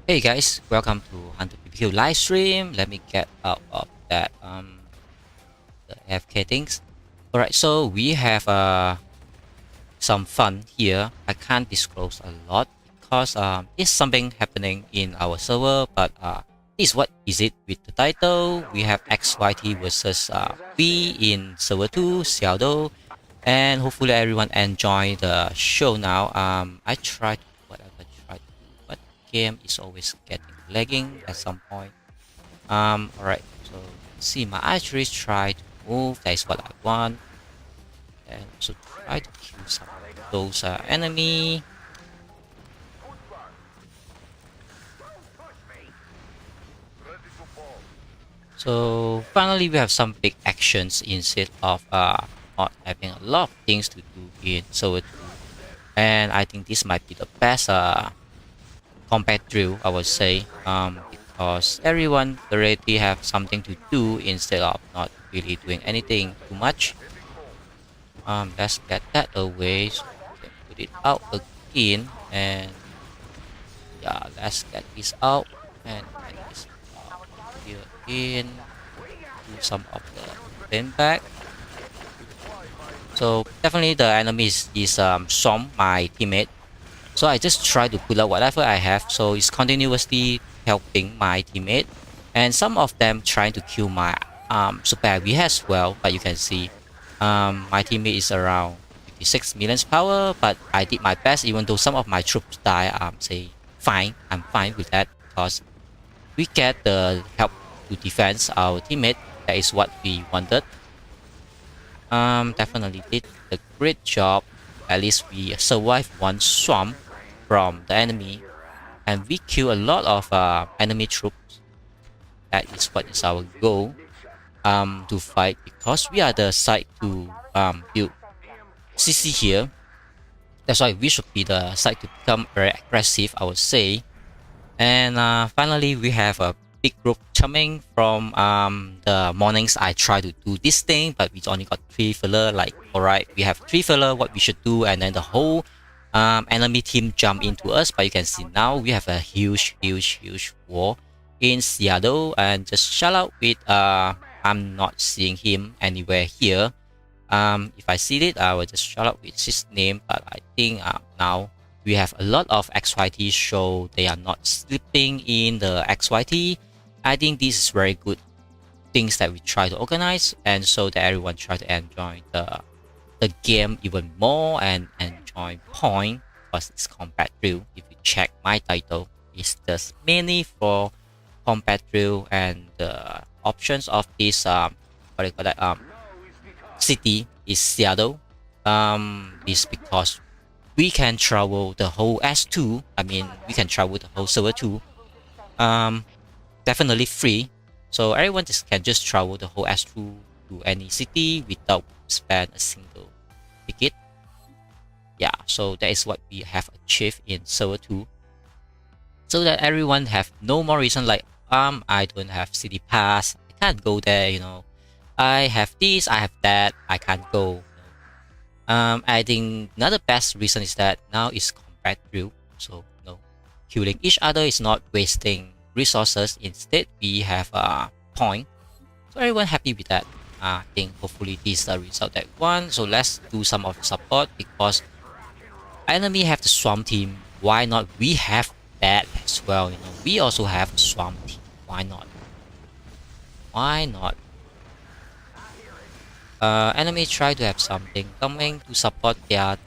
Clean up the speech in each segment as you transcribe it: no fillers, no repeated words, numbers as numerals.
Hey guys, welcome to HunterBBQ live stream. Let me get out of that the AFK things. Alright, so we have some fun here. I can't disclose a lot because there's something happening in our server, but this is what is it with the title. We have XYT versus V in server 2, Seattle, and hopefully everyone enjoy the show now. I tried game is always getting lagging at some point. Alright, so see my archery try to move, that is what I want. And also try to kill some of those enemy. So finally we have some big actions instead of not having a lot of things to do in server 2. And I think this might be the best combat drill, I would say, because everyone already have something to do instead of not really doing anything too much. Let's get that away so we can put it out again, and yeah, let's get this out and get this out here in. Do some of the bend back. So definitely the enemy is Som, my teammate. So I just try to pull out whatever I have, so it's continuously helping my teammate, and some of them trying to kill my super heavy as well. But you can see my teammate is around 56 million power, but I did my best. Even though some of my troops die, say fine, I'm fine with that because we get the help to defend our teammate. That is what we wanted. Definitely did a great job. At least we survived one swamp from the enemy, and we kill a lot of enemy troops. That is what is our goal to fight, because we are the side to build CC here. That's why we should be the side to become very aggressive, I would say. And finally we have a big group coming from the mornings. I try to do this thing, but we only got 3 filler. Like, alright, we have 3 filler, what we should do, and then the whole enemy team jump into us. But you can see now we have a huge war in Seattle, and just shout out with I'm not seeing him anywhere here. If I see it, I will just shout out with his name, but I think now we have a lot of XYT, so they are not sleeping in the XYT. I think this is very good things that we try to organize, and so that everyone try to enjoy the game even more and enjoy point, because it's combat drill. If you check my title, it's just mainly for combat drill, and the options of this what do you call that city is Seattle. Is because we can travel the whole S2. I mean, we can travel the whole server 2. Definitely free. So everyone can just travel the whole S2 to any city without spend a single ticket. Yeah, so that is what we have achieved in server 2. So that everyone have no more reason like I don't have city pass, I can't go there, you know. I have this, I have that, I can't go. I think another best reason is that now is combat drill, so killing each other is not wasting resources. Instead, we have a point, so everyone happy with that. I think hopefully this is the result that we want. So let's do some of the support, because enemy have the swamp team. Why not we have that as well? You know, we also have a swamp team. Why not? Why not? Enemy try to have something coming to support their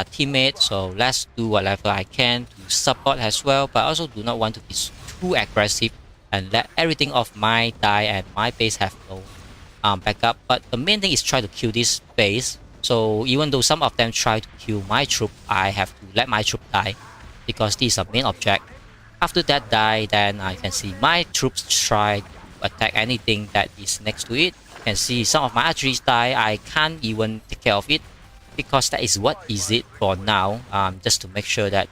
teammates, so let's do whatever I can to support as well, but also do not want to be too aggressive and let everything of my die and my base have no backup. But the main thing is try to kill this base. So even though some of them try to kill my troop, I have to let my troop die, because this is a main object. After that die, then I can see my troops try to attack anything that is next to it. You can see some of my archery die, I can't even take care of it, because that is what is it for now. Just to make sure that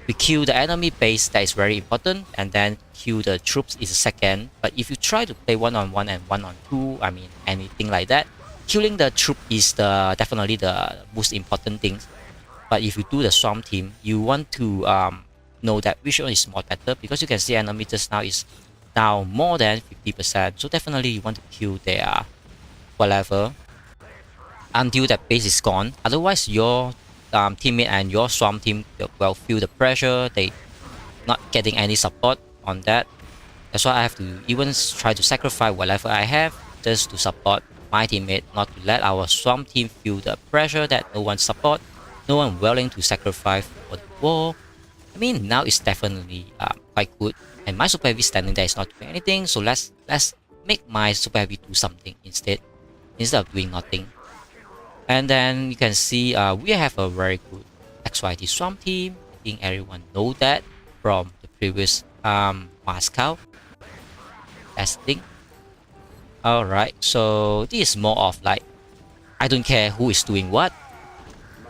we kill the enemy base, that is very important, and then kill the troops is a second. But if you try to play 1-on-1 and 1-on-2, I mean anything like that, killing the troop is definitely the most important thing. But if you do the swamp team, you want to know that which one is more better, because you can see enemy just now is down more than 50%. So definitely you want to kill their whatever until that base is gone. Otherwise, your teammate and your Swamp team will feel the pressure. They not getting any support on that. That's why I have to even try to sacrifice whatever I have just to support my teammate, not to let our Swamp team feel the pressure that no one support, no one willing to sacrifice for the war. I mean, now it's definitely quite good, and my Super Heavy standing there is not doing anything. So let's make my Super Heavy do something instead of doing nothing. And then you can see we have a very good XYT Swamp team. I think everyone know that from the previous Moscow testing. Alright, so this is more of like, I don't care who is doing what.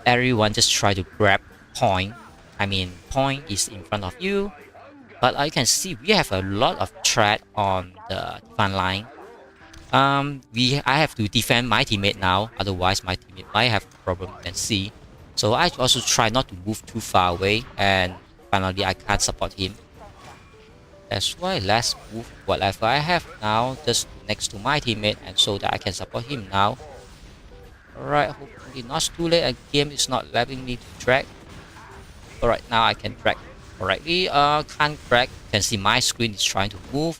Everyone just try to grab point. I mean, point is in front of you. But you can see we have a lot of threat on the front line. I have to defend my teammate now. Otherwise, my teammate might have a problem. You can see. So I also try not to move too far away. And finally, I can't support him. That's why let's move whatever I have now just next to my teammate, and so that I can support him now. Alright, hopefully not too late. A game is not letting me to drag. Alright, now I can drag correctly. Can't drag. You can see my screen is trying to move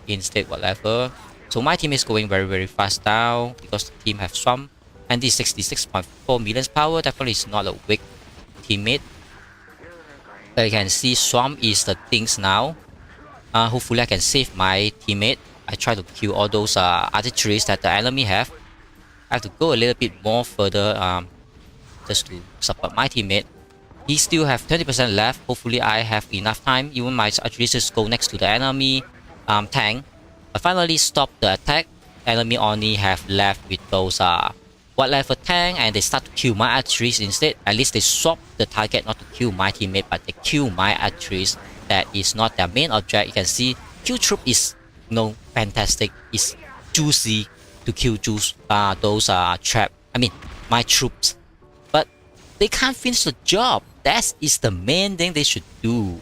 instead whatever. So my team is going very fast now because the team have Swamp, and this 66.4 million power definitely is not a weak teammate. But you can see Swamp is the things now. Hopefully I can save my teammate. I try to kill all those artilleries that the enemy have. I have to go a little bit more further just to support my teammate. He still have 20% left. Hopefully I have enough time. Even my artillery just go next to the enemy tank. I finally stop the attack. Enemy only have left with those whatever tank, and they start to kill my artillery instead. At least they swap the target not to kill my teammate, but they kill my artillery. That is not their main object. You can see kill troop is fantastic. It's juicy to kill those trap. I mean my troops, but they can't finish the job. That is the main thing they should do.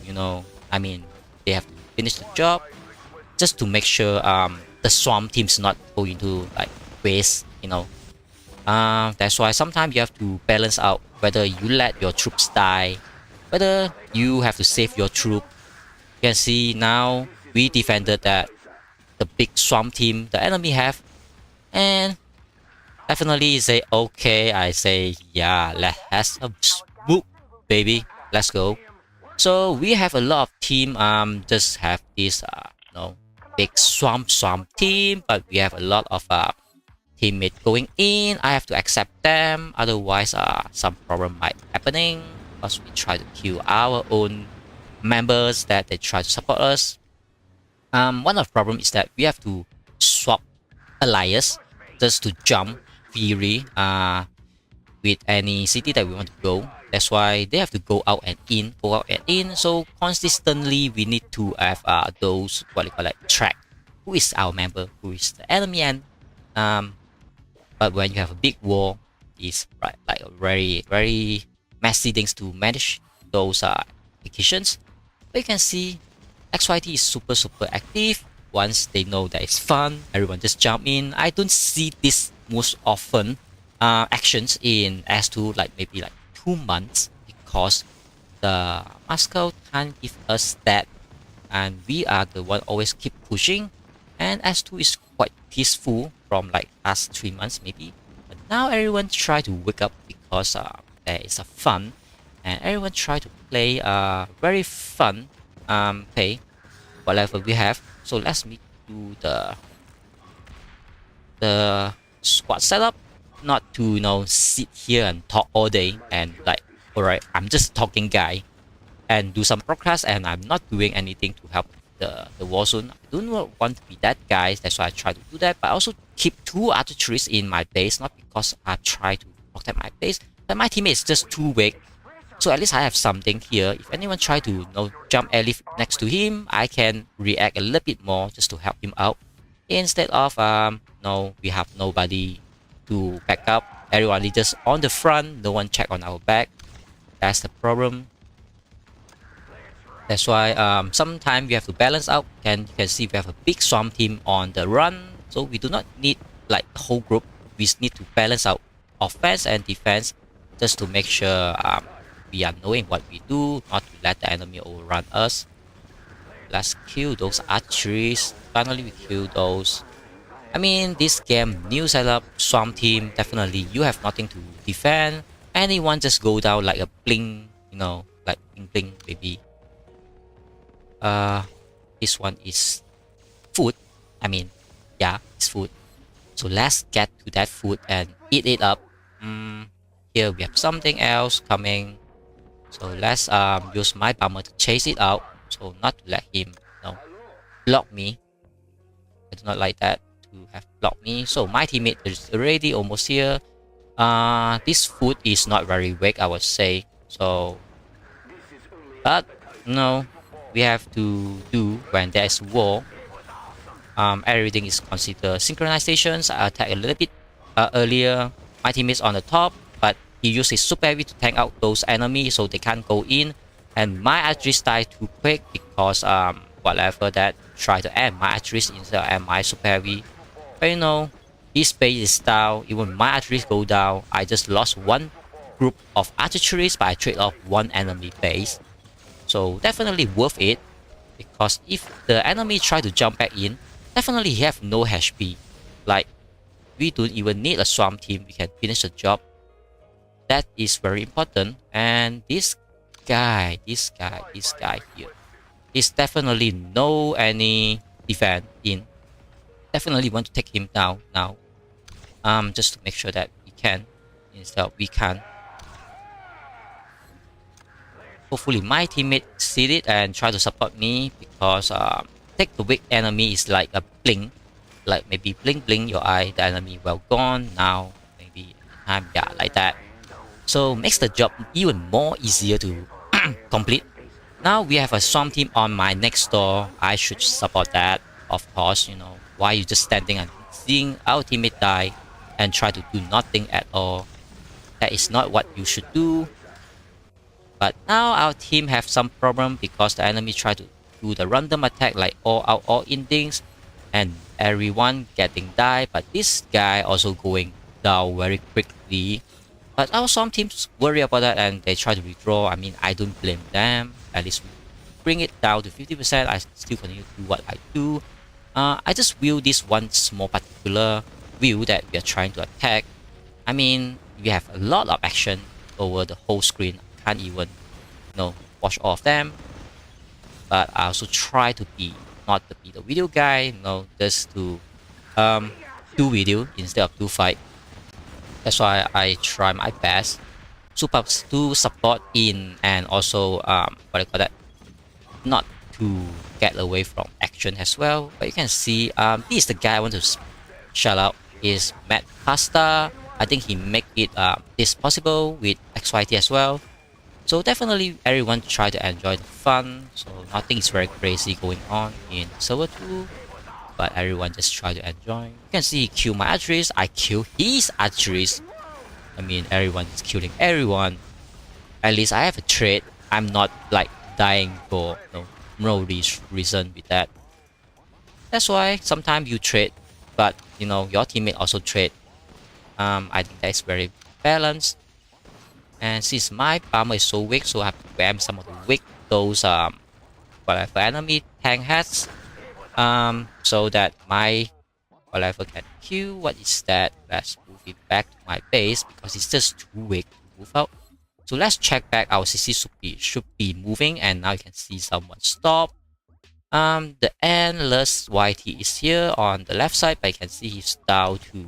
I mean, they have to finish the job just to make sure the Swamp team's not going to like waste. That's why sometimes you have to balance out whether you let your troops die, whether you have to save your troop. You can see now we defended that the big Swamp team the enemy have, and definitely say okay. I say yeah, let's swoop, baby, let's go. So we have a lot of team just have this big swamp team, but we have a lot of teammates going in. I have to accept them, otherwise some problem might happening because we try to kill our own members that they try to support us. One of the problem is that we have to swap alliance just to jump freely with any city that we want to go. That's why they have to go out and in. So consistently we need to have those track who is our member, who is the enemy, and but when you have a big war, it's like a very messy things to manage those applications. But you can see XYT is super active. Once they know that it's fun, everyone just jump in. I don't see this most often actions in S2, like maybe like 2 months, because the Moscow can't give us that, and we are the one always keep pushing. And S2 is quite peaceful from like last 3 months maybe, but now everyone try to wake up because there is a fun, and everyone try to play very fun play whatever we have. So let's me do the squad setup, not to sit here and talk all day and like, alright, I'm just talking guy and do some broadcast and I'm not doing anything to help the war zone. I do not want to be that guy. That's why I try to do that, but I also keep 2 artilleries in my base, not because I try to protect my base, but my teammate is just too weak. So at least I have something here. If anyone try to jump airlift next to him, I can react a little bit more just to help him out. Instead of we have nobody to back up. Everyone is just on the front. No one check on our back. That's the problem. That's why sometimes we have to balance out, and you can see we have a big swarm team on the run, so we do not need like the whole group. We need to balance out offense and defense just to make sure we are knowing what we do, not to let the enemy overrun us. Let's kill those archeries. Finally we kill those. I mean, this game, new setup, swarm team, definitely you have nothing to defend. Anyone just go down like a bling, you know, like bling bling baby. This one is food. I mean, yeah, it's food. So let's get to that food and eat it up. Here we have something else coming. So let's use my bomber to chase it out. So not to let him, you know, block me. I do not like that to have blocked me. So my teammate is already almost here. This food is not very weak, I would say. So, but no, we have to do when there is war. Everything is considered synchronizations. I attack a little bit earlier. My teammate is on the top, but he used his super heavy to tank out those enemies so they can't go in. And my archeries die too quick because whatever that try to end my archeries instead of my super heavy. But you know, his base is down. Even my archeries go down. I just lost one group of archeries, but I trade off one enemy base. So definitely worth it, because if the enemy try to jump back in, definitely he have no HP. Like, we don't even need a swarm team, we can finish the job. That is very important. And this guy here is definitely no any defense in. Definitely want to take him down now. Just to make sure that we can, instead of we can't. Hopefully my teammate see it and try to support me, because take the weak enemy is like a blink, like maybe blink your eye, the enemy well gone. Now maybe time, yeah, like that. So makes the job even more easier to complete. Now we have a swarm team on my next door. I should support that, of course. You know, why you just standing and seeing our teammate die and try to do nothing at all? That is not what you should do. But now our team have some problem because the enemy try to do the random attack like all out all in things, and everyone getting die. But this guy also going down very quickly. But our some teams worry about that and they try to withdraw. I mean, I don't blame them. At least we bring it down to 50%. I still continue to do what I do. I just view this one small particular view that we are trying to attack. I mean, we have a lot of action over the whole screen. I can't even, you know, watch all of them. But I also try to be not to be the video guy, you know, just to do video instead of do fight. That's why I try my best to support in, and also what I call that, not to get away from action as well. But you can see this is the guy I want to shout out, is Matt Pasta. I think he make it this possible with XYT as well. So definitely everyone try to enjoy the fun. So nothing is very crazy going on in server 2, but everyone just try to enjoy. You can see he kill my archeries, I kill his archeries. I mean, everyone is killing everyone. At least I have a trade. I'm not like dying for no reason with that. That's why sometimes you trade, but you know your teammate also trade. I think that is very balanced. And since my bomber is so weak, so I have to spam some of the weak those whatever enemy tank has, so that my whatever can kill. What is that? Let's move it back to my base because it's just too weak to move out. So let's check back. Our CC should be moving, and now you can see someone stop. The endless YT is here on the left side, but you can see he's down to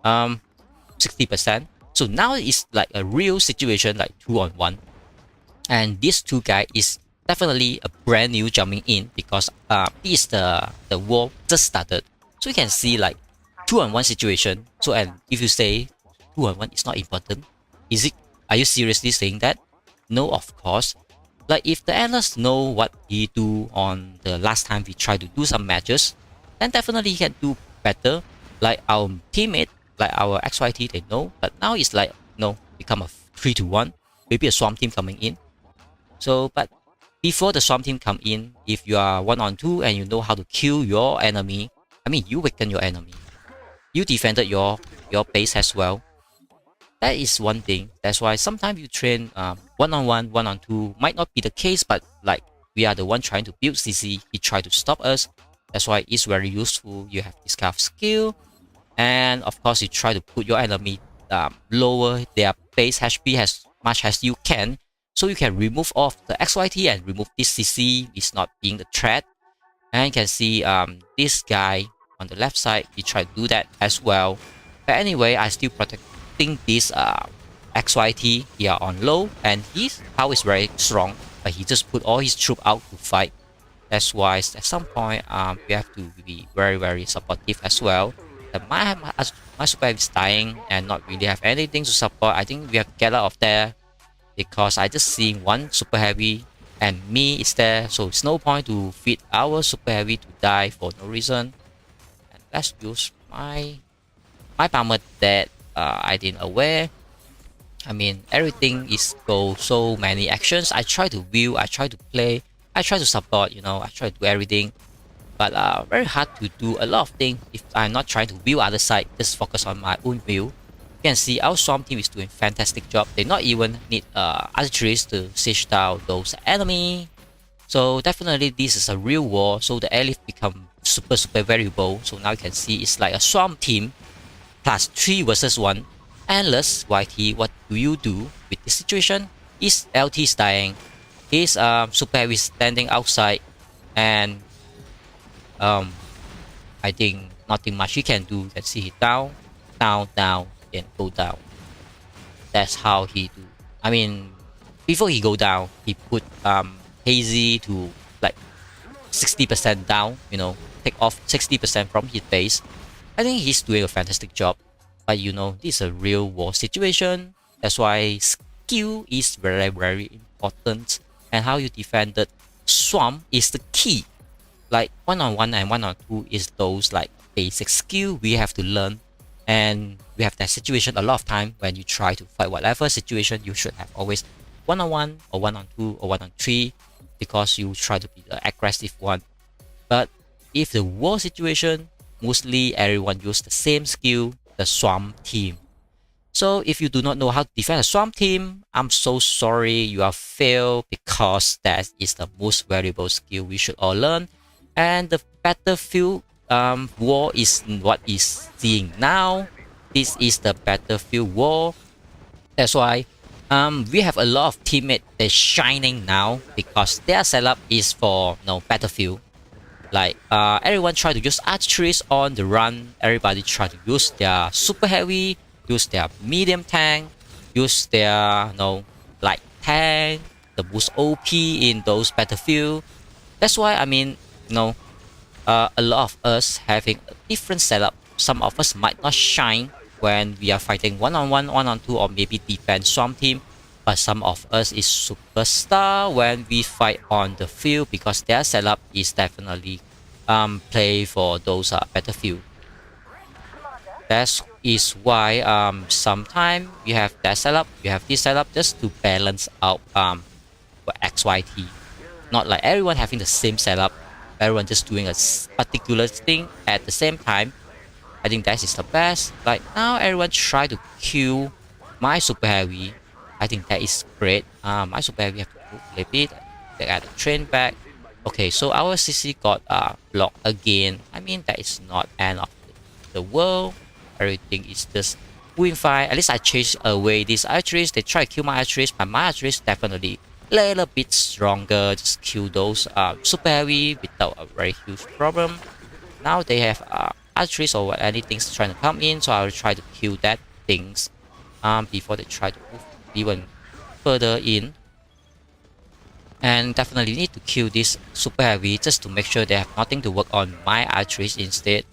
60%. So now it's like a real situation, like 2-on-1. And this two guy is definitely a brand new jumping in, because this the war just started. So you can see like 2-on-1 situation. So, and if you say 2-on-1 is not important, is it? Are you seriously saying that? No, of course. Like if the endless know what he do on the last time we tried to do some matches, then definitely he can do better. Like our teammate, like our XYT, they know. But now it's like, no, become a 3-to-1. Maybe a swarm team coming in. So, but before the Swarm team come in, if you are 1-on-2 and you know how to kill your enemy, I mean, you weaken your enemy. You defended your base as well. That is one thing. That's why sometimes you train 1-on-1, 1-on-2 might not be the case, but like we are the one trying to build CC, he tried to stop us. That's why it's very useful. You have this kind of skill, and of course you try to put your enemy lower their base HP as much as you can, so you can remove off the XYT and remove this CC is not being the threat. And you can see this guy on the left side, he tried to do that as well. But anyway, I still protecting this XYT here on low, and his power is very strong, but he just put all his troop out to fight. That's why at some point we have to be very supportive as well. That my super heavy is dying and not really have anything to support. I think we have to get out of there, because I just see one super heavy and me is there, so it's no point to feed our super heavy to die for no reason. And let's use my bomber that I didn't aware. I mean, everything is go so many actions. I try to view, I try to play, I try to support, you know, I try to do everything, but very hard to do a lot of things if I'm not trying to view other side, just focus on my own view. You can see our Swarm team is doing fantastic job. They not even need archeries to siege down those enemy. So definitely this is a real war, so the lilith become super variable. So now you can see it's like a Swarm team plus 3 versus 1. Endless YT, what do you do with this situation? His LT is dying, his super heavy is standing outside, and I think nothing much he can do. You can see he down, then go down. That's how he do. I mean, before he go down, he put Hazy to like 60% down, you know, take off 60% from his base. I think he's doing a fantastic job. But you know, this is a real war situation. That's why skill is very important, and how you defend the Swarm is the key. Like 1-on-1 and 1-on-2 is those like basic skill we have to learn, and we have that situation a lot of time when you try to fight whatever situation. You should have always 1-on-1 or 1-on-2 or 1-on-3, because you try to be the aggressive one. But if the war situation, mostly everyone use the same skill, the Swarm team. So if you do not know how to defend a Swarm team, I'm so sorry, you have failed, because that is the most valuable skill we should all learn. And the battlefield war is what is seeing now. This is the battlefield war. That's why we have a lot of teammates that's shining now, because their setup is for battlefield. Like everyone try to use archeries on the run. Everybody try to use their super heavy, use their medium tank, use their light tank, the boost OP in those battlefield. That's why I mean a lot of us having a different setup. Some of us might not shine when we are fighting 1-on-1, 1-on-2, or maybe defense Swarm team. But some of us is superstar when we fight on the field, because their setup is definitely play for those battlefield. That is why sometimes you have that setup, you have this setup, just to balance out for XYT. Not like everyone having the same setup, everyone just doing a particular thing at the same time. I think that is the best. Like now everyone try to kill my super heavy. I think that is great. My super heavy have to move a little bit. They got the train back. Okay, so our CC got blocked again. I mean, that is not end of the world. Everything is just moving fine. At least I chased away these archeries. They try to kill my archeries, but my archeries definitely a little bit stronger. Just kill those super heavy without a very huge problem. Now they have archeries or anything trying to come in, so I will try to kill that things before they try to move even further in. And definitely need to kill this super heavy just to make sure they have nothing to work on my archeries instead.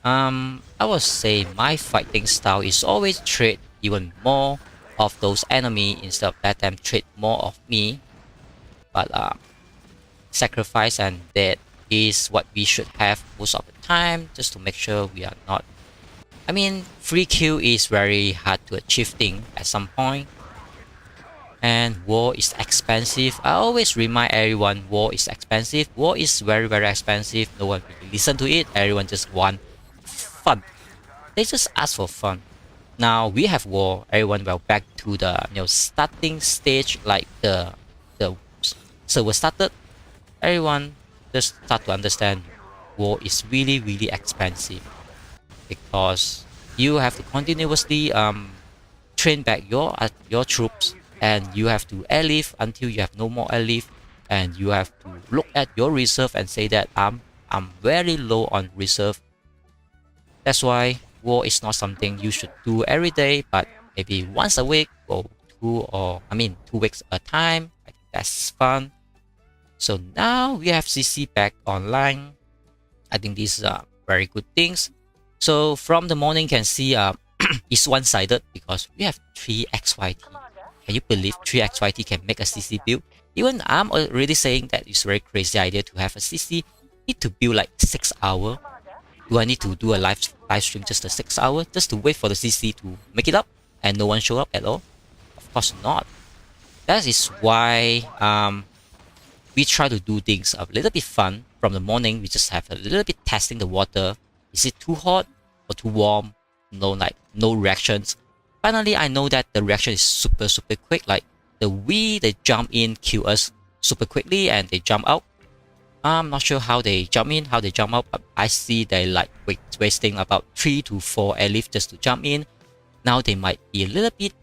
I would say my fighting style is always trade even more of those enemy instead of let them trade more of me. But sacrifice and death is what we should have most of the time, just to make sure we are not. I mean, free kill is very hard to achieve thing at some point. And war is expensive. I always remind everyone war is expensive. War is very expensive. No one really listen to it. Everyone just want fun. They just ask for fun. Now we have war. Everyone will back to the starting stage, like the server started. Everyone just start to understand war is really expensive, because you have to continuously train back your troops, and you have to airlift until you have no more airlift, and you have to look at your reserve and say that I'm very low on reserve. That's why war is not something you should do every day, but maybe once a week or 2 weeks at a time. I think that's fun. So now we have CC back online. I think these are very good things. So from the morning you can see it's one-sided because we have 3 XYT. Can you believe 3 XYT can make a CC build? Even I'm already saying that it's a very crazy idea to have a CC. Need to build like 6 hours. Do I need to do a live stream just a 6 hours just to wait for the CC to make it up and no one show up at all? Of course not. That is why we try to do things a little bit fun. From the morning, we just have a little bit testing the water. Is it too hot or too warm? No reactions. Finally, I know that the reaction is super quick. Like the they jump in, kill us super quickly, and they jump out. I'm not sure how they jump in, how they jump out. But I see they like wasting about 3 to 4 airlift just to jump in. Now they might be a little bit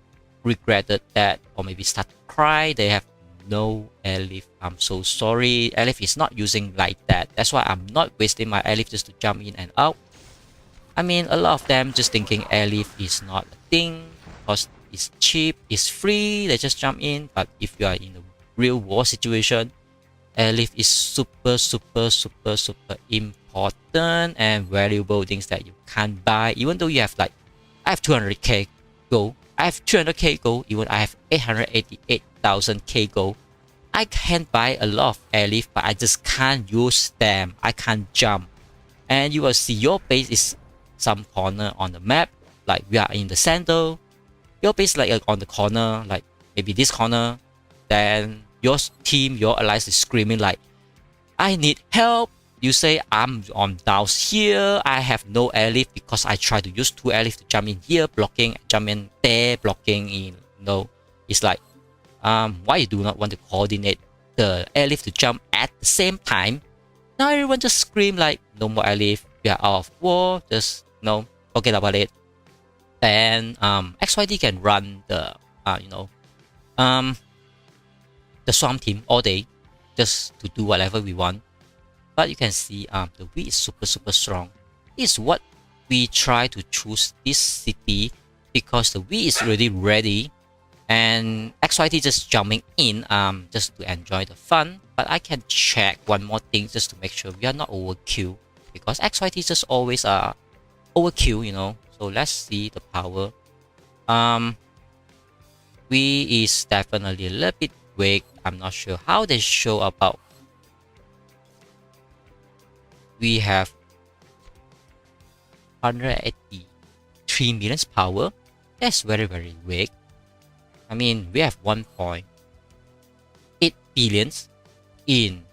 regretted that, or maybe start to cry. They have no airlift. I'm so sorry. Airlift is not using like that. That's why I'm not wasting my airlift just to jump in and out. I mean, a lot of them just thinking airlift is not a thing because it's cheap, it's free, they just jump in. But if you are in a real war situation, airlift is super important and valuable things that you can't buy. Even though you have like, I have 200k gold, I have 300k gold, even I have 888,000k gold. I can buy a lot of airlift, but I just can't use them. I can't jump. And you will see your base is some corner on the map, like we are in the center. Your base like on the corner, like maybe this corner. Then your team, your allies is screaming like, I need help. You say I'm on down here. I have no airlift because I try to use 2 airlift to jump in here, blocking, jump in there, blocking in. No, it's like why you do not want to coordinate the airlift to jump at the same time? Now everyone just scream like, no more airlift. We are out of war. Just forget about it. Then XYT can run the the swarm team all day just to do whatever we want. But you can see the V is super strong. This is what we try to choose this city because the V is really ready, and XYT just jumping in just to enjoy the fun. But I can check one more thing just to make sure we are not overkill, because XYT just always overkill, So let's see the power. V is definitely a little bit weak. I'm not sure how they show about. We have 183 million power. That's very weak. I mean, we have 1.8 billions in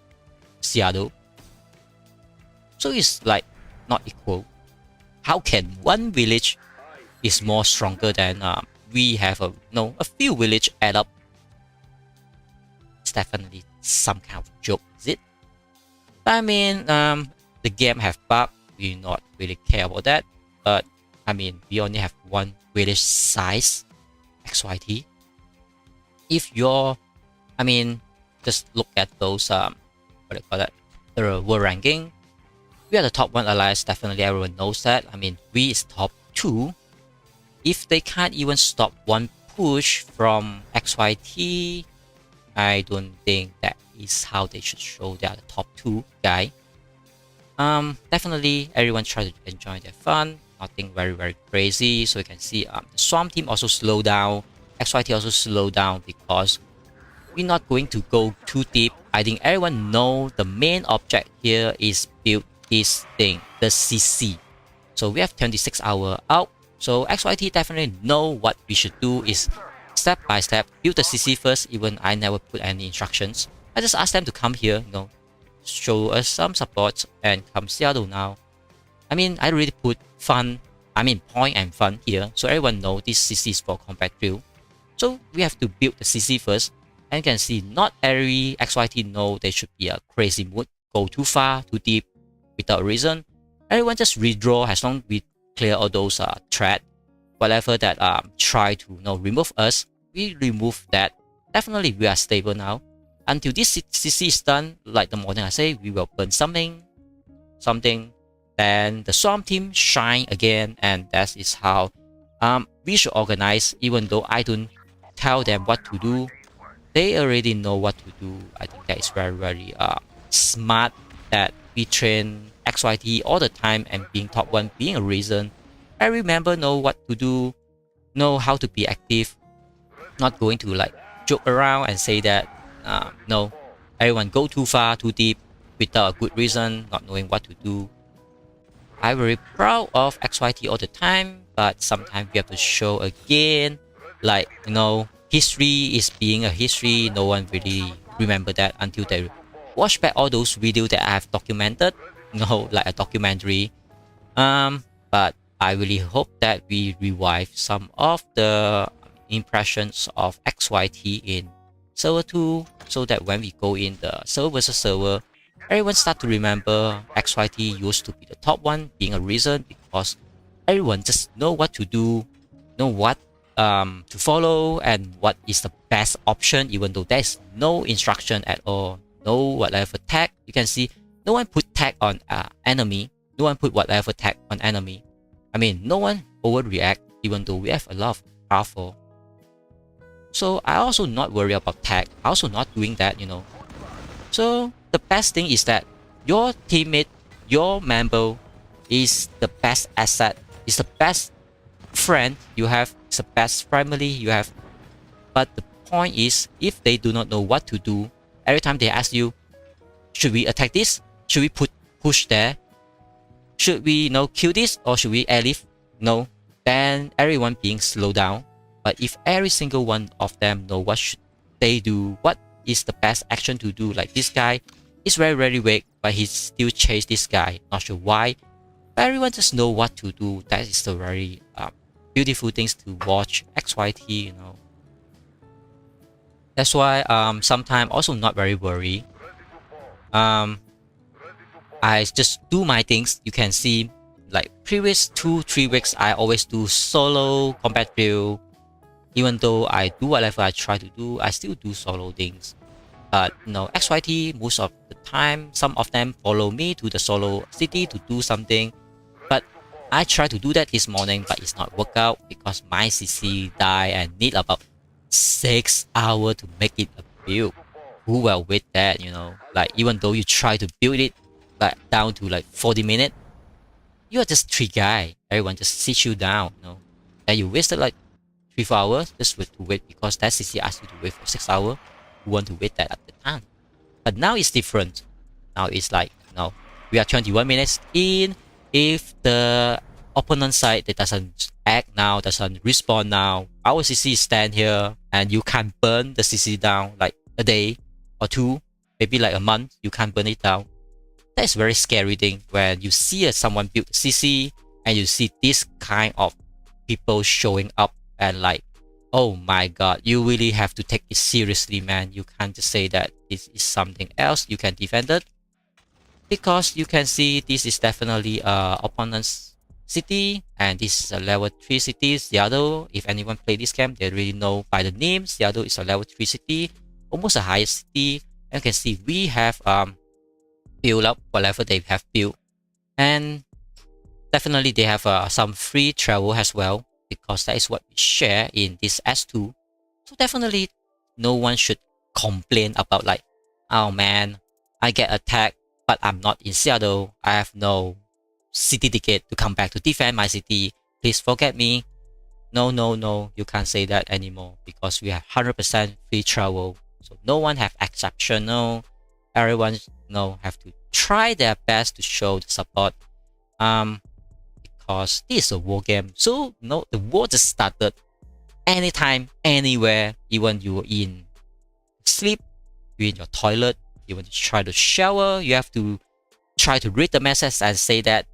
Seattle, so it's like not equal. How can one village is more stronger than we have a few village add up? It's definitely some kind of joke, is it? I mean, the game have bug. We not really care about that. But I mean, we only have 1 village size XYT. If you're, just look at those what do you call that? The world ranking. We are the top 1 alliance. Definitely, everyone knows that. I mean, we is top 2. If they can't even stop 1 push from XYT, I don't think that is how they should show they are the top 2 guy. Definitely everyone try to enjoy their fun. Nothing very crazy. So you can see the Swarm team also slow down. XYT also slow down because we're not going to go too deep. I think everyone know the main object here is build this thing, the CC. So we have 26 hours out. So XYT definitely know what we should do is step by step, build the CC first. Even I never put any instructions. I just ask them to come here, show us some support and come Seattle now. I mean, I really put point and fun here, so everyone know this CC is for combat drill. So we have to build the CC first, and you can see not every XYT know there should be a crazy mood, go too far, too deep, without a reason. Everyone just redraw as long as we clear all those threat, whatever that try to remove us, we remove that. Definitely we are stable now. Until this CC is done, like the morning I say, we will burn something, then the Swarm team shine again, and that is how we should organize. Even though I don't tell them what to do, they already know what to do. I think that is very, very smart that we train XYT all the time, and being top 1 being a reason. Every member know what to do, know how to be active, not going to like joke around and say that no, everyone go too far, too deep without a good reason, not knowing what to do. I'm very proud of XYT all the time, but sometimes we have to show again, like history is being a history. No one really remember that until they watch back all those videos that I have documented, like a documentary. But I really hope that we revive some of the impressions of XYT in server 2, so that when we go in the server versus server, everyone start to remember XYT used to be the top 1, being a reason because everyone just know what to do, know what to follow, and what is the best option, even though there's no instruction at all, no whatever tag. You can see no one put tag on enemy, no one put whatever tag on enemy. I mean, no one overreact, even though we have a lot of powerful. So I also not worry about tag, I also not doing that, So the best thing is that your teammate, your member is the best asset, is the best friend you have, is the best family you have. But the point is, if they do not know what to do, every time they ask you, should we attack this? Should we push there? Should we kill this, or should we airlift? No. Then everyone being slowed down. But if every single one of them know what should they do, what is the best action to do, like this guy is very, very weak, but he still chase this guy, not sure why. But everyone just know what to do. That is the very beautiful things to watch XYT, That's why sometimes also not very worried. I just do my things. You can see like previous 2-3 weeks I always do solo combat drill. Even though I do whatever I try to do, I still do solo things. But XYT most of the time, some of them follow me to the solo city to do something. But I try to do that this morning, but it's not work out because my CC die and need about 6 hours to make it a build. Who will wait that, Like even though you try to build it like down to like 40 minutes, you are just 3 guys. Everyone just sits you down, And you wasted like 3-4 hours just to wait because that CC asked you to wait for 6 hours. You want to wait that at the time. But now it's different. Now it's like, we are 21 minutes in. If the opponent side that doesn't act now, doesn't respond now, our CC stand here and you can't burn the CC down like a day or 2, maybe like a month, you can't burn it down. That's very scary thing when you see someone build CC and you see this kind of people showing up and like, oh my god, you really have to take it seriously, man. You can't just say that this is something else you can defend it, because you can see this is definitely opponent's city and this is a level 3 city. Seattle, if anyone play this game, they really know by the name. Seattle is a level 3 city, almost a highest city. And you can see we have build up whatever they have built, and definitely they have some free travel as well, because that is what we share in this S2. So definitely no one should complain about like, oh man, I get attacked but I'm not in Seattle, I have no city ticket to come back to defend my city, please forget me. No, you can't say that anymore, because we have 100% free travel. So no one have exception. No, everyone have to try their best to show the support, because this is a war game. So the war just started. anytime, anywhere, even you're in sleep, you're in your toilet, you want to try to shower, you have to try to read the message and say that,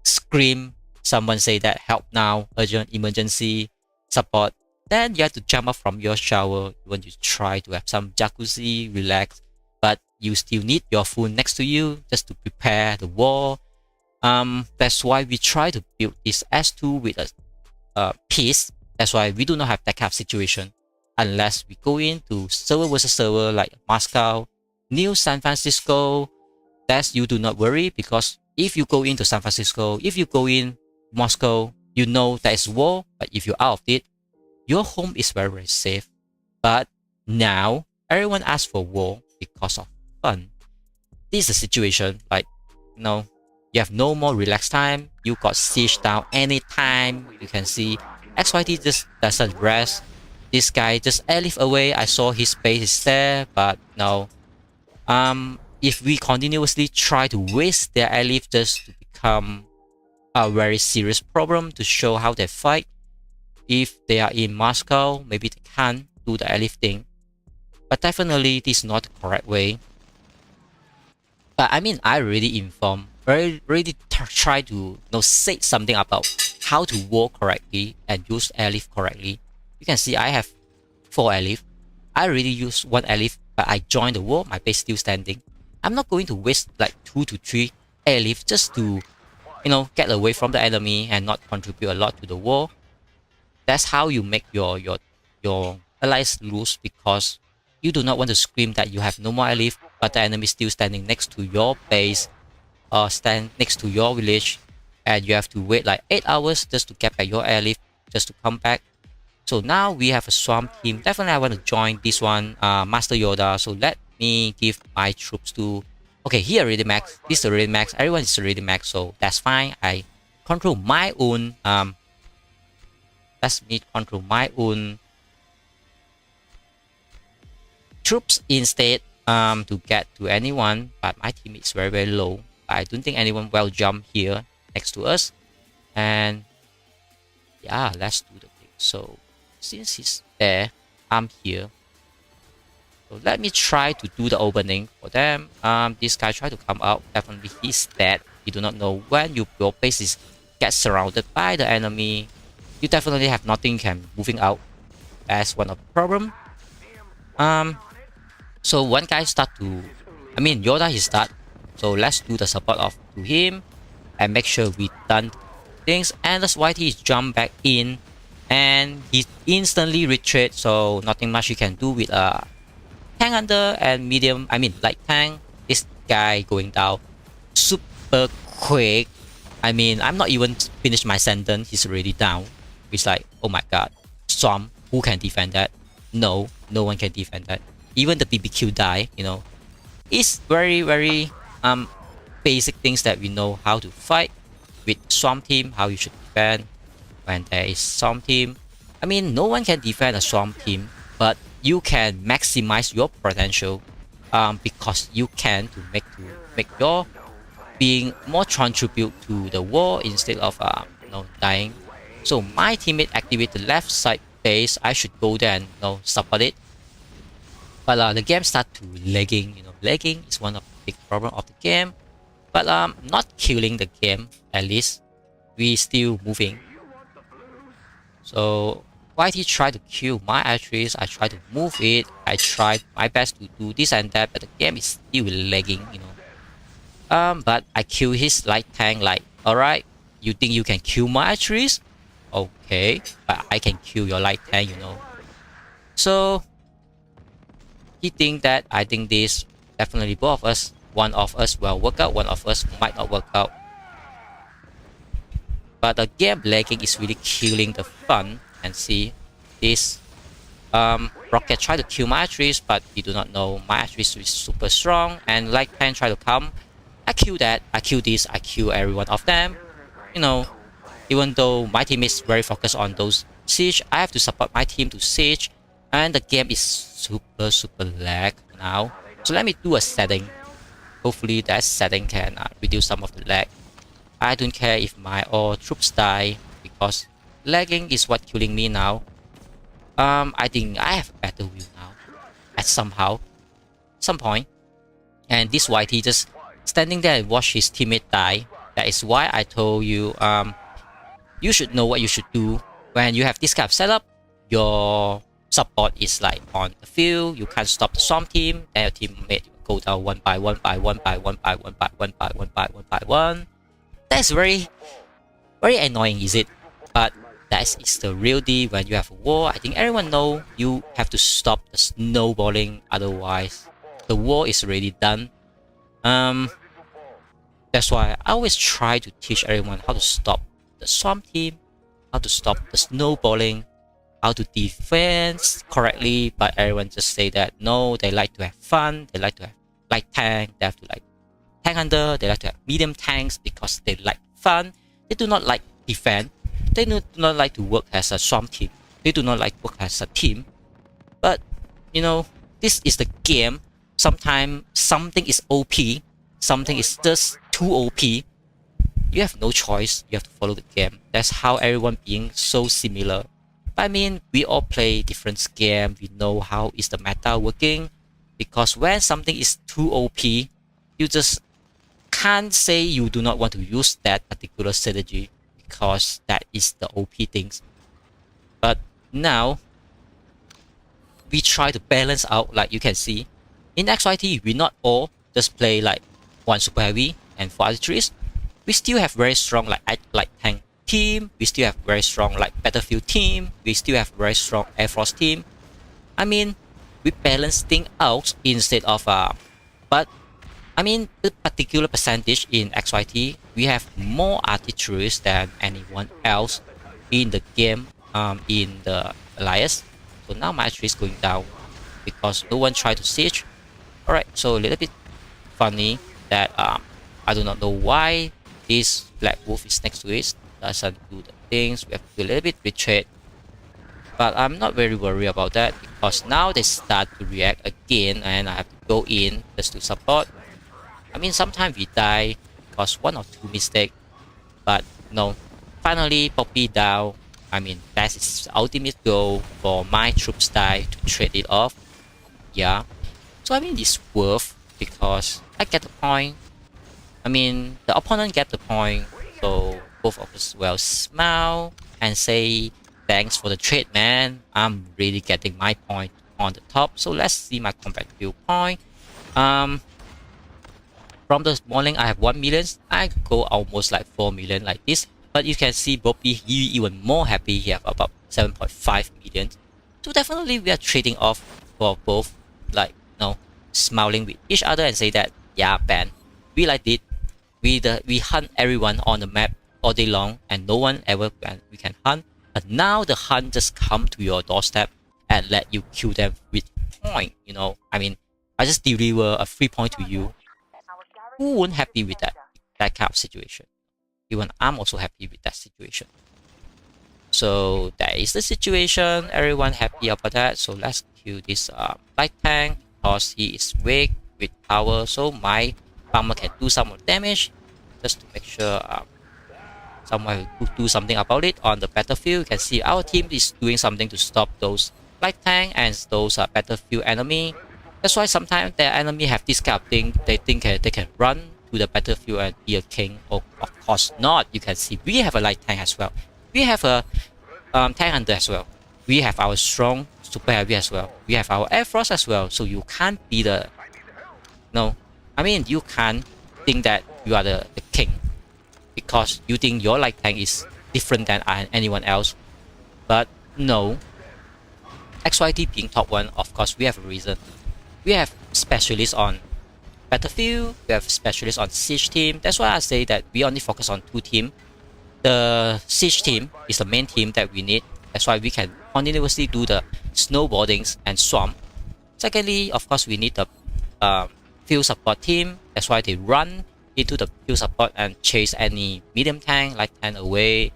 scream, someone say that, help now, urgent, emergency, support. Then you have to jump up from your shower, you want to try to have some jacuzzi, relax, but you still need your phone next to you just to prepare the war. That's why we try to build this S2 with a peace. That's why we do not have that kind of situation unless we go into server versus server like Moscow, New San Francisco. That's you do not worry, because if you go into San Francisco, if you go in Moscow, you know there is war. But if you're out of it, your home is very, very safe. But now everyone asks for war because of fun. This is a situation like, you have no more relaxed time. You got sieged down anytime. You can see XYT just doesn't rest. This guy just airlift away. I saw his base is there, but no. If we continuously try to waste their airlift just to become a very serious problem to show how they fight. If they are in Moscow, maybe they can't do the airlifting. But definitely this is not the correct way. But I mean, I already informed, already try to say something about how to walk correctly and use airlift correctly. You can see I have 4 airlift. I already used 1 airlift, but I joined the war, my base still standing. I'm not going to waste like 2 to 3 airlift just to, get away from the enemy and not contribute a lot to the war. That's how you make your allies lose, because you do not want to scream that you have no more airlift, but the enemy is still standing next to your base or stand next to your village, and you have to wait like 8 hours just to get back your airlift just to come back. So now we have a swamp team. Definitely I want to join this one, Master Yoda. So let me give my troops to, okay, he already max, this already max, everyone is already max, so that's fine. I control my own, let me control my own troops instead to get to anyone, but my team is very, very low. I don't think anyone will jump here next to us. And yeah, let's do the thing. So since he's there, I'm here. So let me try to do the opening for them. This guy try to come out. Definitely he's dead. You do not know when your base is get surrounded by the enemy. You definitely have nothing can moving out. That's one of the problem. So one guy start to, Yoda he start. So let's do the support off to him and make sure we done things. And that's why he jump back in and he instantly retreat. So nothing much you can do with tank hunter and medium, light tank. This guy going down super quick. I'm not even finished my sentence, he's already down. It's like, oh my god, Storm, who can defend that? No one can defend that. Even the BBQ die, It's very, very basic things that we know how to fight with Swamp team, how you should defend when there is Swamp team. No one can defend a Swamp team, but you can maximize your potential because you can to make your being more contribute to the war instead of dying. So my teammate activate the left side base. I should go there and support it. But the game start to lagging. Lagging is one of the big problem of the game. But not killing the game. At least we still moving. So YT tried to kill my archeries. I try to move it. I tried my best to do this and that, but the game is still lagging. But I kill his light tank. Like, alright, you think you can kill my archeries? Okay, but I can kill your light tank. So he think that I think this. Definitely both of us. One of us will work out. One of us might not work out. But the game lagging is really killing the fun. And see this rocket try to kill my archeries, but he do not know my archeries is super strong. And light tank try to come. I kill that. I kill this. I kill every one of them. Even though my team is very focused on those siege, I have to support my team to siege. And the game is super lag now. So let me do a setting. Hopefully that setting can reduce some of the lag. I don't care if my all troops die, because lagging is what killing me now. I think I have a better view now at some point. And this YT just standing there and watch his teammate die. That is why I told you you should know what you should do when you have this kind of setup. Your support is like on the field, you can't stop the Storm team, then your teammate go down one by one. That's very annoying, is it? But that is the real deal when you have a war. I think everyone know you have to stop the snowballing, otherwise the war is already done. That's why I always try to teach everyone how to stop the Storm team, how to stop the snowballing, how to defend correctly. But everyone just say that no, they like to have fun, they like to have light tank, they have to like tank hunter, they like to have medium tanks because they like fun. They do not like defend, they do not like to work as a Storm team, they do not like work as a team. But you know, this is the game. Sometimes something is OP, something is just too OP. You have no choice, you have to follow the game. That's how everyone being so similar. I mean, we all play different game, we know how is the meta working. Because when something is too OP, you just can't say you do not want to use that particular strategy because that is the OP things. But now, we try to balance out, like you can see. In XYT, we not all just play like one super heavy and 4 artilleries. We still have very strong like tank team, we still have very strong like battlefield team, we still have very strong Air Force team. I mean, we balance things out instead of but I mean the particular percentage in XYT, we have more artilleries than anyone else in the game, in the alliance. So now my artillery is going down because no one tried to siege. Alright, so a little bit funny that I do not know why this Black Wolf is next to it, doesn't do the things. We have to do a little bit retreat, but I'm not very worried about that because now they start to react again and I have to go in just to support. I mean, sometimes we die because 1 or 2 mistakes, but no, finally Poppy down. I mean, that is the ultimate goal for my troops die to trade it off. Yeah, so I mean it's worth because I get the point. I mean, the opponent get the point, so both of us will smile and say thanks for the trade, man. I'm really getting my point on the top. So let's see my combat viewpoint. From the morning I have 1 million, I go almost like 4 million like this. But you can see Bobby even more happy. He have about 7.5 million. So definitely we are trading off for both, like smiling with each other and say that yeah, man, we like it. We hunt everyone on the map all day long and no one ever we can hunt. But now the hunt just come to your doorstep and let you kill them with point. I mean, I just deliver a free point to you. Who won't happy with that kind of situation? Even I'm also happy with that situation. So that is the situation. Everyone happy about that. So let's kill this light tank because he is weak with power. So my farmer can do some more damage just to make sure someone will do something about it on the battlefield. You can see our team is doing something to stop those light tank and those battlefield enemy. That's why sometimes the enemy have this kind of thing. They think they can run to the battlefield and be a king. Oh, of course not. You can see we have a light tank as well. We have a tank hunter as well. We have our strong super heavy as well. We have our Air Force as well. So you can't be the I mean, you can't think that you are the king because you think your light tank is different than anyone else. But no, XYT being top 1, of course, we have a reason. We have specialists on battlefield, we have specialists on siege team. That's why I say that we only focus on 2 teams. The siege team is the main team that we need. That's why we can continuously do the snowboardings and swamp. Secondly, of course, we need the field support team. That's why they run into the field support and chase any medium tank, light tank away.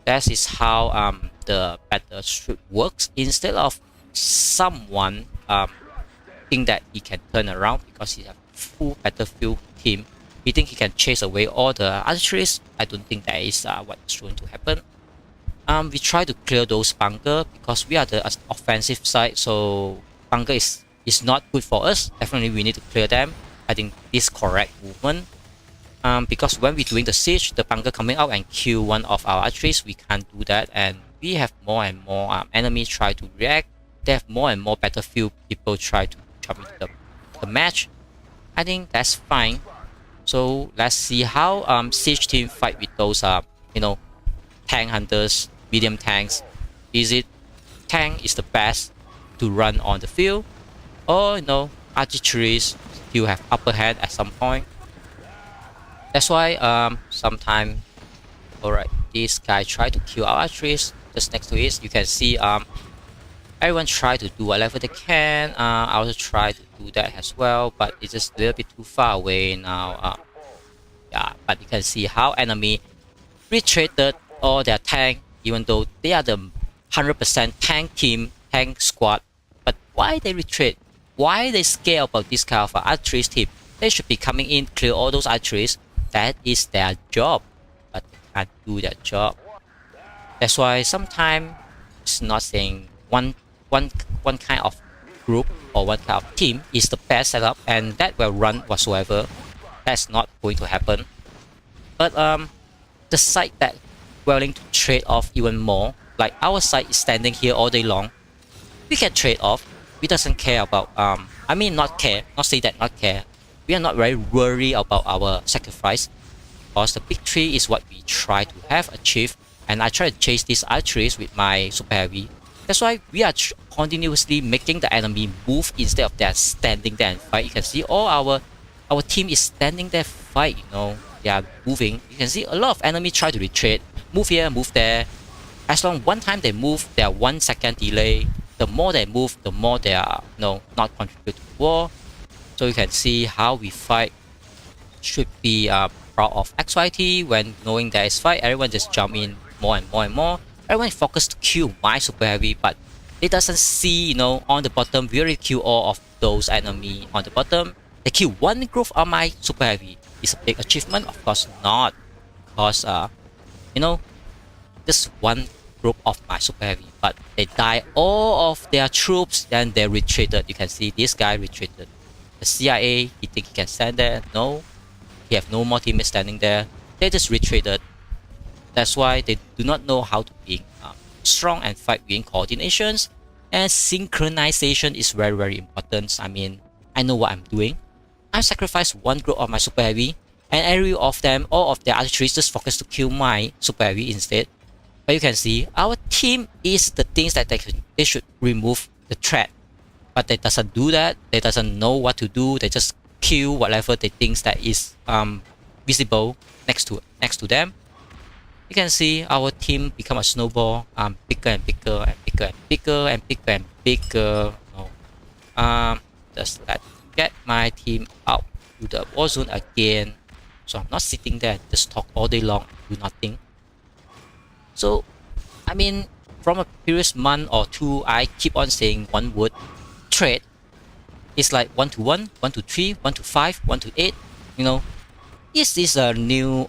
That is how the battle works. Instead of someone think that he can turn around because he has a full battlefield team, he think he can chase away all the artilleries. I don't think that is what is going to happen. we try to clear those bunker because we are the offensive side, so bunker is not good for us. Definitely we need to clear them. I think this correct movement. Because when we're doing the siege, the bunker coming out and kill one of our archers, we can't do that, and we have more and more enemies try to react. They have more and more battlefield people try to jump into the match. I think that's fine. So let's see how siege team fight with those tank hunters, medium tanks. Is it tank is the best to run on the field, or archeries still have upper hand at some point? That's why sometimes, alright, this guy try to kill our archers. Just next to it, you can see everyone try to do whatever they can. I also try to do that as well, but it's just a little bit too far away now. Yeah, but you can see how enemy retreated all their tank, even though they are the 100% tank team, tank squad. But why they retreat? Why they scare about this kind of archery team? They should be coming in, clear all those archeries. That is their job, but they can't do their job. That's why sometimes it's not saying one kind of group or one kind of team is the best setup and that will run whatsoever. That's not going to happen. But the side that willing to trade off even more, like our side is standing here all day long, we can trade off. We doesn't care about not say that not care. We are not very worried about our sacrifice because the victory is what we try to have achieved, and I try to chase these archeries with my super heavy. That's why we are continuously making the enemy move instead of that standing there and fight. You can see all our team is standing there fight, they are moving. You can see a lot of enemy try to retreat, move here, move there. As long one time they move, there are 1 second delay. The more they move, the more they are not contribute to war. So you can see how we fight. Should be proud of XYT when knowing there is fight. Everyone just jump in more and more and more. Everyone focused to kill my super heavy, but it doesn't see on the bottom. We already kill all of those enemy on the bottom. They kill one group of my super heavy. It's a big achievement? Of course not, because just one group of my super heavy, but they die all of their troops. Then they retreated. You can see this guy retreated. The CIA, he think he can stand there. No, he have no more teammates standing there. They just retreated. That's why they do not know how to be strong and fight within coordinations, and synchronization is very, very important. I mean, I know what I'm doing. I sacrificed one group of my super heavy, and every of them, all of their archeries just focus to kill my super heavy instead. But you can see our team is the things that they should remove the threat, but they doesn't do that. They doesn't know what to do. They just kill whatever they think that is visible next to them. You can see our team become a snowball, bigger and bigger and bigger and bigger and bigger and bigger. Just get my team out to the war zone again. So I'm not sitting there just talk all day long, do nothing. So I mean, from a previous month or two, I keep on saying one word: trade. It's like 1 to 1, 1 to 3, 1 to 5, 1 to 8. Is this a new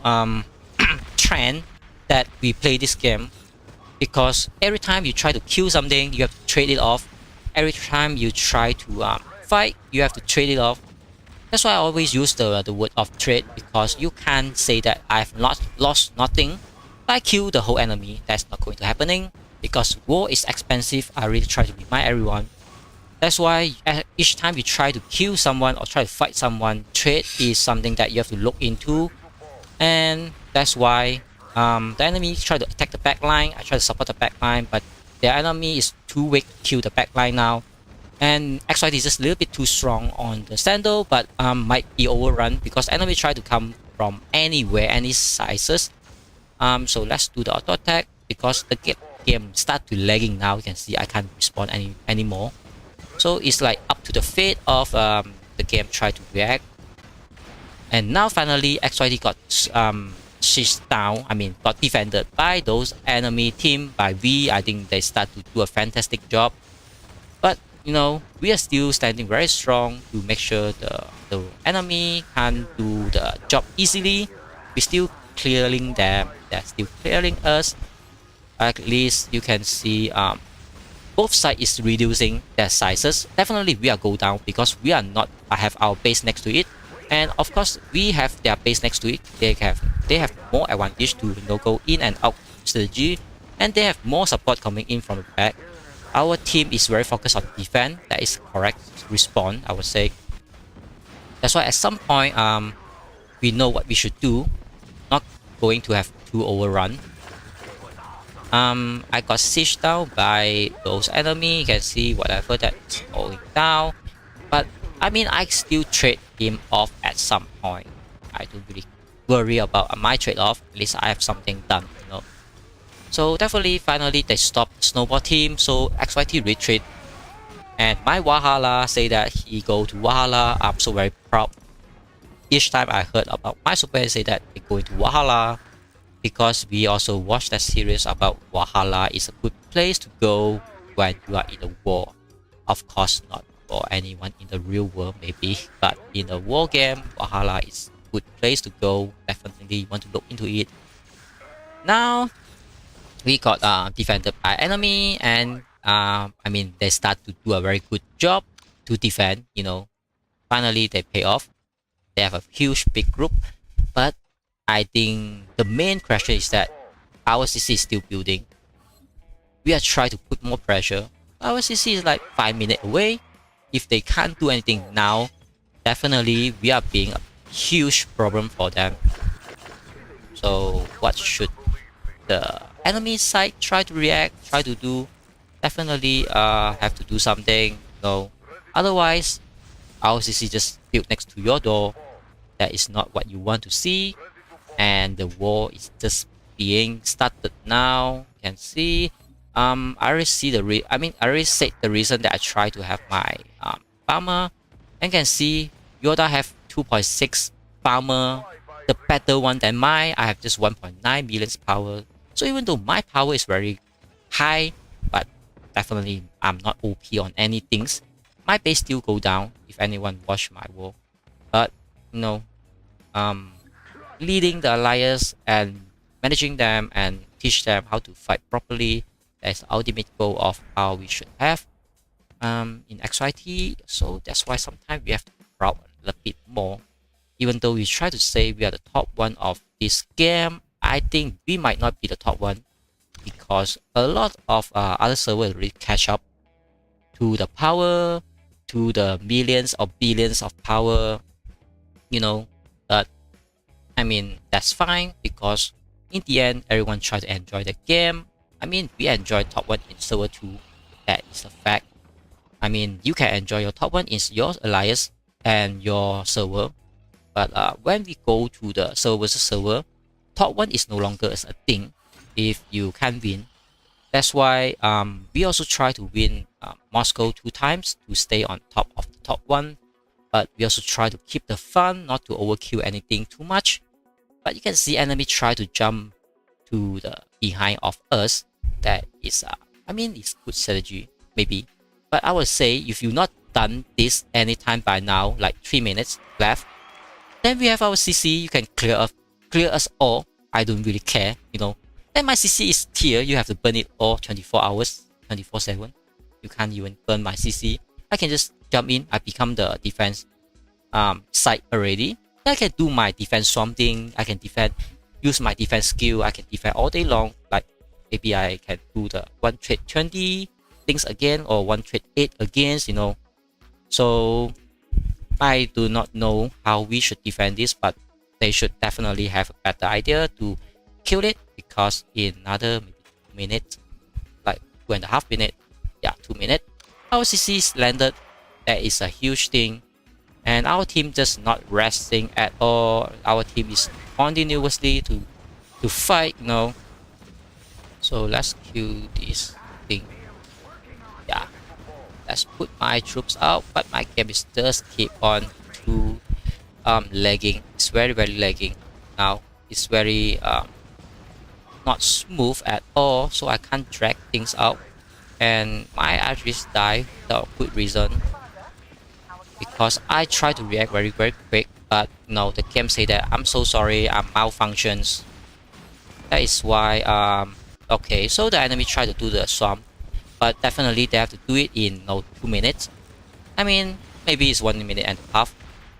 trend that we play this game? Because every time you try to kill something, you have to trade it off. Every time you try to fight, you have to trade it off. That's why I always use the word of trade, because you can't say that I've not lost nothing. I kill the whole enemy. That's not going to happening, because war is expensive. I really try to remind everyone. That's why each time you try to kill someone or try to fight someone, trade is something that you have to look into. And that's why the enemy try to attack the backline. I try to support the backline, but the enemy is too weak to kill the backline now. And XYT is just a little bit too strong on the sandal, but might be overrun because enemy try to come from anywhere, any sizes. So let's do the auto attack, because the game start to lagging now. You can see I can't respond anymore. So it's like up to the fate of the game try to react. And now finally XYT got sieged down. I mean, got defended by those enemy team by V. I think they start to do a fantastic job. But we are still standing very strong to make sure the enemy can do the job easily. We're still clearing them. They're still clearing us. At least you can see both sides is reducing their sizes. Definitely we are go down because we are not have our base next to it, and of course we have their base next to it. They have more advantage to go in and out strategy, and they have more support coming in from the back. Our team is very focused on defense. That is correct response, I would say. That's why at some point we know what we should do. Not going to have to overrun. I got sieged down by those enemy. You can see whatever that's going down. But I mean, I still trade him off at some point. I don't really worry about my trade-off. At least I have something done, you know. So definitely, finally they stopped the snowball team. So XYT retreat. And my Valhalla say that he go to Valhalla. I'm so very proud. Each time I heard about my super say that they going to Valhalla, because we also watched that series about Valhalla is a good place to go when you are in a war. Of course, not for anyone in the real world maybe, but in a war game, Valhalla is a good place to go. Definitely you want to look into it. Now we got defended by enemy, and I mean they start to do a very good job to defend, you know. Finally they pay off. They have a huge big group, but I think the main question is that our CC is still building. We are trying to put more pressure. Our CC is like 5 minutes away. If they can't do anything now, definitely we are being a huge problem for them. So what should the enemy side try to react, try to do? Definitely have to do something. No, otherwise our CC just built next to your door. That is not what you want to see. And the war is just being started now. You can see I already see the I already said the reason that I try to have my farmer, and can see Yoda have 2.6 farmer, the better one than mine. I have just 1.9 million power. So even though my power is very high, but definitely I'm not OP on any things, my base still go down if anyone watch my war. But you know, leading the alliance and managing them and teach them how to fight properly, that's the ultimate goal of how we should have in XYT. So that's why sometimes we have to be proud a little bit more. Even though we try to say we are the top one of this game, I think we might not be the top one, because a lot of other servers really catch up to the power, to the millions or billions of power, you know. But I mean, that's fine, because in the end everyone try to enjoy the game. I mean, we enjoy top 1 in server 2. That is a fact. I mean, you can enjoy your top 1 in your alliance and your server, but when we go to the server versus server, top 1 is no longer a thing if you can't win. That's why we also try to win Moscow 2 times to stay on top of the top 1. But we also try to keep the fun, not to overkill anything too much. But you can see enemy try to jump to the behind of us. That is I mean, it's good strategy maybe, but I would say if you not done this anytime by now, like 3 minutes left, then we have our CC. You can clear us all. I don't really care, you know. Then my CC is here. You have to burn it all 24 hours, 24/7. You can't even burn my CC. I can just jump in. I become the defense side already. I can do my defense something. I can defend, use my defense skill. I can defend all day long. Like maybe I can do the 1 trade 20 things again, or 1 trade 8 against, you know. So I do not know how we should defend this, but they should definitely have a better idea to kill it, because in another maybe 2 minutes, like 2.5 minutes, yeah, 2 minutes, our CC is landed. That is a huge thing, and our team just not resting at all. Our team is continuously to fight, you know. So let's kill this thing. Yeah, let's put my troops out, but my game is just keep on to lagging. It's very lagging now. It's very not smooth at all, so I can't drag things out, and my archers die without good reason, because I try to react very quick, but no, the game say that I'm so sorry, I'm malfunctions. That is why Okay, so the enemy try to do the swamp, but definitely they have to do it in 2 minutes. I mean, maybe it's 1 minute and a half.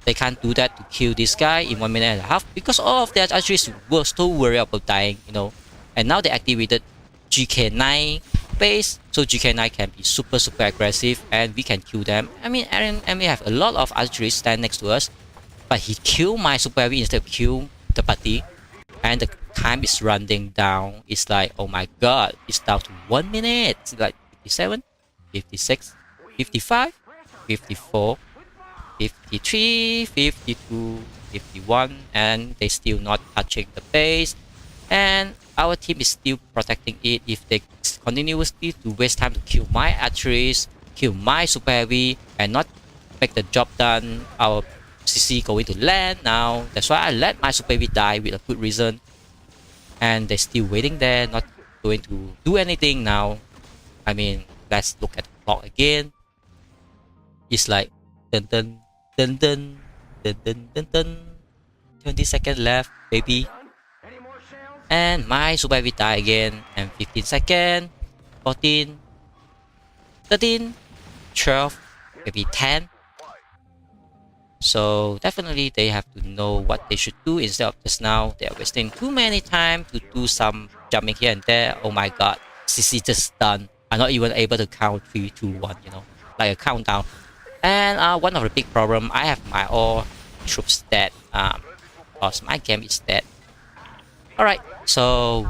They can't do that to kill this guy in 1 minute and a half because all of their archers were so worried about dying, you know. And now they activated GK9 base, so GK9 can be super aggressive and we can kill them. I mean, and we have a lot of archery stand next to us, but he killed my super heavy instead of kill the party. And the time is running down. It's like, oh my god, it's down to 1 minute. It's like 57, 56, 55, 54, 53, 52, 51, and they still not touching the base. And our team is still protecting it. If they continuously to waste time to kill my archeries, kill my super heavy, and not make the job done, our CC going to land now. That's why I let my super heavy die with a good reason. And they're still waiting there, not going to do anything now. I mean, let's look at the clock again. It's like dun dun dun dun dun dun dun dun. 20 seconds left, baby. And my super heavy die again. And 15 seconds, 14, 13, 12, maybe 10. So definitely they have to know what they should do instead of just now. They are wasting too many time to do some jumping here and there. Oh my god, CC just done. I'm not even able to count 3, 2, 1, you know, like a countdown. And one of the big problem, I have my all troops dead. Because my game is dead. Alright, so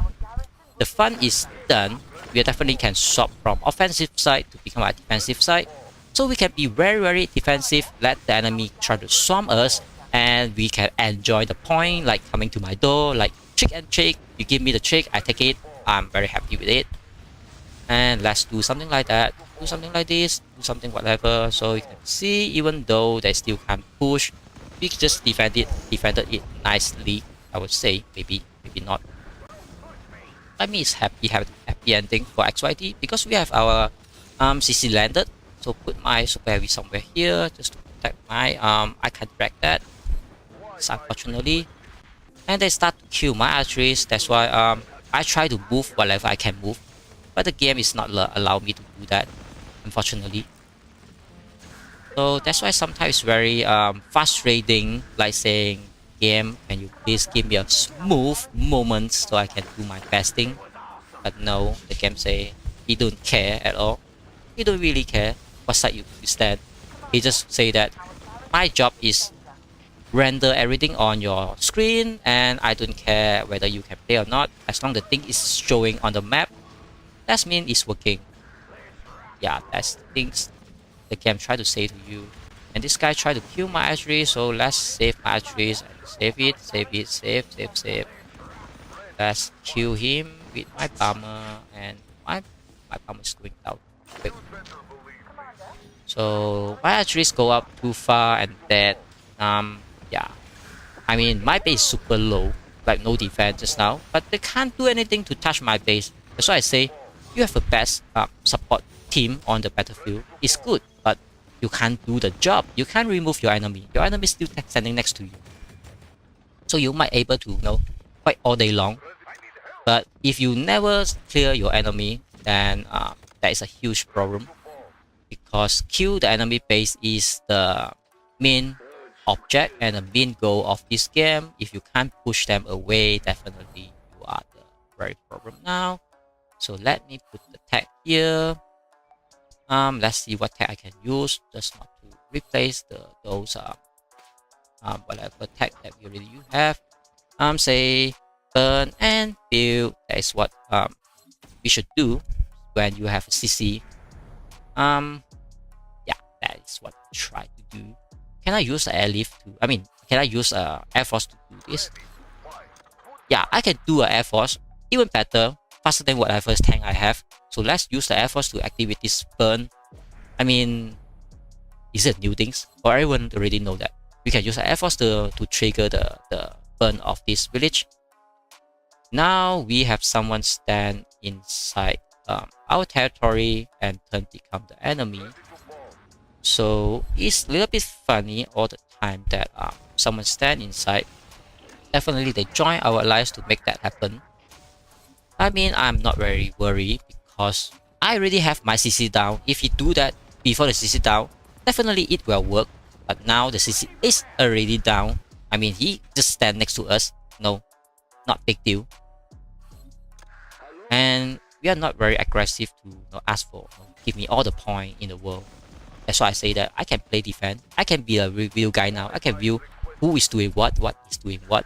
the fun is done. We definitely can swap from offensive side to become a defensive side. So we can be very defensive, let the enemy try to swamp us, and we can enjoy the point, like coming to my door, like trick and trick. You give me the trick, I take it. I'm very happy with it. And let's do something like that. Do something like this, do something whatever. So you can see, even though they still can't push, we just defended it nicely. I would say, maybe not. I mean, it's happy ending for XYT because we have our CC landed. So put my super heavy somewhere here just to protect my I can't track that. So unfortunately. And they start to kill my archeries. That's why I try to move whatever I can move. But the game is not allow me to do that, unfortunately. So that's why sometimes it's very frustrating, like saying, game, can you please give me a smooth moment so I can do my best thing? But no, the game say he don't care at all. He don't really care what side you stand. He just say that my job is render everything on your screen and I don't care whether you can play or not. As long as the thing is showing on the map, that means it's working. Yeah, that's the things the game try to say to you. And this guy tried to kill my archery, so let's save my archeries and save. Let's kill him with my bomber, and my bomber is going down quick. So my archeries go up too far and that yeah. I mean, my base is super low, like no defense just now, but they can't do anything to touch my base. That's why I say you have the best support team on the battlefield. It's good, but you can't do the job. You can't remove your enemy. Your enemy is still standing next to you. So you might able to, you know, fight all day long. But if you never clear your enemy, then that is a huge problem. Because kill the enemy base is the main object and the main goal of this game. If you can't push them away, definitely you are the very problem now. So let me put the tag here. Let's see what tag I can use, just not to replace those whatever tag that we already have. Say burn and build. That is what we should do when you have a CC. Yeah, that is what we try to do. Can I use an airlift to? I mean, can I use Air Force to do this? Yeah, I can do an Air Force, even better, faster than whatever tank I have. So let's use the Air Force to activate this burn. I mean, is it new things? Or everyone already know that we can use the Air Force to trigger the burn of this village. Now we have someone stand inside our territory and turn become the enemy. So it's a little bit funny all the time that someone stand inside. Definitely they join our alliance to make that happen. I mean, I'm not very worried because I already have my CC down. If he do that before the CC down, definitely it will work. But now the CC is already down. I mean, he just stand next to us. No, not big deal. And we are not very aggressive to ask for give me all the point in the world. That's why I say that I can play defense. I can be a review guy now. I can view who is doing what is doing what.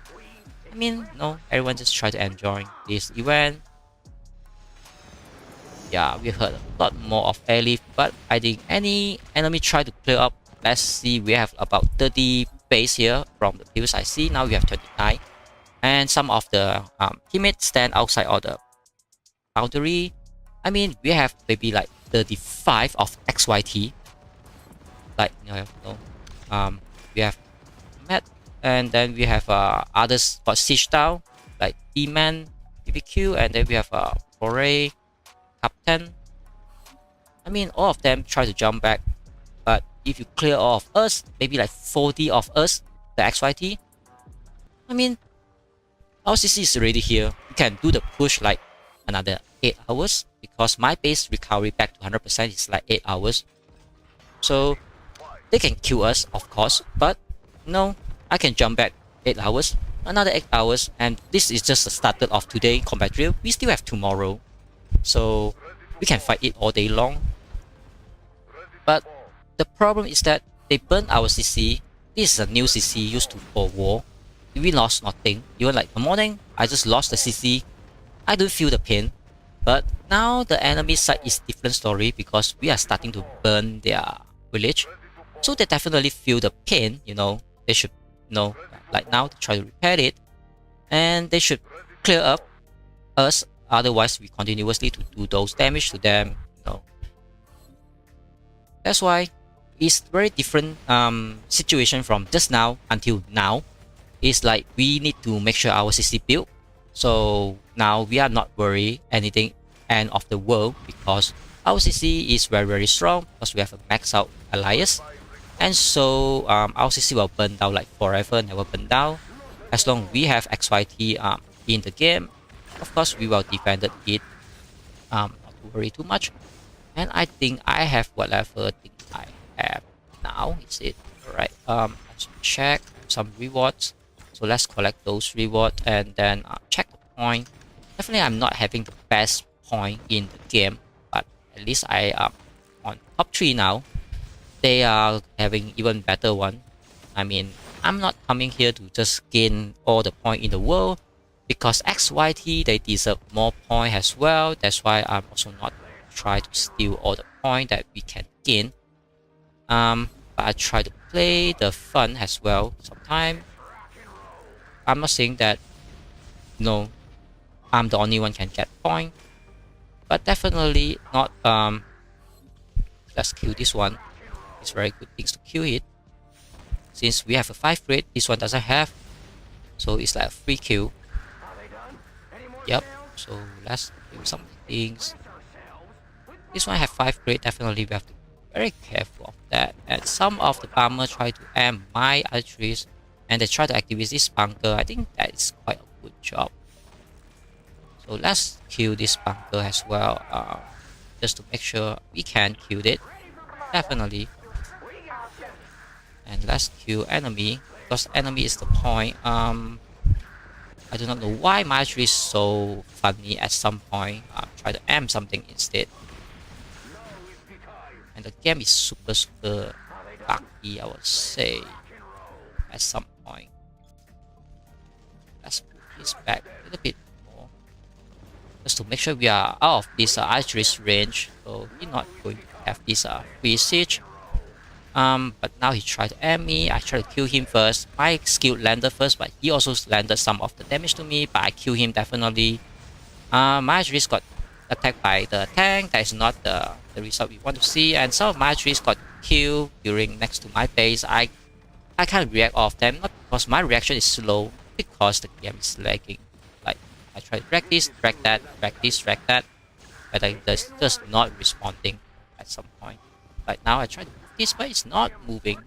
I mean, everyone just try to enjoy this event. Yeah, we heard a lot more of Lilith, but I think any enemy try to clear up. Let's see, we have about 30 base here from the previous I see. Now we have 29, and some of the teammates stand outside of the boundary. I mean, we have maybe like 35 of XYT. Like we have Matt, and then we have others got siege down, like D-Man, BBQ, and then we have Foray, Captain. I mean, all of them try to jump back, but if you clear all of us, maybe like 40 of us, the XYT. I mean, our CC is already here. You can do the push like another 8 hours because my base recovery back to 100% is like 8 hours. So they can kill us, of course, but no, I can jump back 8 hours, another 8 hours, and this is just the start of today combat drill. We still have tomorrow, so we can fight it all day long. But the problem is that they burned our CC. This is a new CC used to for war. We lost nothing. Even like the morning, I just lost the CC. I don't feel the pain. But now the enemy side is different story because we are starting to burn their village. So they definitely feel the pain, they should like now try to repair it, and they should clear up us, otherwise we continuously to do those damage to them, That's why it's very different situation from just now until now. It's like we need to make sure our CC build, so now we are not worried anything end of the world because our CC is very strong because we have a max out alliance. And so our CC will burn down like forever, never burn down. As long as we have XYT in the game, of course we will defend it. Not to worry too much. And I think I have whatever thing I have now. Is it alright? Let's check some rewards. So let's collect those rewards and then check the point. Definitely I'm not having the best point in the game, but at least I am on top 3 now. They are having even better one. I mean, I'm not coming here to just gain all the point in the world because XYT they deserve more point as well. That's why I'm also not try to steal all the point that we can gain. But I try to play the fun as well. Sometimes I'm not saying that I'm the only one can get point, but definitely not. Let's kill this one. It's very good things to kill it. Since we have a 5 rate, this one doesn't have. So it's like a free kill. Yep. So let's do some things. This one have 5 rate, definitely we have to be very careful of that. And some of the bomber try to aim my archeries and they try to activate this bunker. I think that is quite a good job. So let's kill this bunker as well. Just to make sure we can kill it. Definitely. And let's kill enemy because enemy is the point. I do not know why my archery is so funny at some point. Try to aim something instead. And the game is super buggy, I would say, at some point. Let's put this back a little bit more just to make sure we are out of this archery's range, so we're not going to have this free siege. But now he tried to aim me. I tried to kill him first. My skill landed first, but he also landed some of the damage to me, but I killed him definitely. My archery got attacked by the tank. That is not the result we want to see, and some of my archeries got killed during next to my base. I can't react off them, not because my reaction is slow, because the game is lagging. Like I try to drag this, drag that, drag this, drag that, but I just not responding at some point. Like now I try to move this, but it's not moving.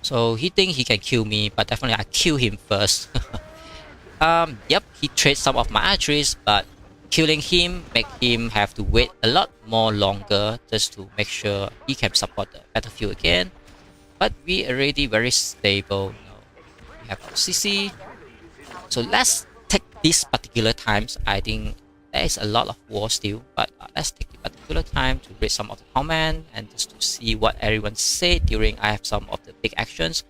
So he think he can kill me, but definitely I kill him first. Yep, he trades some of my archeries, but killing him make him have to wait a lot more longer just to make sure he can support the battlefield again. But we already very stable. We have our CC. So let's take this particular times. I think there is a lot of war still, but let's take the particular time to read some of the comment and just to see what everyone said during I have some of the big actions.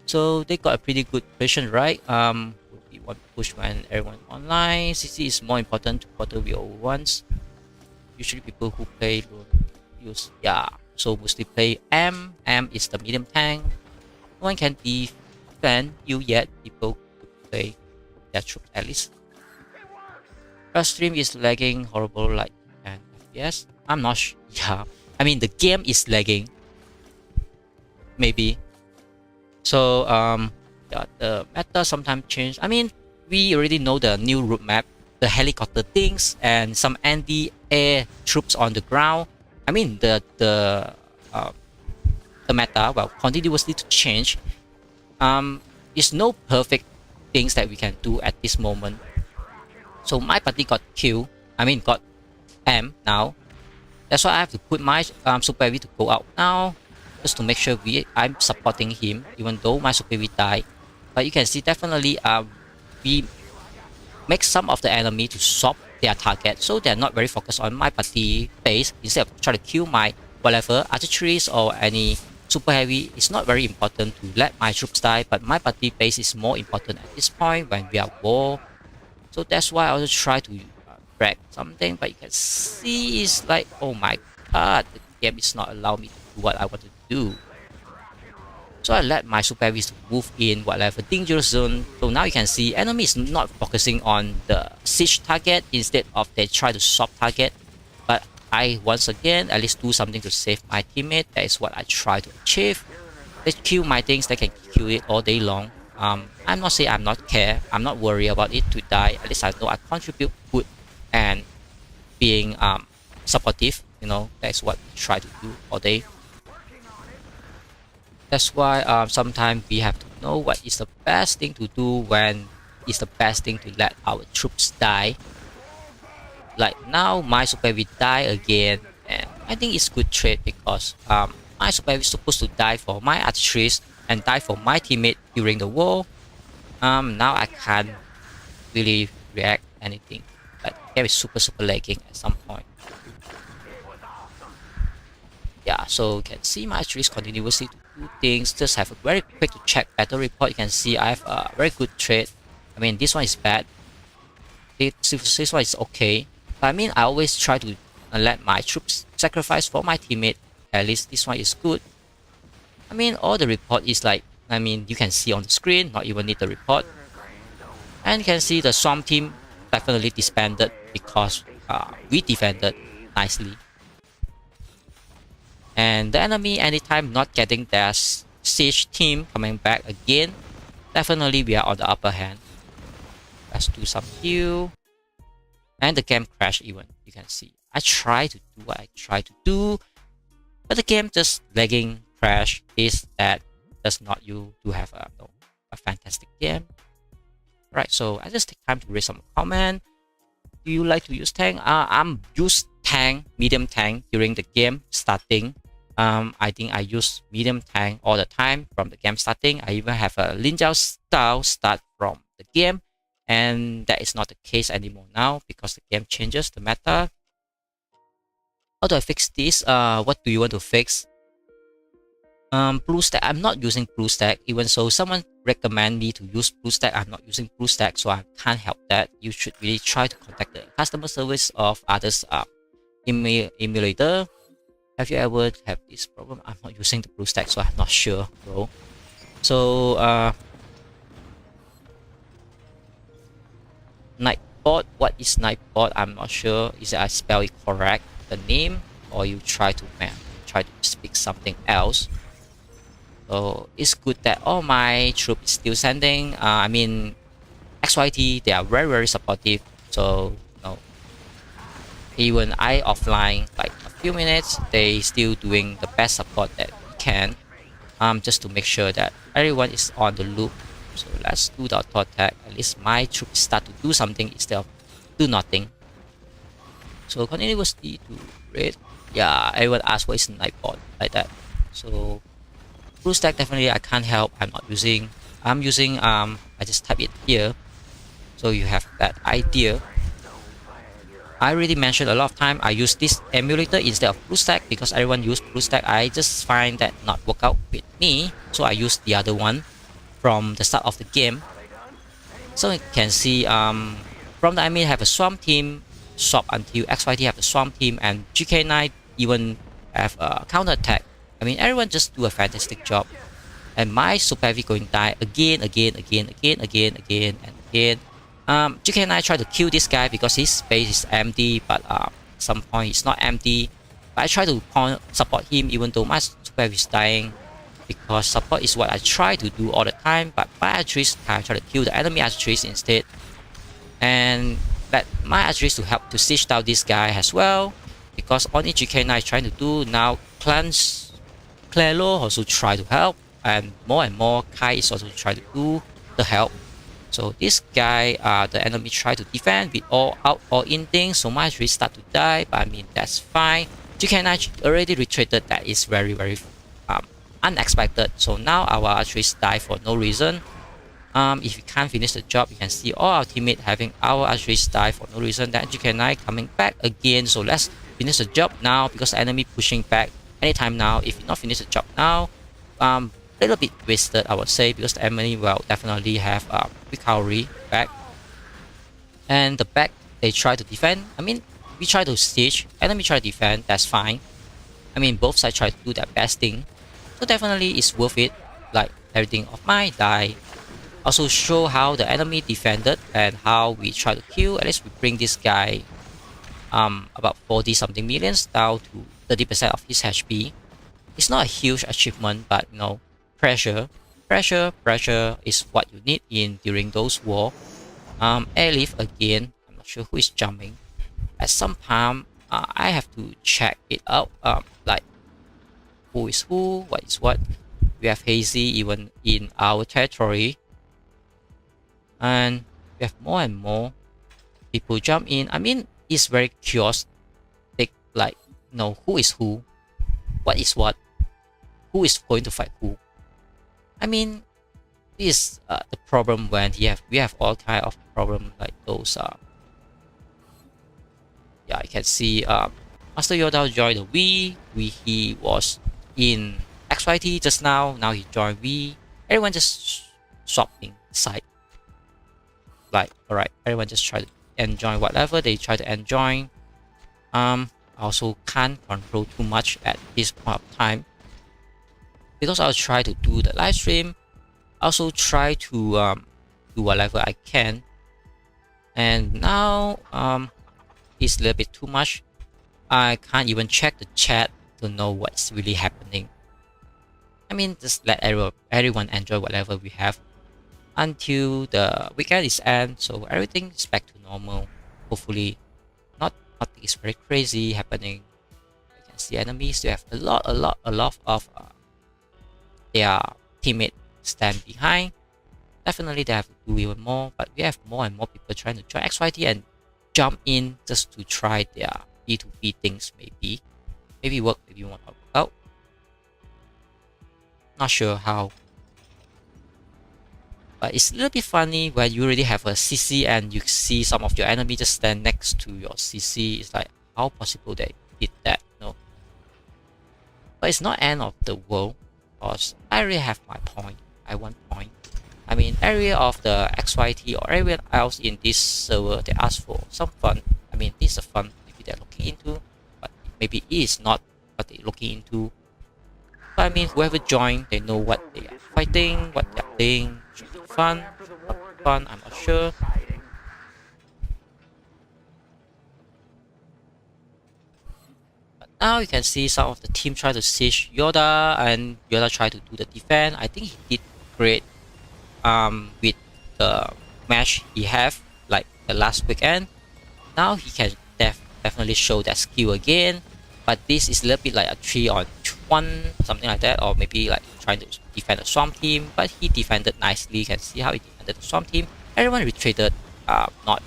So they got a pretty good impression, right? Would be one push when everyone online. CC is more important to quarter VO ones. Usually people who play use so mostly play M. M is the medium tank. No one can defend you yet. People could play their troops at least. Our stream is lagging horrible like 10 FPS. I'm not sure. Yeah, I mean the game is lagging. Maybe. So yeah, the meta sometimes change. I mean, we already know the new route map, the helicopter things, and some anti-air troops on the ground. I mean the meta will continuously to change. There's no perfect things that we can do at this moment. So my party got killed. I mean got M now. That's why I have to put my super heavy to go out now, just to make sure I'm supporting him, even though my super heavy died. But you can see definitely we make some of the enemy to swap their target, so they're not very focused on my party base. Instead of trying to kill my whatever archeries or any super heavy, it's not very important to let my troops die, but my party base is more important at this point when we are war. So that's why I also try to brag something, but you can see it's like, oh my god, the game is not allowing me to do what I want to do. So I let my super heavies move in whatever dangerous zone. So now you can see enemy is not focusing on the siege target, instead of they try to swap target. But I once again at least do something to save my teammate. That is what I try to achieve. They kill my things, they can kill it all day long. I'm not saying I'm not care, I'm not worried about it to die. At least I know I contribute good and being supportive. That's what we try to do all day. That's why sometimes we have to know what is the best thing to do, when is the best thing to let our troops die. Like now my super heavy die again, and I think it's good trade because my super heavy is supposed to die for my archeries and die for my teammate during the war. Now I can't really react anything. Like the game is super lagging at some point. Yeah, so you can see my archeries continuously to do things. Just have a very quick to check battle report. You can see I have a very good trade. I mean this one is bad. This one is okay. But I mean I always try to let my troops sacrifice for my teammate. At least this one is good. I mean all the report is like, I mean you can see on the screen, not even need the report. And you can see the Swamp team definitely disbanded because we defended nicely. And the enemy anytime not getting their siege team coming back again, definitely we are on the upper hand. Let's do some heal. And the game crashed even, you can see. I try to do what I try to do, but the game just lagging crash. Is that does not you do have a fantastic game. Right, so I just take time to read some comment. Do you like to use tank? I'm use tank, medium tank during the game starting. I think I use medium tank all the time from the game starting. I even have a Linjao style start from the game, and that is not the case anymore now because the game changes the meta. How do I fix this? What do you want to fix? BlueStack, I'm not using BlueStack. Even so, someone recommend me to use BlueStack. I'm not using BlueStack, so I can't help that. You should really try to contact the customer service of others emulator. Have you ever had this problem? I'm not using the BlueStack, so I'm not sure, bro. So Nightbot, what is Nightbot? I'm not sure. Is I spell it correct, the name, or you try to speak something else? So it's good that all my troops is still sending. I mean, XYT, they are very supportive. So even I offline like a few minutes, they still doing the best support that we can. Just to make sure that everyone is on the loop. So let's do the auto attack. At least my troops start to do something instead of do nothing. So continuously to raid. Yeah, everyone asks what is Nightbot like that. So full stack definitely I can't help. I'm using I just type it here, so you have that idea. I already mentioned a lot of time I use this emulator instead of BlueStack because everyone use BlueStack. I just find that not work out with me, so I use the other one from the start of the game. So you can see from the enemy have a swarm team, swap until XYT have a swarm team, and GK9 even have a counter attack. I mean everyone just do a fantastic job. And my super heavy going die again. GK9 try to kill this guy because his space is empty, but some point it's not empty. But I try to support him even though my super heavy is dying, because support is what I try to do all the time. But my archers I try to kill the enemy archers instead, and let my archers to help to siege down this guy as well, because only GK9 is trying to do now. Clelo also try to help, and more Kai is also trying to do the help. So this guy, the enemy try to defend with all in things, so my archers start to die, but I mean that's fine. GK9 already retreated, that is very unexpected. So now our archers die for no reason. If we can't finish the job, you can see all our teammates having our archers die for no reason. Then GK9 coming back again, so let's finish the job now because the enemy pushing back anytime now. If you not finish the job now, little bit wasted I would say, because the enemy will definitely have recovery back, and the back they try to defend. I mean we try to siege, enemy try to defend, that's fine. I mean both sides try to do their best thing, so definitely it's worth it. Like everything of mine die. Also show how the enemy defended and how we try to kill. At least we bring this guy about 40 something millions down to 30% of his HP. It's not a huge achievement, but you know, pressure is what you need in during those war. Lilith again, I'm not sure who is jumping. At some time I have to check it out, like who is who, what is what. We have Hazy even in our territory, and we have more and more people jump in. I mean it's very chaotic, like you know, who is who, what is what, who is going to fight who. I mean, this is the problem when we have all kind of problem like those. Yeah, you can see Master Yoda joined the V. He was in XYT just now. Now he joined V. Everyone just swapping side. Like alright, everyone just try to enjoy whatever they try to enjoy. I also can't control too much at this point of time, because I'll try to do the live stream. Also try to do whatever I can. And now it's a little bit too much. I can't even check the chat to know what's really happening. I mean just let everyone enjoy whatever we have until the weekend is end, so everything is back to normal. Hopefully nothing is very crazy happening. You can see enemies, they have a lot of their teammate stand behind. Definitely they have to do even more, but we have more and more people trying to join XYT and jump in just to try their B2B things. Maybe work, maybe won't work out. Not sure how, but it's a little bit funny when you already have a CC and you see some of your enemy just stand next to your CC. It's like how possible they did that, you know? But it's not end of the world, because I already have my point. I want point. I mean, area of the XYT or everyone else in this server, they ask for some fun. I mean, this is a fun maybe they're looking into, but maybe it is not what they're looking into. But I mean, whoever joined, they know what they are fighting, what they're playing. Should be fun, not fun, I'm not sure. Now you can see some of the team try to siege Yoda, and Yoda try to do the defense. I think he did great with the match he have like the last weekend. Now he can definitely show that skill again, but this is a little bit like a 3 on 1, something like that, or maybe like trying to defend a swarm team, but he defended nicely. You can see how he defended the swarm team. Everyone retreated, not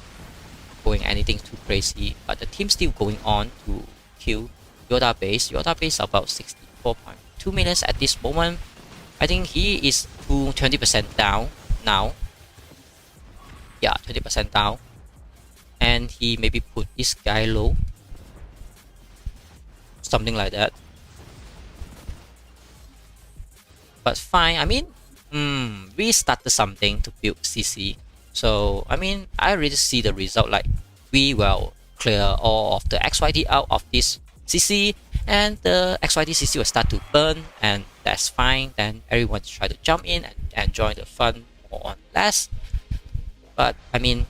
going anything too crazy, but the team still going on to kill Yoda base. Yoda base about 64.2 million at this moment. I think he is to 20% down now. Yeah, 20% down. And he maybe put this guy low. Something like that. But fine, I mean, we started something to build CC. So, I mean, I already see the result, like, we will clear all of the XYT out of this CC, and the XYT CC will start to burn, and that's fine. Then everyone try to jump in and enjoy the fun more or less. But, I mean,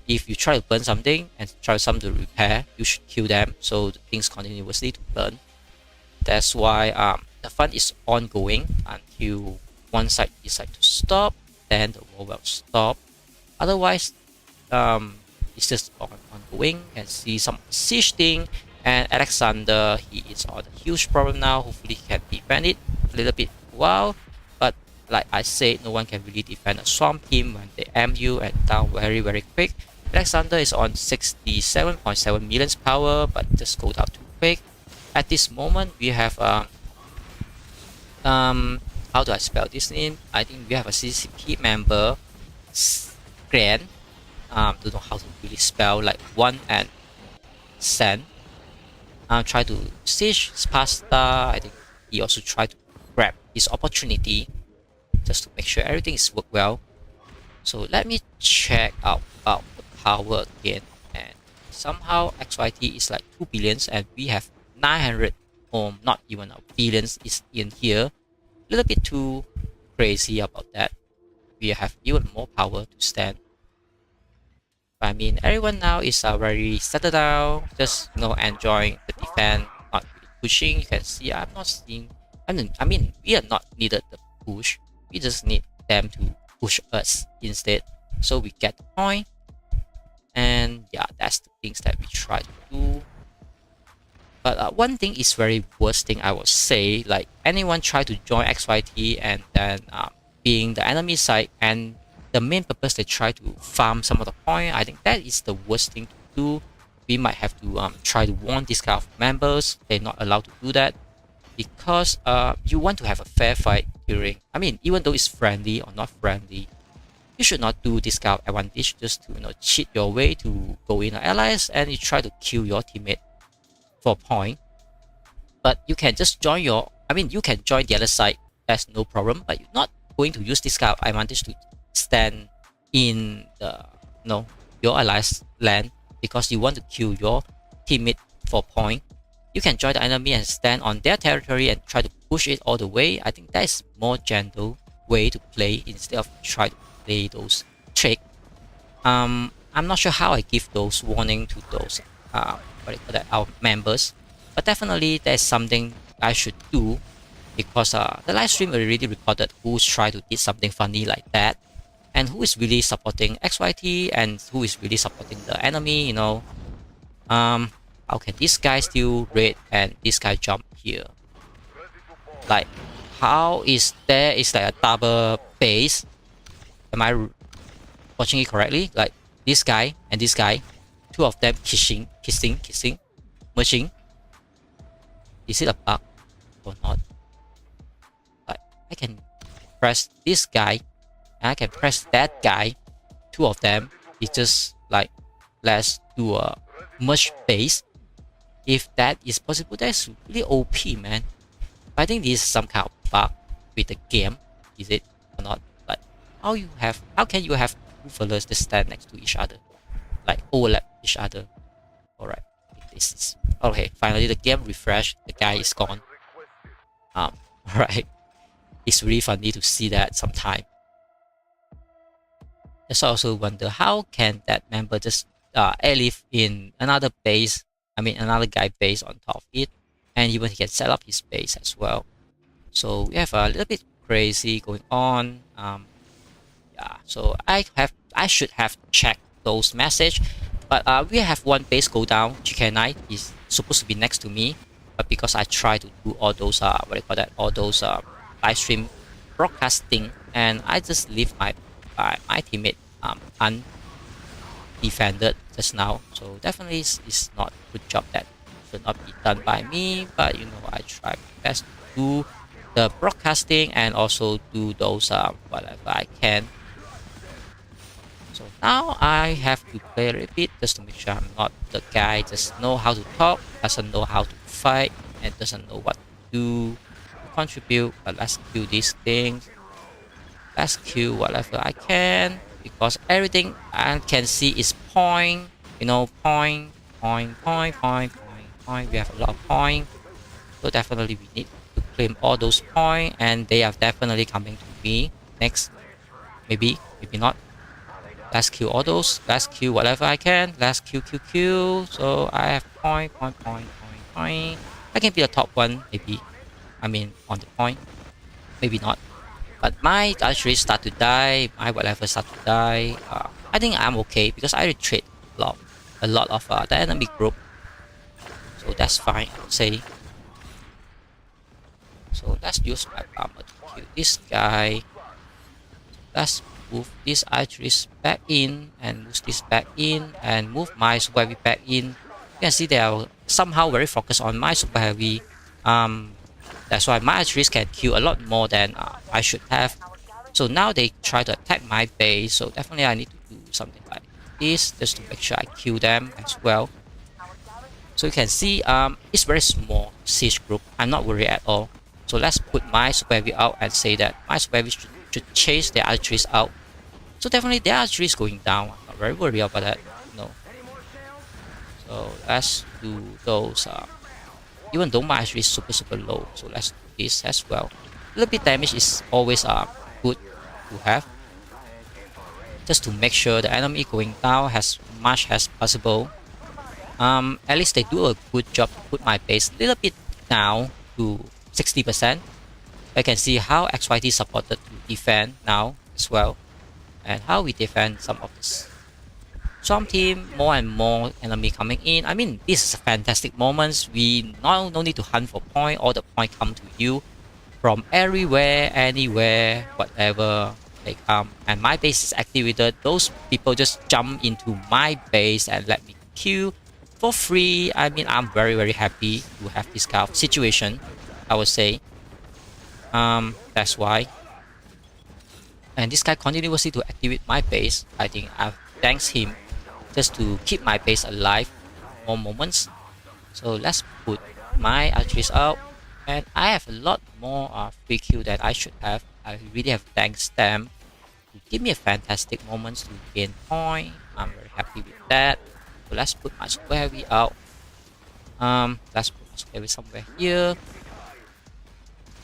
if you try to burn something and try some to repair, you should kill them so the things continuously to burn. That's why the fun is ongoing until one side decides to stop, then the war will stop. Otherwise, it's just ongoing. You can see some siege thing, and Alexander, he is on a huge problem now. Hopefully he can defend it a little bit well, but like I said, no one can really defend a swamp team when they aim you and down very quick. Alexander is on 67.7 million power, but just go down too quick. At this moment, we have how do I spell this name? I think we have a CCP member, Grant. Don't know how to really spell, like 1 and Sen. Try to siege Pasta. I think he also tried to grab this opportunity just to make sure everything is work well. So let me check out about the power again, and somehow XYT is like 2 billions and we have 900, or not even a billions is in here. A little bit too crazy about that. We have even more power to stand. I mean, everyone now is very settled down, just enjoying the defense, not really pushing. You can see I'm not seeing. I mean, we are not needed the push. We just need them to push us instead, so we get the point. And yeah, that's the things that we try to do. But one thing is very worst thing I would say, like anyone try to join XYT and then being the enemy side, and the main purpose they try to farm some of the point. I think that is the worst thing to do. We might have to try to warn these kind of members. They're not allowed to do that, because you want to have a fair fight during. I mean, even though it's friendly or not friendly, you should not do this kind of advantage just to cheat your way to go in allies and you try to kill your teammate for a point. But you can just join you can join the other side, that's no problem, but you're not going to use this kind of advantage to stand in the your allies land because you want to kill your teammate for point. You can join the enemy and stand on their territory and try to push it all the way. I think that is more gentle way to play instead of try to play those tricks. I'm not sure how I give those warning to those our members, but definitely there's something I should do, because the live stream already recorded who's trying to did something funny like that, and who is really supporting XYT and who is really supporting the enemy. How can this guy still raid and this guy jump here? Like, how is there is like a double base? Am I watching it correctly? Like this guy and this guy, two of them kissing, merging. Is it a bug or not? Like, I can press this guy and I can press that guy. Two of them. It's just like, let's do a merge base. If that is possible, that's really OP, man. I think this is some kind of bug with the game. Is it or not? Like, how can you have two fellas that stand next to each other, like overlap each other? Alright, this is okay. Finally, the game refreshed. The guy is gone. Right. It's really funny to see that sometime. I also wonder how can that member just live in another base. I mean, another guy base on top of it, and even he can set up his base as well. So we have a little bit crazy going on. Yeah. So I should have checked those message, but we have one base go down. GK9 is supposed to be next to me, but because I try to do all those what do you call that, all those live stream broadcasting, and I just leave my teammate undefended just now. So definitely it's not a good job that should not be done by me, but you know, I try my best to do the broadcasting and also do those whatever I can. So now I have to play a little bit just to make sure I'm not the guy just know how to talk, doesn't know how to fight, and doesn't know what to do to contribute. But let's do these things. Let's kill whatever I can, because everything I can see is point. You know, point. We have a lot of point, so definitely we need to claim all those points, and they are definitely coming to me next. Maybe not. Let's kill all those. Let's kill whatever I can. Let's kill. So I have point. I can be the top one, maybe. I mean, on the point. Maybe not. But my archery start to die. My whatever start to die. I think I'm okay because I retreat a lot of the enemy group. So that's fine, I would say. So let's use my armor to kill this guy. Let's move this archeries back in and move this back in and move my super heavy back in. You can see they are somehow very focused on my super heavy. That's why my archeries can kill a lot more than I should have. So now they try to attack my base. So definitely I need to do something like this just to make sure I kill them as well. So you can see it's very small siege group. I'm not worried at all. So let's put my super heavy out and say that my super heavy should chase their archeries out. So definitely their archery is going down. I'm not very worried about that. No. So let's do those. Even though my archery is super low, so let's do this as well. A little bit damage is always good to have, just to make sure the enemy going down as much as possible. At least they do a good job to put my base a little bit down to 60%. I can see how XYT supported to defend now as well, and how we defend some of this Swamp team. More and more enemy coming in. I mean, this is a fantastic moments. We no need to hunt for point. All the point come to you from everywhere, anywhere, whatever they come. And my base is activated. Those people just jump into my base and let me kill for free. I mean, I'm very happy to have this kind of situation, I would say. That's why. And this guy continuously to activate my base. I think I've thanks him just to keep my base alive more moments. So let's put my archeries out, and I have a lot more free kill that I should have. I really have thanks them to give me a fantastic moments to gain point. I'm very happy with that. So let's put my super heavy out. Let's put my super heavy somewhere here.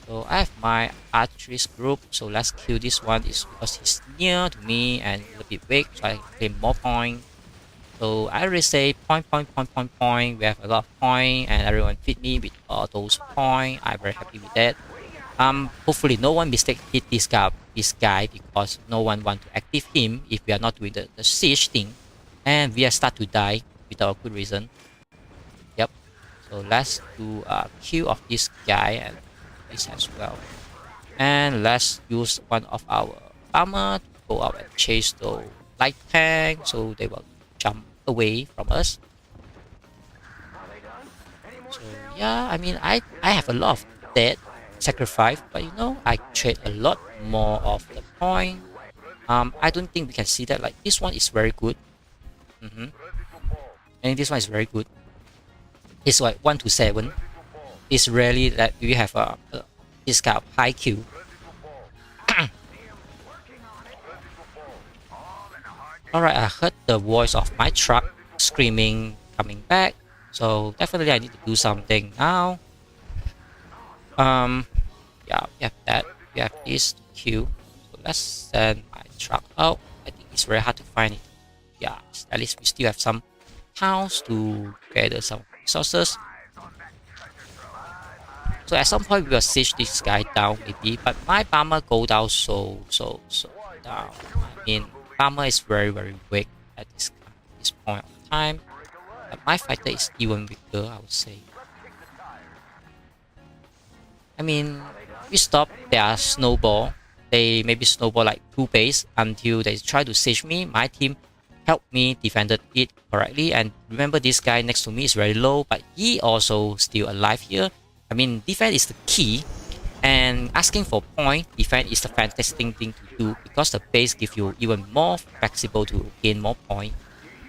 So I have my archeries group. So let's kill this one. Is because he's near to me and a little bit weak, so I claim more point. So I already say point. We have a lot of point, and everyone feed me with all those point. I'm very happy with that. Hopefully no one mistake hit this guy because no one want to active him if we are not doing the siege thing, and we are start to die without a good reason. Yep. So let's do a kill of this guy and this as well. And let's use one of our armor to go out and chase the light tank, so they will jump away from us. So yeah, I mean, I have a lot of dead sacrifice, but you know, I trade a lot more of the point. I don't think we can see that. Like, this one is very good. And this one is very good. It's like 1 to 7. It's rarely that we have this kind of high Q. Alright, I heard the voice of my truck screaming coming back, so definitely I need to do something now. Yeah, we have that. We have this Q. So let's send my truck out. I think it's very hard to find it. Yeah, at least we still have some towns to gather some resources. So at some point we will siege this guy down maybe, but my bomber go down so down. I mean, bomber is very weak at this point of time, but my fighter is even weaker, I would say. I mean, we stop their snowball. They maybe snowball like 2 base until they try to siege me. My team helped me defended it correctly. And remember, this guy next to me is very low, but he also still alive here. I mean, defense is the key. And asking for point defense is the fantastic thing to do because the base gives you even more flexible to gain more point.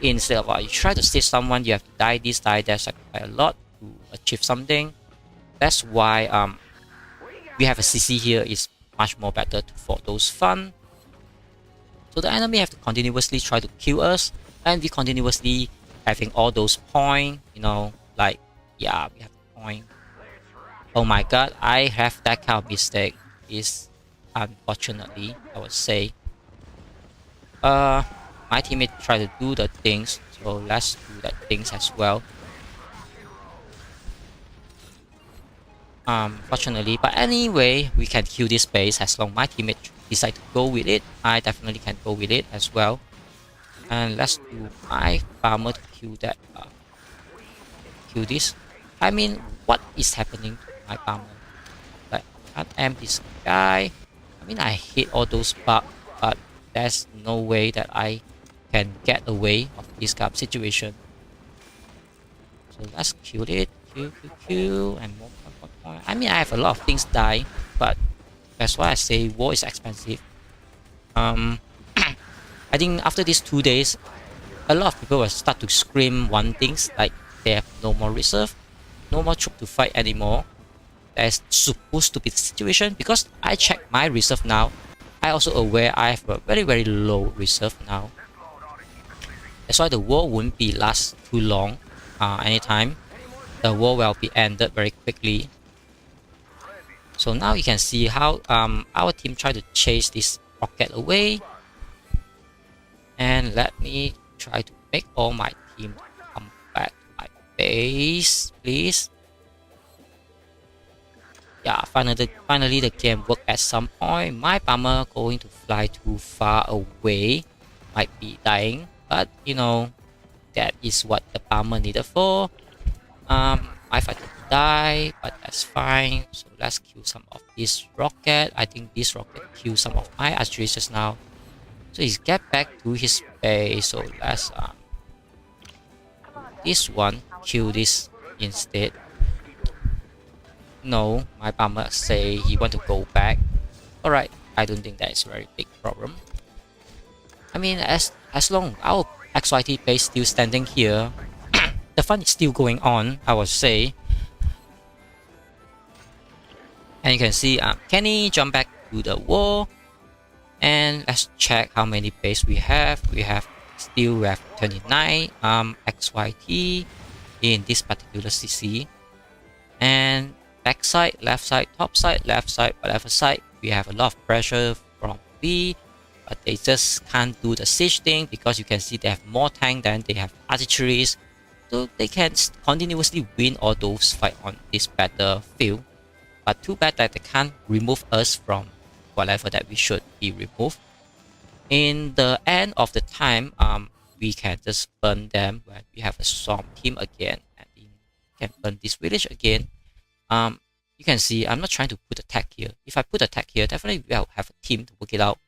Instead of you try to save someone, you have to die this, die that, sacrifice a lot to achieve something. That's why we have a CC here is much more better for those fun. So the enemy have to continuously try to kill us, and we continuously having all those points. You know, like yeah, we have point. Oh my god, I have that kind of mistake. Is unfortunately, I would say. My teammate try to do the things, so let's do that things as well. Fortunately, but anyway, we can kill this base as long my teammate decide to go with it. I definitely can go with it as well. And let's do my farmer to kill that. Kill this. I mean, what is happening to my farmer? Like, I am this guy. I mean, I hate all those bugs, but there's no way that I can get away of this kind of situation. So let's kill it. Kill, and more. I mean, I have a lot of things die, but that's why I say war is expensive. I think after these 2 days, a lot of people will start to scream one things like they have no more reserve, no more troop to fight anymore. That's super stupid situation because I check my reserve now. I also aware I have a very low reserve now. That's why the war won't be last too long. Anytime the war will be ended very quickly. So now you can see how our team try to chase this rocket away. And let me try to make all my team come back to my base, please. Yeah, finally the game worked at some point. My bomber going to fly too far away might be dying, but you know that is what the bomber needed for. My fighter die, but that's fine. So let's kill some of this rocket. I think this rocket killed some of my archery just now. So he's get back to his base. So let's this one kill this instead. No, my bomber say he want to go back. Alright, I don't think that is a very big problem. I mean, as long our XYT base still standing here, the fun is still going on, I would say. And you can see Kenny jump back to the wall. And let's check how many base we have. We have 29 XYT in this particular CC. And back side, left side, top side, left side, whatever side, we have a lot of pressure from B. But they just can't do the siege thing because you can see they have more tank than they have artilleries. So they can continuously win all those fights on this battlefield. But too bad that they can't remove us from whatever that we should be removed. In the end of the time, we can just burn them when we have a storm team again, and we can burn this village again. You can see I'm not trying to put a tech here. If I put a tech here, definitely we'll have a team to work it out.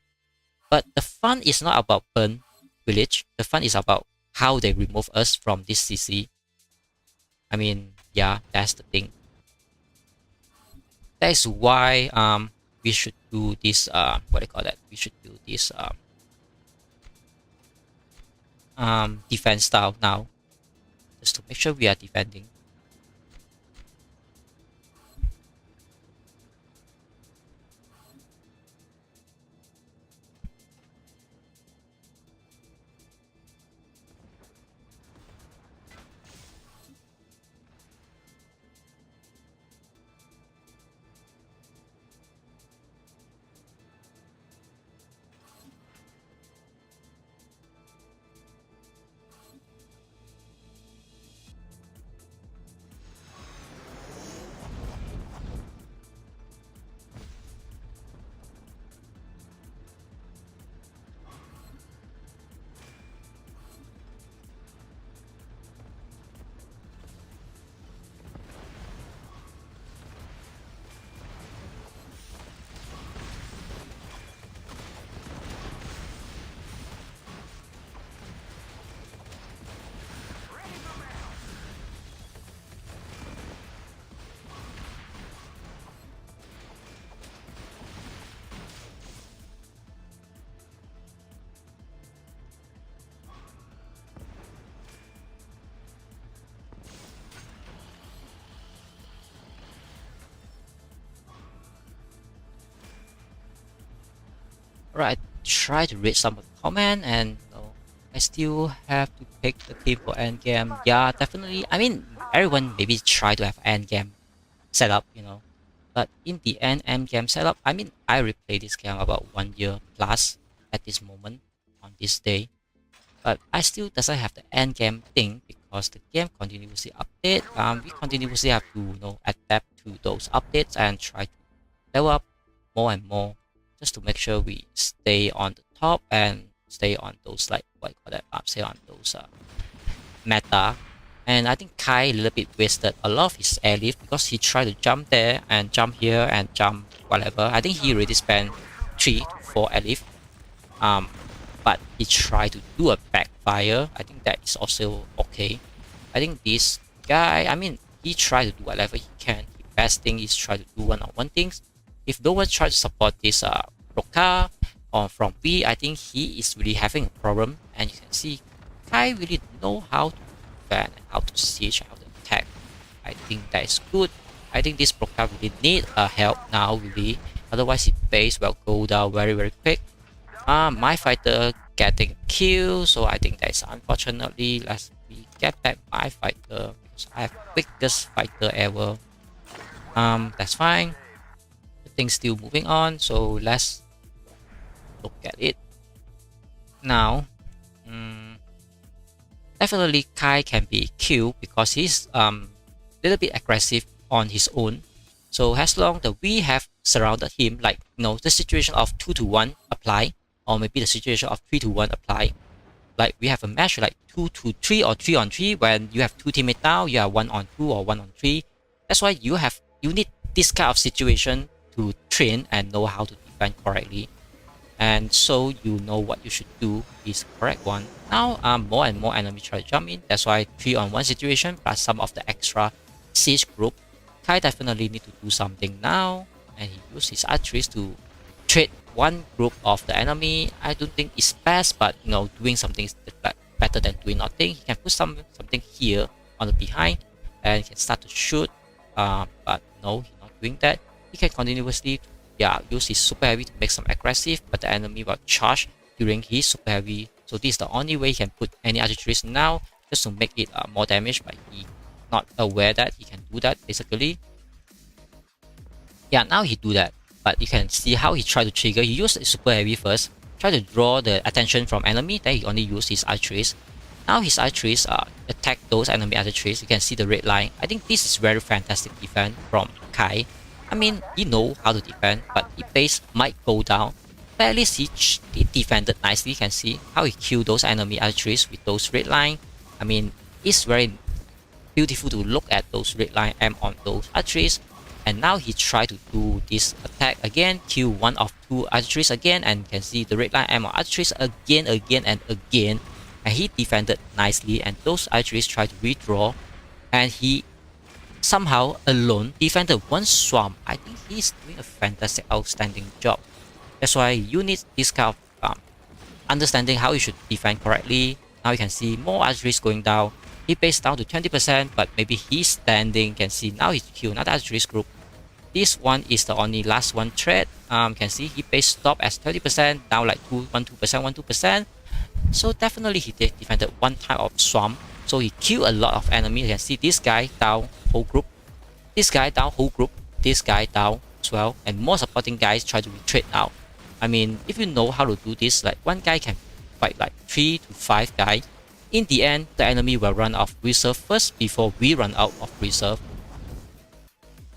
But the fun is not about burn village. The fun is about how they remove us from this CC. I mean, yeah, that's the thing. That is why we should do this what do you call that? We should do this defense style now, just to make sure we are defending. I try to read some of the comment, and I still have to pick the team for endgame. Yeah, definitely. I mean, everyone maybe try to have endgame setup, but in the end, endgame setup. I mean, I replayed this game about 1 year plus at this moment on this day, but I still doesn't have the endgame thing because the game continuously update. We continuously have to adapt to those updates and try to level up more and more just to make sure we stay on the top and stay on those like what you call that stay on those meta. And I think Kai a little bit wasted a lot of his airlift because he tried to jump there and jump here and jump whatever. I think he already spent 3 to 4 airlift, but he tried to do a backfire. I think that is also okay. I think this guy, I mean, he tried to do whatever he can. The best thing is try to do one-on-one things. If no one tries to support this Broca or from B, I think he is really having a problem. And you can see Kai really know how to defend and how to siege, how to attack. I think that is good. I think this Broca really need help now really. Otherwise his base will go down very very quick. My fighter getting killed, so I think that is unfortunately. Let's get back my fighter because I have quickest fighter ever. That's fine. Things still moving on, so let's look at it now. Definitely Kai can be killed because he's little bit aggressive on his own. So as long that we have surrounded him, like the situation of 2-1 apply, or maybe the situation of 3-1 apply. Like we have a match like 2-3 or 3-on-3 when you have 2 teammates down, you are 1-on-2 or 1-on-3. That's why you need this kind of situation to train and know how to defend correctly, and so you know what you should do is the correct one. Now more and more enemies try to jump in. That's why 3-on-1 situation plus some of the extra siege group. Kai definitely need to do something now, and he used his archeries to trade one group of the enemy. I don't think it's best, but doing something is better than doing nothing. He can put something here on the behind and he can start to shoot, but no, he's not doing that. He can continuously use his super heavy to make some aggressive, but the enemy will charge during his super heavy. So this is the only way he can put any archeries now, just to make it more damage, but he not aware that he can do that basically. Yeah, now he do that, but you can see how he tried to trigger. He used super heavy first, try to draw the attention from enemy, then he only used his archeries. Now his archeries attack those enemy archeries. You can see the red line. I think this is very fantastic defense from Kai. I mean, he know how to defend, but his base might go down. But at least he defended nicely. You can see how he killed those enemy archeries with those red line. I mean, it's very beautiful to look at those red line M on those archeries. And now he tried to do this attack again, kill one of 2 archeries again, and you can see the red line M on archeries again and again. And he defended nicely, and those archeries tried to redraw, and he somehow alone defended 1 swarm. I think he's doing a fantastic, outstanding job. That's why you need this kind of understanding how you should defend correctly. Now you can see more archeries going down. He base down to 20%, but maybe he's standing. You can see now he's killed another archeries group. This one is the only last one thread. You can see he base stop as 30%, now like 2%. So definitely he defended 1 type of swarm. So he killed a lot of enemies. You can see this guy down whole group, this guy down whole group, this guy down as well, and more supporting guys try to retreat now. I mean, if you know how to do this, like 1 guy can fight like 3 to 5 guys. In the end, the enemy will run out of reserve first before we run out of reserve.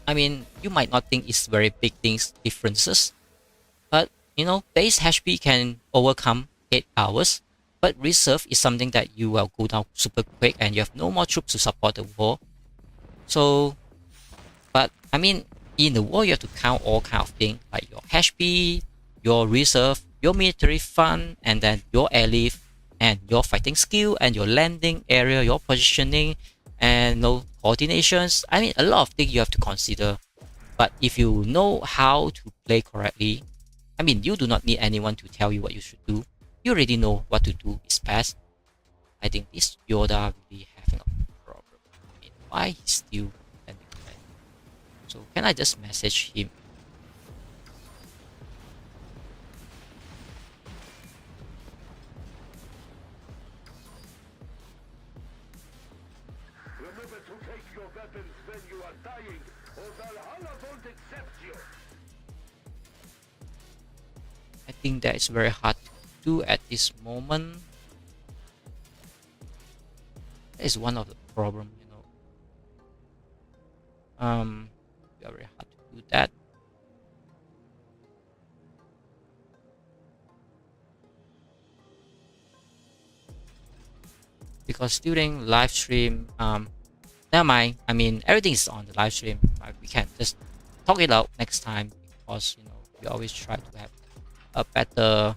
I mean, you might not think it's very big differences, but base HP can overcome 8 hours. But reserve is something that you will go down super quick and you have no more troops to support the war. So, but I mean, in the war you have to count all kind of things like your HP, your reserve, your military fund, and then your airlift, and your fighting skill, and your landing area, your positioning, and coordinations. I mean, a lot of things you have to consider. But if you know how to play correctly, I mean, you do not need anyone to tell you what you should do. You already know what to do is best. I think this Yoda really having a problem. I mean, why he's still standing there? So can I just message him? I think that is very hard to do at this moment. That is one of the problem, you know. Very hard to do that. Because during live stream, never mind. I mean, everything is on the live stream. We can just talk it out next time, because you know we always try to have a better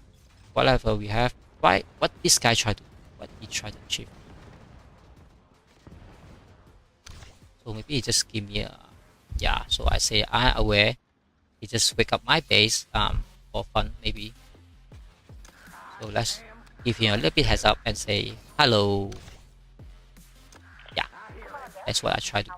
whatever we have. Why? What this guy tried to, what he tried to achieve. So maybe he just give me a, yeah. So I say I'm aware. He just wake up my base for fun maybe. So let's give him a little bit heads up and say hello. Yeah, that's what I try to.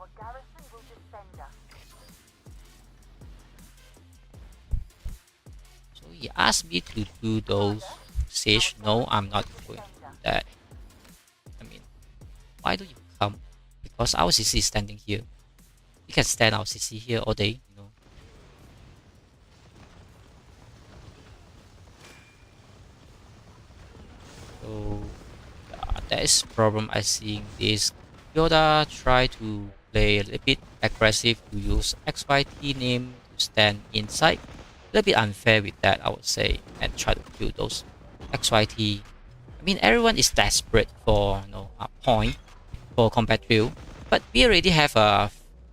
So he asked me to do those siege. No, I'm not going to do that. I mean, why do you come? Because our CC is standing here. You can stand our CC here all day, you know. So that is problem I see. This Yoda try to play a little bit aggressive, to use XYT name to stand inside. A little bit unfair with that, I would say, and try to kill those XYT. I mean, everyone is desperate for, you know, a point for combat field, but we already have a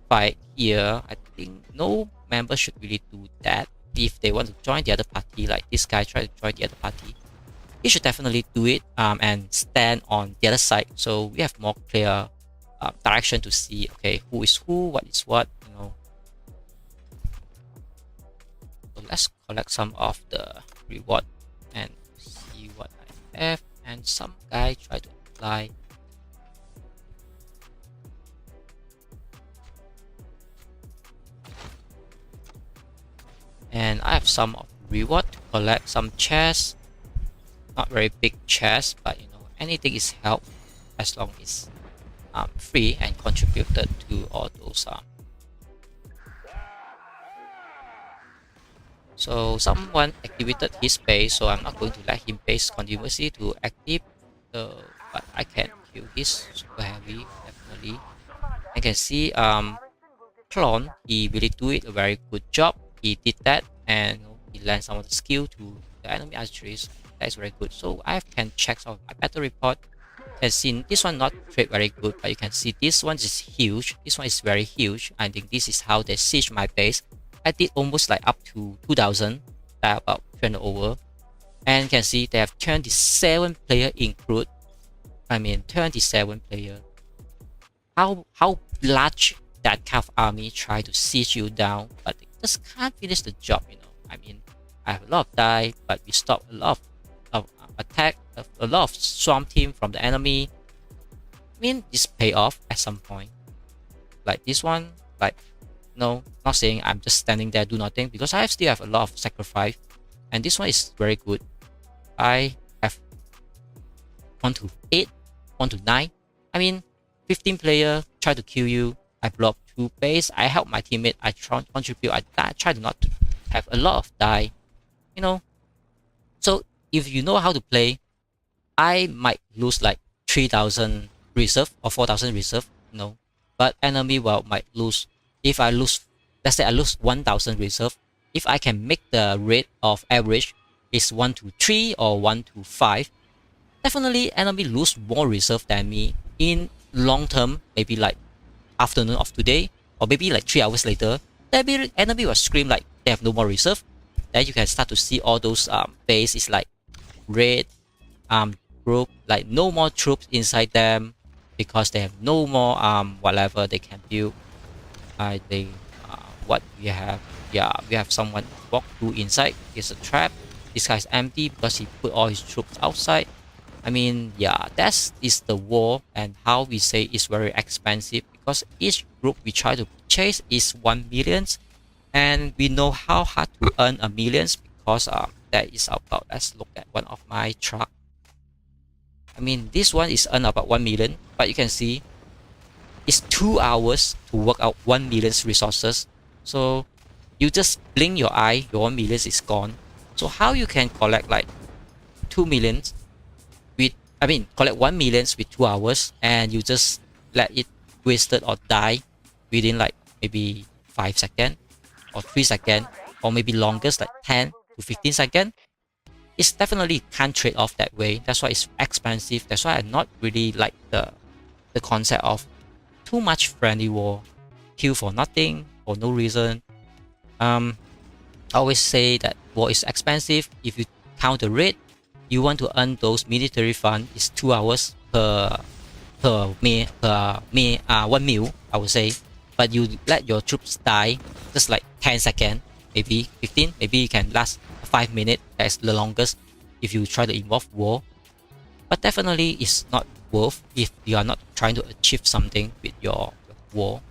fight here. I think no member should really do that. If they want to join the other party, like this guy tried to join the other party, he should definitely do it and stand on the other side, so we have more clear direction to see, okay, who is who, what is what, you know. So let's collect some of the reward and see what I have. And some guy try to apply. And I have some of reward to collect, some chests. Not very big chest, but you know, anything is help as long as free and contributed to all those. So someone activated his base, so I'm not going to let him base continuously to active. But I can kill his super heavy definitely. I can see Clone, he really do it a very good job. He did that, and you know, he learned some of the skill to the enemy archeries. That is very good. So I can check some of my battle report. And see this one not trade very good, but you can see this one is huge. This one is very huge. I think this is how they siege my base. I did almost like up to 2000, that about 300 over. And you can see they have 27 player include. I mean 27 player. How large that kind of army try to siege you down, but they just can't finish the job, you know. I mean, I have a lot of die, but we stop a lot of attack, a lot of swarm team from the enemy. I mean, this pay off at some point. Like this one, like, no, not saying I'm just standing there do nothing, because I still have a lot of sacrifice, and this one is very good. I have 1 to 8, 1 to 9. I mean, 15 player try to kill you. I block 2 base. I help my teammate. I contribute. I try to not to have a lot of die, you know. So if you know how to play, I might lose like 3000 reserve or 4000 reserve, you know, but enemy might lose. If I lose, let's say I lose 1000 reserve, if I can make the rate of average is 1 to 3 or 1 to 5, definitely enemy lose more reserve than me in long term. Maybe like afternoon of today, or maybe like 3 hours later, the enemy will scream like they have no more reserve. Then you can start to see all those base is like red group, like no more troops inside them, because they have no more whatever they can build. I think what we have, yeah, we have someone walk through inside. It's a trap. This guy's empty because he put all his troops outside. I mean, yeah, that is the war, and how we say it's very expensive, because each group we try to chase is 1 million, and we know how hard to earn a million, because that is about, let's look at one of my truck. I mean, this one is earn about 1 million, but you can see it's 2 hours to work out 1 million resources. So you just blink your eye, your 1 million is gone. So how you can collect like 2 millions with, collect 1 million with 2 hours, and you just let it wasted or die within like maybe 5 seconds or 3 seconds, or maybe longest like 10 to 15 seconds. It's definitely can't trade off that way. That's why it's expensive. That's why I not really like the concept of too much friendly war, kill for nothing, for no reason. I always say that war is expensive. If you count the rate, you want to earn those military fund is 2 hours per 1 mil, I would say. But you let your troops die just like 10 seconds, maybe 15, maybe you can last 5 minutes. That's the longest if you try to involve war. But definitely it's not worth if you are not trying to achieve something with your war.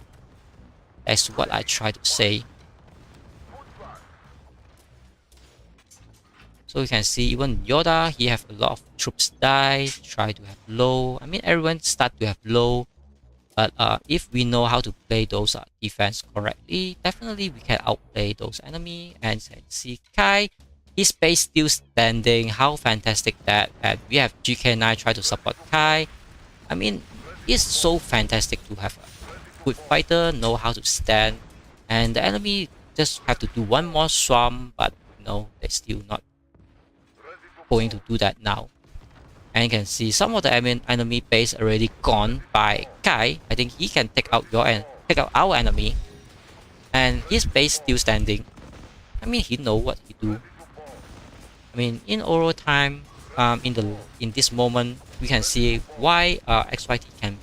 That's what I try to say. So you can see even Yoda, he have a lot of troops die, try to have low. Everyone start to have low. But if we know how to play those defense correctly, definitely we can outplay those enemy. And see Kai, his base still standing. How fantastic that! And we have GK9 try to support Kai. It's so fantastic to have a good fighter, know how to stand. And the enemy just have to do one more swarm, but no, they're still not going to do that now. And you can see some of the enemy base already gone by Kai. I think he can take out our enemy, and his base still standing. He know what he do. In oral time, in this moment, we can see why XYT can be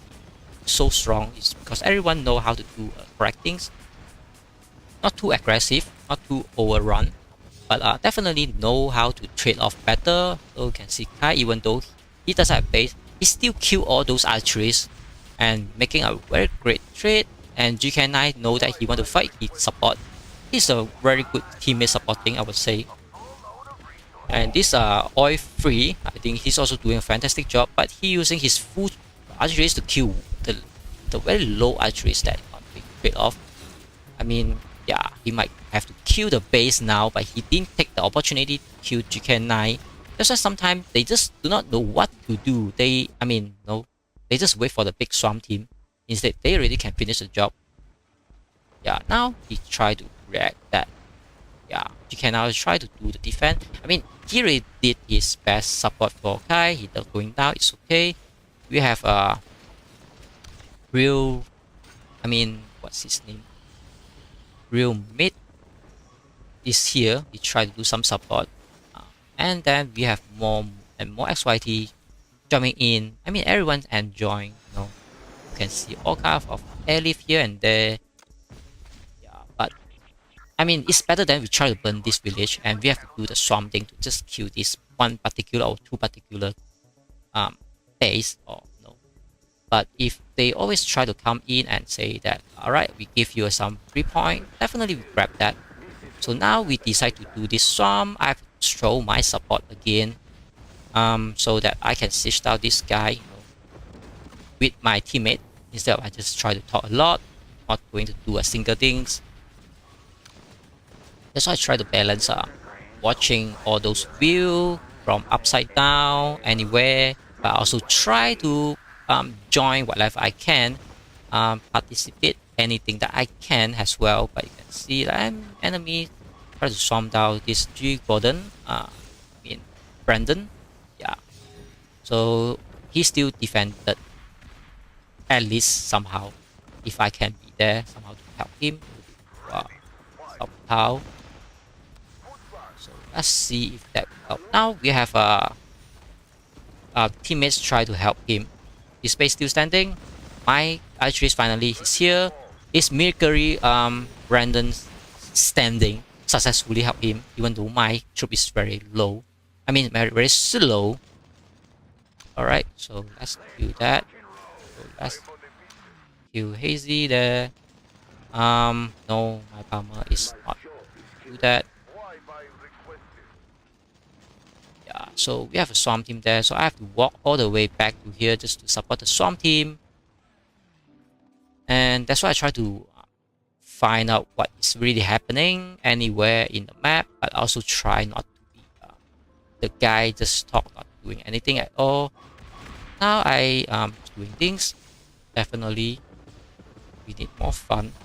so strong. Is because everyone know how to do correct things. Not too aggressive, not too overrun, but definitely know how to trade off better. So you can see Kai, even though he does have base, he still kill all those archeries and making a very great trade. And GK9 know that he want to fight, he support. He's a very good teammate supporting, I would say. And this oil free, I think he's also doing a fantastic job, but he using his full archeries to kill the very low archeries that not being trade off. Yeah, he might have to kill the base now, but he didn't take the opportunity to kill GK9. That's why sometimes they just do not know what to do. They just wait for the big swarm team. Instead, they already can finish the job. Yeah, now he try to react that. Yeah, GK now try to do the defense. He really did his best support for Kai. He not going down, it's okay. We have a real, what's his name? Real mid is here. He tried to do some support. And then we have more and more XYT jumping in. Everyone's enjoying. You can see all kinds of airlift here and there. Yeah, but it's better than we try to burn this village and we have to do the swarm thing to just kill this one particular or two particular base or no. But if they always try to come in and say that, alright, we give you some 3 point, definitely we grab that. So now we decide to do this swarm. I have to throw my support again, so that I can siege down this guy with my teammate. Instead of I just try to talk a lot, not going to do a single things. That's why I try to balance watching all those views from upside down, anywhere, but I also try to join whatever I can, participate anything that I can as well. But you can see that enemy try to swarm down this G Gordon, Brandon. Yeah, so he still defended at least somehow. If I can be there somehow to help him, somehow. So let's see if that will help. Now we have teammates try to help him. His base still standing. My archery finally is here. His Mercury Brandon standing successfully help him, even though my troop is very low. Very slow. Alright, so let's do that. So let's kill Hazy there. No, my bomber is not do that. Yeah, so we have a swarm team there, so I have to walk all the way back to here just to support the swarm team. And that's why I try to find out what is really happening anywhere in the map, but also try not to be the guy just stopped not doing anything at all. Now I am doing things. Definitely we need more fun.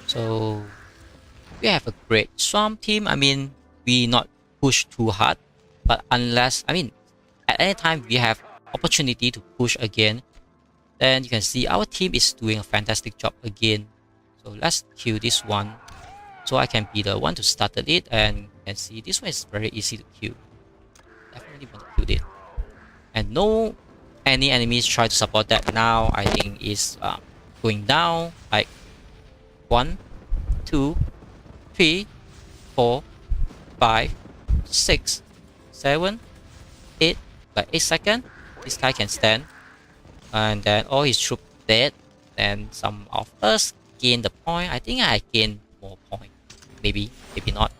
So we have a great swamp team. I mean, we not push too hard, but unless, I mean, at any time we have opportunity to push again, then you can see our team is doing a fantastic job again. So let's kill this one, so I can be the one to start it, and you can see this one is very easy to kill. Definitely want to kill it, and no any enemies try to support that. Now I think is going down like 1, 2, 3, 4, 5, 6, 7, 8. By 8 seconds, this guy can stand, and then all his troops dead. Then some of us gain the point. I think I gain more point. Maybe not.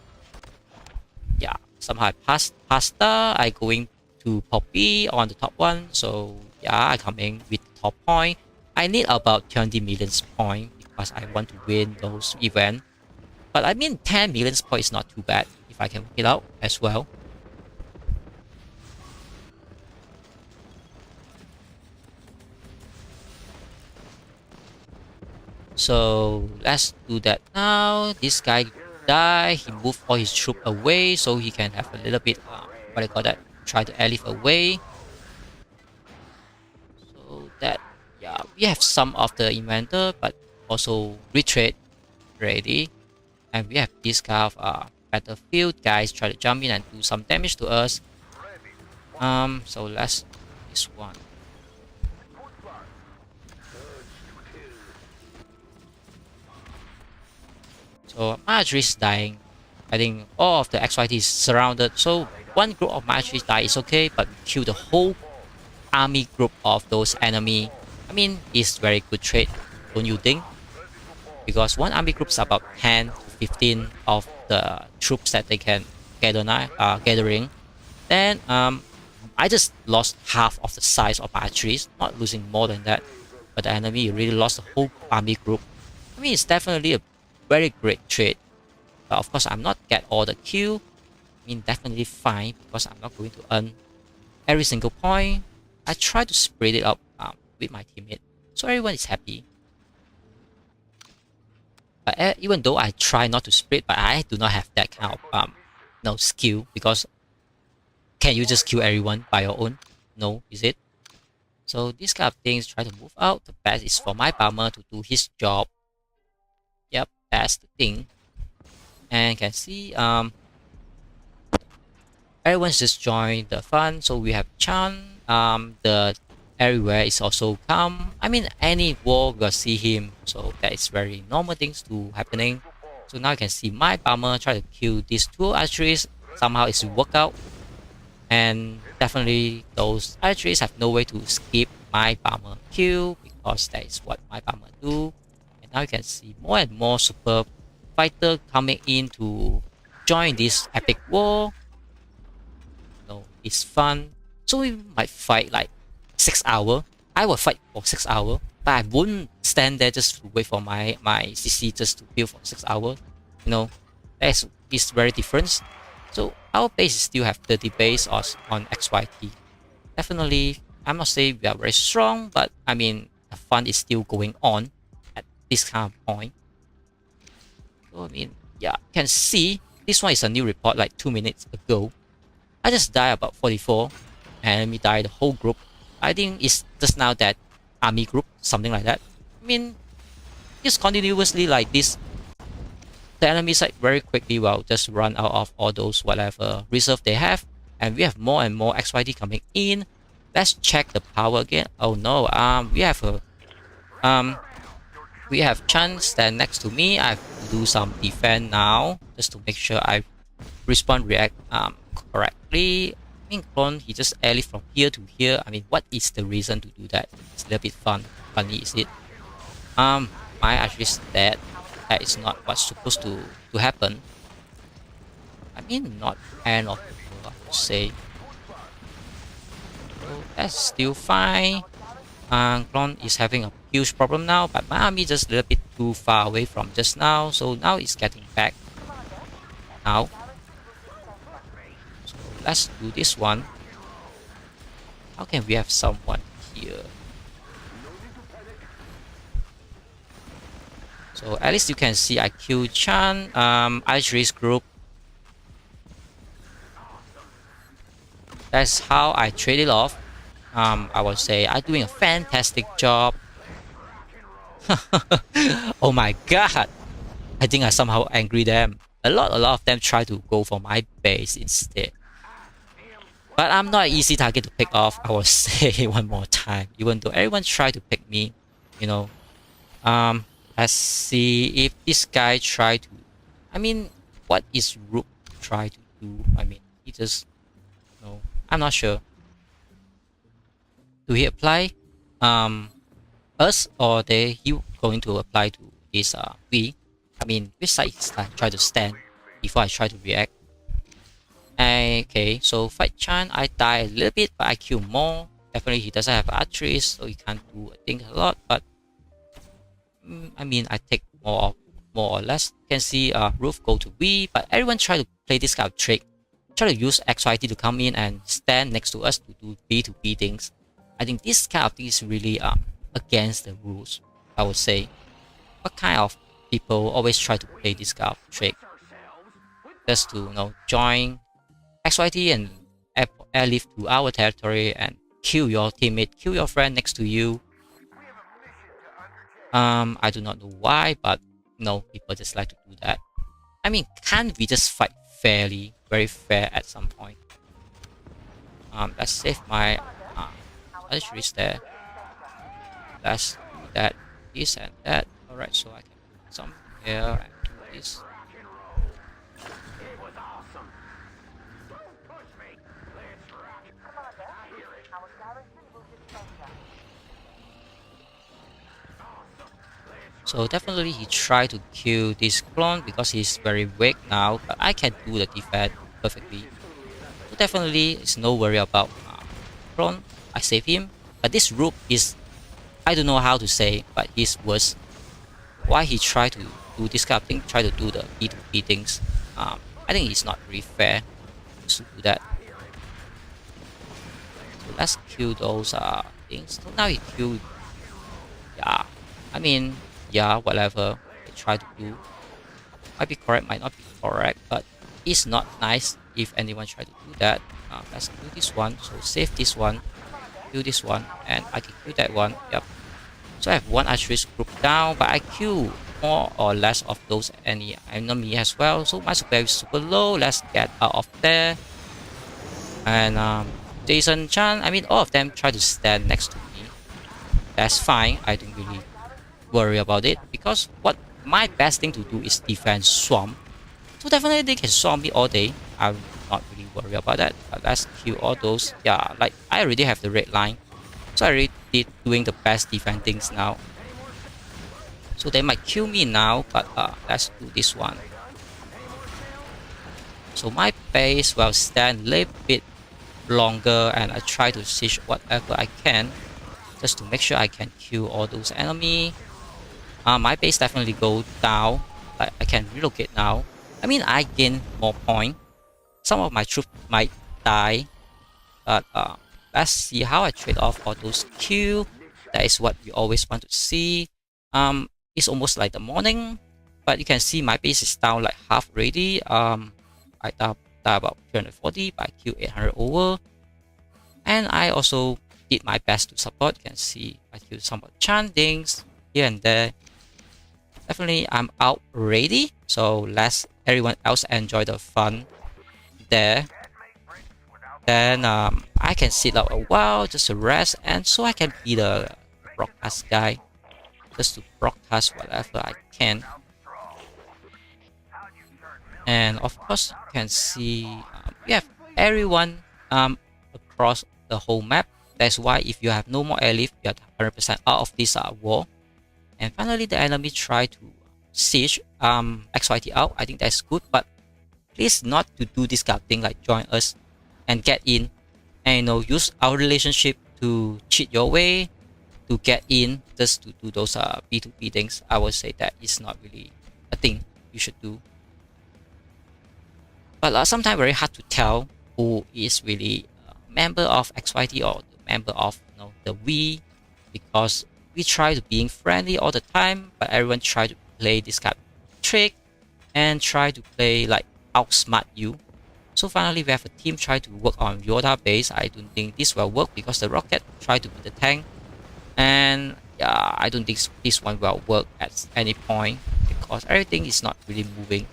Yeah, somehow I passed pasta. I going to Poppy on the top one. So yeah, I coming with the top point. I need about 20 million point because I want to win those events. But I mean 10 million points is not too bad if I can work it out as well. So let's do that now. This guy died. He moved all his troops away so he can have a little bit what do you call that? Try to elif away. So that yeah, we have some of the inventor, but also retreat ready. And we have this kind of battlefield guys try to jump in and do some damage to us. So let's do this one. So my archery is dying. I think all of the XYT is surrounded. So one group of my archery die is okay, but kill the whole army group of those enemy. I mean, it's very good trade, don't you think? Because one army group is about 10 to 15 of the troops that they can gather gathering. Then I just lost half of the size of my archeries, not losing more than that. But the enemy really lost the whole army group. I mean, it's definitely a very great trade. But of course, I'm not get all the kill. I mean, definitely fine because I'm not going to earn every single point. I try to spread it up with my teammate, so everyone is happy. But even though I try not to spread, but I do not have that kind of no skill, because can you just kill everyone by your own? No, is it? So these kind of things try to move out. The best is for my bomber to do his job. Yep, that's the thing. And you can see everyone's just joined the fun. So we have Chan. The everywhere is also calm. I mean, any war will see him. So that is very normal things to happening. So now you can see my bomber try to kill these two archeries. Somehow it's work out. And definitely those archeries have no way to skip my bomber kill, because that is what my bomber do. And now you can see more and more super fighter coming in to join this epic war. So it's fun. So we might fight like 6 hours. I will fight for 6 hours, but I wouldn't stand there just to wait for my CC just to build for 6 hours. You know, that is very different. So our base still have 30 base on XYT. Definitely, I'm not saying we are very strong, but I mean the fun is still going on at this kind of point. So I mean, yeah, you can see this one is a new report like 2 minutes ago. I just died about 44, and we died the whole group. I think it's just now that army group, something like that. I mean, just continuously like this. The enemy side very quickly will just run out of all those whatever reserve they have, and we have more and more XYT coming in. Let's check the power again. Oh no, we have Chan stand next to me. I have to do some defense now just to make sure I react correctly. I mean, Clone, he just alley from here to here. I mean, what is the reason to do that? It's a little bit funny, is it? My archery is dead. That is not what's supposed to happen. I mean, not end of the world, I would say. that's still fine. Clone is having a huge problem now, but my army just a little bit too far away from just now, so now it's getting back now. So let's do this one. How can we have someone here? So at least you can see I killed Chan, Archery's group. That's how I trade it off. I would say I'm doing a fantastic job. Oh my god! I think I somehow angry them. A lot of them try to go for my base instead. But I'm not an easy target to pick off, I will say one more time. Even though everyone try to pick me, you know. Let's see if this guy try to... I mean, what is Rook try to do? I mean, he just... No, I'm not sure. Do he apply us, or he going to apply to this we? I mean, which side is try to stand before I try to react? Okay, so fight Chan, I die a little bit, but I kill more. Definitely he doesn't have archery, so he can't do I think a lot, but I mean, I take more or less. You can see Roof go to B, but everyone try to play this kind of trick. Try to use XYT to come in and stand next to us to do B to B things. I think this kind of thing is really against the rules, I would say. What kind of people always try to play this kind of trick? Just to, you know, join XYT and airlift to our territory and kill your teammate, kill your friend next to you. I do not know why, but no, people just like to do that. I mean, can't we just fight fairly, very fair at some point? Let's save my archeries there. Let's do that, this and that. Alright, so I can put some here and do this. So definitely he tried to kill this clone because he's very weak now, but I can do the defense perfectly. So definitely it's no worry about clone. I save him, but this Rook is, I don't know how to say, but he's worse. Why he tried to do this kind of thing, try to do the B2B things. I think it's not really fair to do that. So let's kill those things. So now he killed, yeah, I mean, yeah, whatever they try to do might be correct, might not be correct, but it's not nice if anyone try to do that. Let's kill this one, so save this one, kill this one, and I can kill that one. Yep. So I have one archery group down, but I kill more or less of those enemy as well. So my supply is super low. Let's get out of there. And Jason Chan, I mean, all of them try to stand next to me. That's fine. I don't really worry about it because what my best thing to do is defend swamp. So definitely they can swamp me all day. I'm not really worried about that. But let's kill all those. Yeah, like I already have the red line, so I already doing the best defense things now. So they might kill me now, but let's do this one. So my base will stand a little bit longer, and I try to siege whatever I can, just to make sure I can kill all those enemy. My base definitely go down. Like I can relocate now. I mean, I gain more point. Some of my troops might die, but let's see how I trade off all those kills. That is what we always want to see. It's almost like the morning, but you can see my base is down like half already. I die about 340, but I killed 800 over. And I also did my best to support. You can see I killed some of Chan things here and there. Definitely I'm out already, so let's everyone else enjoy the fun there. Then I can sit out a while just to rest, and so I can be the broadcast guy, just to broadcast whatever I can. And of course you can see we have everyone across the whole map. That's why if you have no more airlift, you are 100% out of this war. And finally the enemy try to siege XYT out. I think that's good, but please not to do this kind of thing like join us and get in and use our relationship to cheat your way to get in, just to do those P2P things. I would say that is not really a thing you should do. But sometimes very hard to tell who is really a member of XYT or the member of the we, because we try to being friendly all the time, but everyone try to play this kind of trick and try to play like outsmart you. So finally we have a team try to work on Yoda base. I don't think this will work because the rocket try to be the tank, and yeah, I don't think this one will work at any point because everything is not really moving.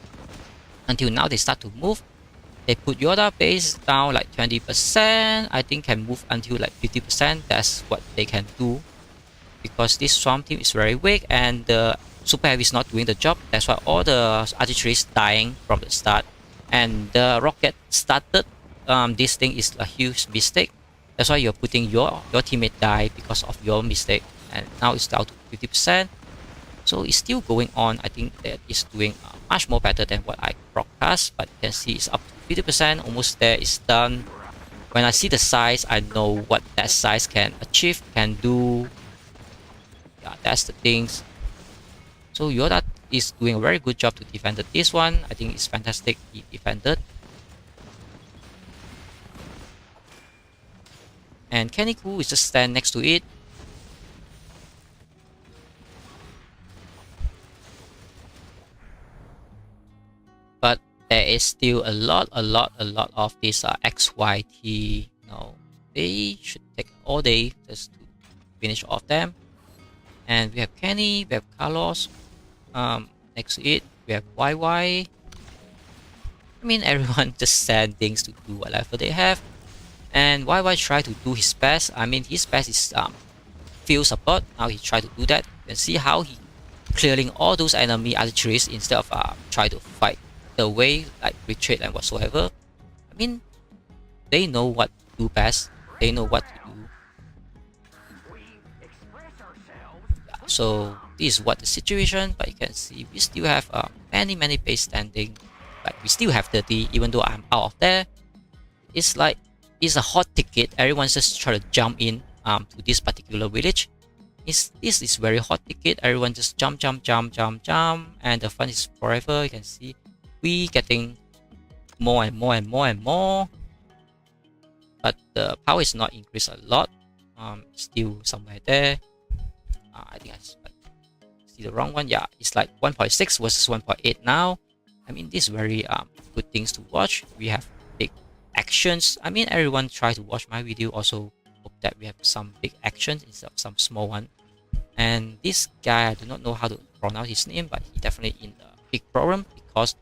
Until now they start to move. They put Yoda base down like 20%. I think can move until like 50%. That's what they can do, because this swamp team is very weak and the super heavy is not doing the job. That's why all the artillery is dying from the start, and the rocket started. This thing is a huge mistake. That's why you're putting your teammate die because of your mistake, and now it's down to 50%. So it's still going on. I think that is doing much more better than what I broadcast, but you can see it's up to 50%, almost there. It's done. When I see the size, I know what that size can achieve, can do. Yeah, that's the things. So Yoda is doing a very good job to defend this one. I think it's fantastic he defended. And Kenny-Ku is just stand next to it. But there is still a lot of this XYT. They should take all day just to finish off them. And we have Kenny, we have Carlos. Next to it, we have YY. I mean, everyone just send things to do whatever they have. And YY try to do his best. I mean, his best is field support. Now he try to do that. You can see how he clearing all those enemy artilleries instead of try to fight the way, like retreat and whatsoever. I mean, they know what to do best. They know what to do. Yeah, so this is what the situation. But you can see we still have many base standing. But we still have 30, even though I'm out of there. It's like it's a hot ticket. Everyone's just trying to jump in to this particular village. This is very hot ticket. Everyone just jump, and the fun is forever. You can see we getting more and more. But the power is not increased a lot. Still somewhere there. I think I see the wrong one. Yeah, it's like 1.6 versus 1.8 now. I mean, this is very good things to watch. We have big actions. I mean, everyone try to watch my video. Also hope that we have some big actions instead of some small one. And this guy, I do not know how to pronounce his name, but he definitely in a big problem because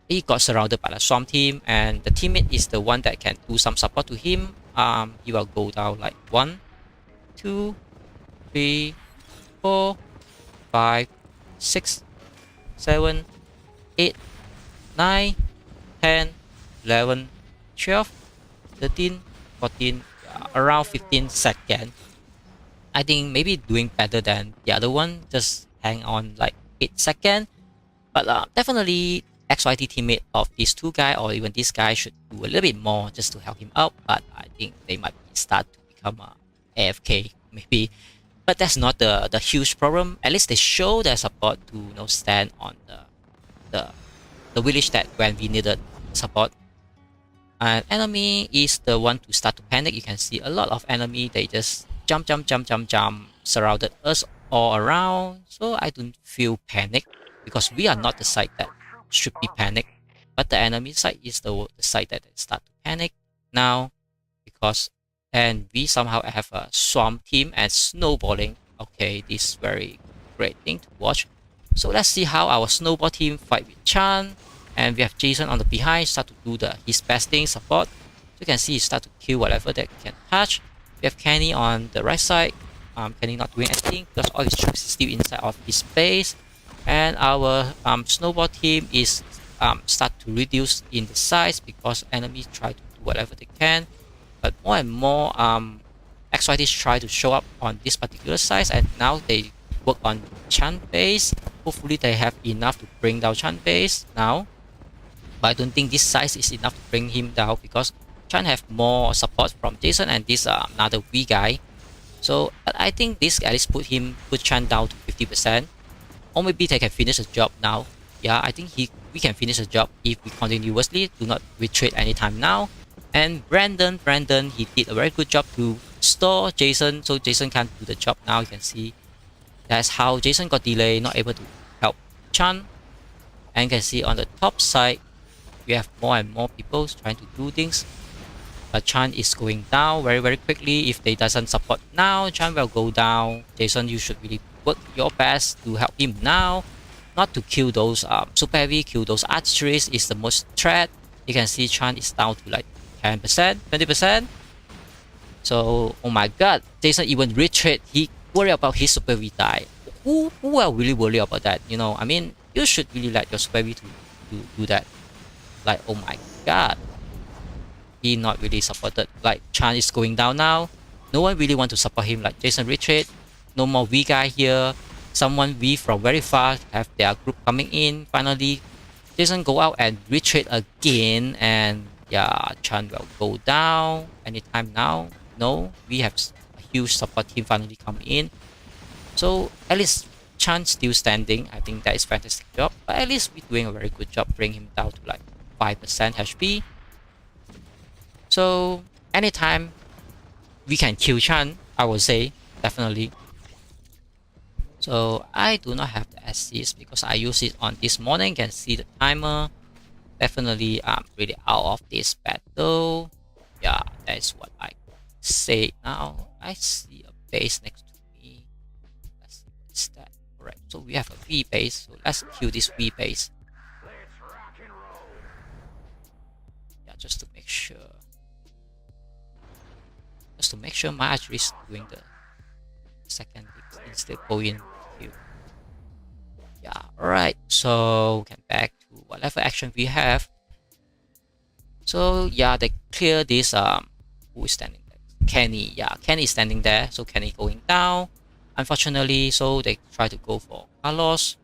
he got surrounded by the swamp team, and the teammate is the one that can do some support to him. He will go down like 1, 2, 3, 4, 5, 6, 7, 8, 9, 10, 11, 12, 13, 14, around 15 seconds. I think maybe doing better than the other one, just hang on like 8 seconds. But definitely XYT teammate of these two guys or even this guy should do a little bit more just to help him out. But I think they might start to become AFK maybe. But that's not the huge problem. At least they show their support to stand on the village that when we needed support. And enemy is the one to start to panic. You can see a lot of enemy. They just jump, surrounded us all around. So I don't feel panic because we are not the side that should be panicked. But the enemy side is the side that they start to panic now because and we somehow have a swamp team and snowballing. Okay, this is very great thing to watch. So let's see how our snowball team fight with Chan. And we have Jason on the behind, start to do his best thing, support. So you can see he start to kill whatever that can touch. We have Kenny on the right side. Kenny not doing anything because all his troops is still inside of his base. And our snowball team is start to reduce in the size because enemies try to do whatever they can. But more and more XYTs try to show up on this particular size, and now they work on Chan base. Hopefully they have enough to bring down Chan base now. But I don't think this size is enough to bring him down because Chan have more support from Jason and this another V guy. So I think this at least put Chan down to 50%. Or maybe they can finish the job now. Yeah, I think we can finish the job if we continuously do not retreat anytime now. And Brandon, he did a very good job to store Jason, so Jason can't do the job now. You can see that's how Jason got delayed, not able to help Chan. And you can see on the top side, we have more and more people trying to do things. But Chan is going down very quickly. If they doesn't support now, Chan will go down. Jason, you should really work your best to help him now. Not to kill those super heavy, kill those archeries is the most threat. You can see Chan is down to like 10%, 20%. So, oh my god, Jason even retreat. He worry about his super V die. Who will really worry about that? You know, I mean, you should really let your super V to do that. Like, oh my god. He not really supported. Like, Chan is going down now. No one really want to support him. Like, Jason retreat. No more V guy here. Someone V from very far have their group coming in. Finally, Jason go out and retreat again. And yeah, Chan will go down anytime now. No, we have a huge support team finally coming in. So at least Chan still standing. I think that is fantastic job. But at least we're doing a very good job. Bring him down to like 5% HP. So anytime we can kill Chan, I would say definitely. So I do not have the assist because I use it on this morning. You can see the timer. Definitely I'm really out of this battle. Yeah, that is what I say now. I see a base next to me. Let's see what's that. Alright, so we have a V base. So let's kill this V base. Yeah, just to make sure. Just to make sure my archery is doing the second thing instead of going kill. Yeah, alright. So we can back to whatever action we have. So yeah, they clear this who is standing there? Kenny. Yeah, Kenny is standing there. So Kenny going down. Unfortunately, so they try to go for Carlos.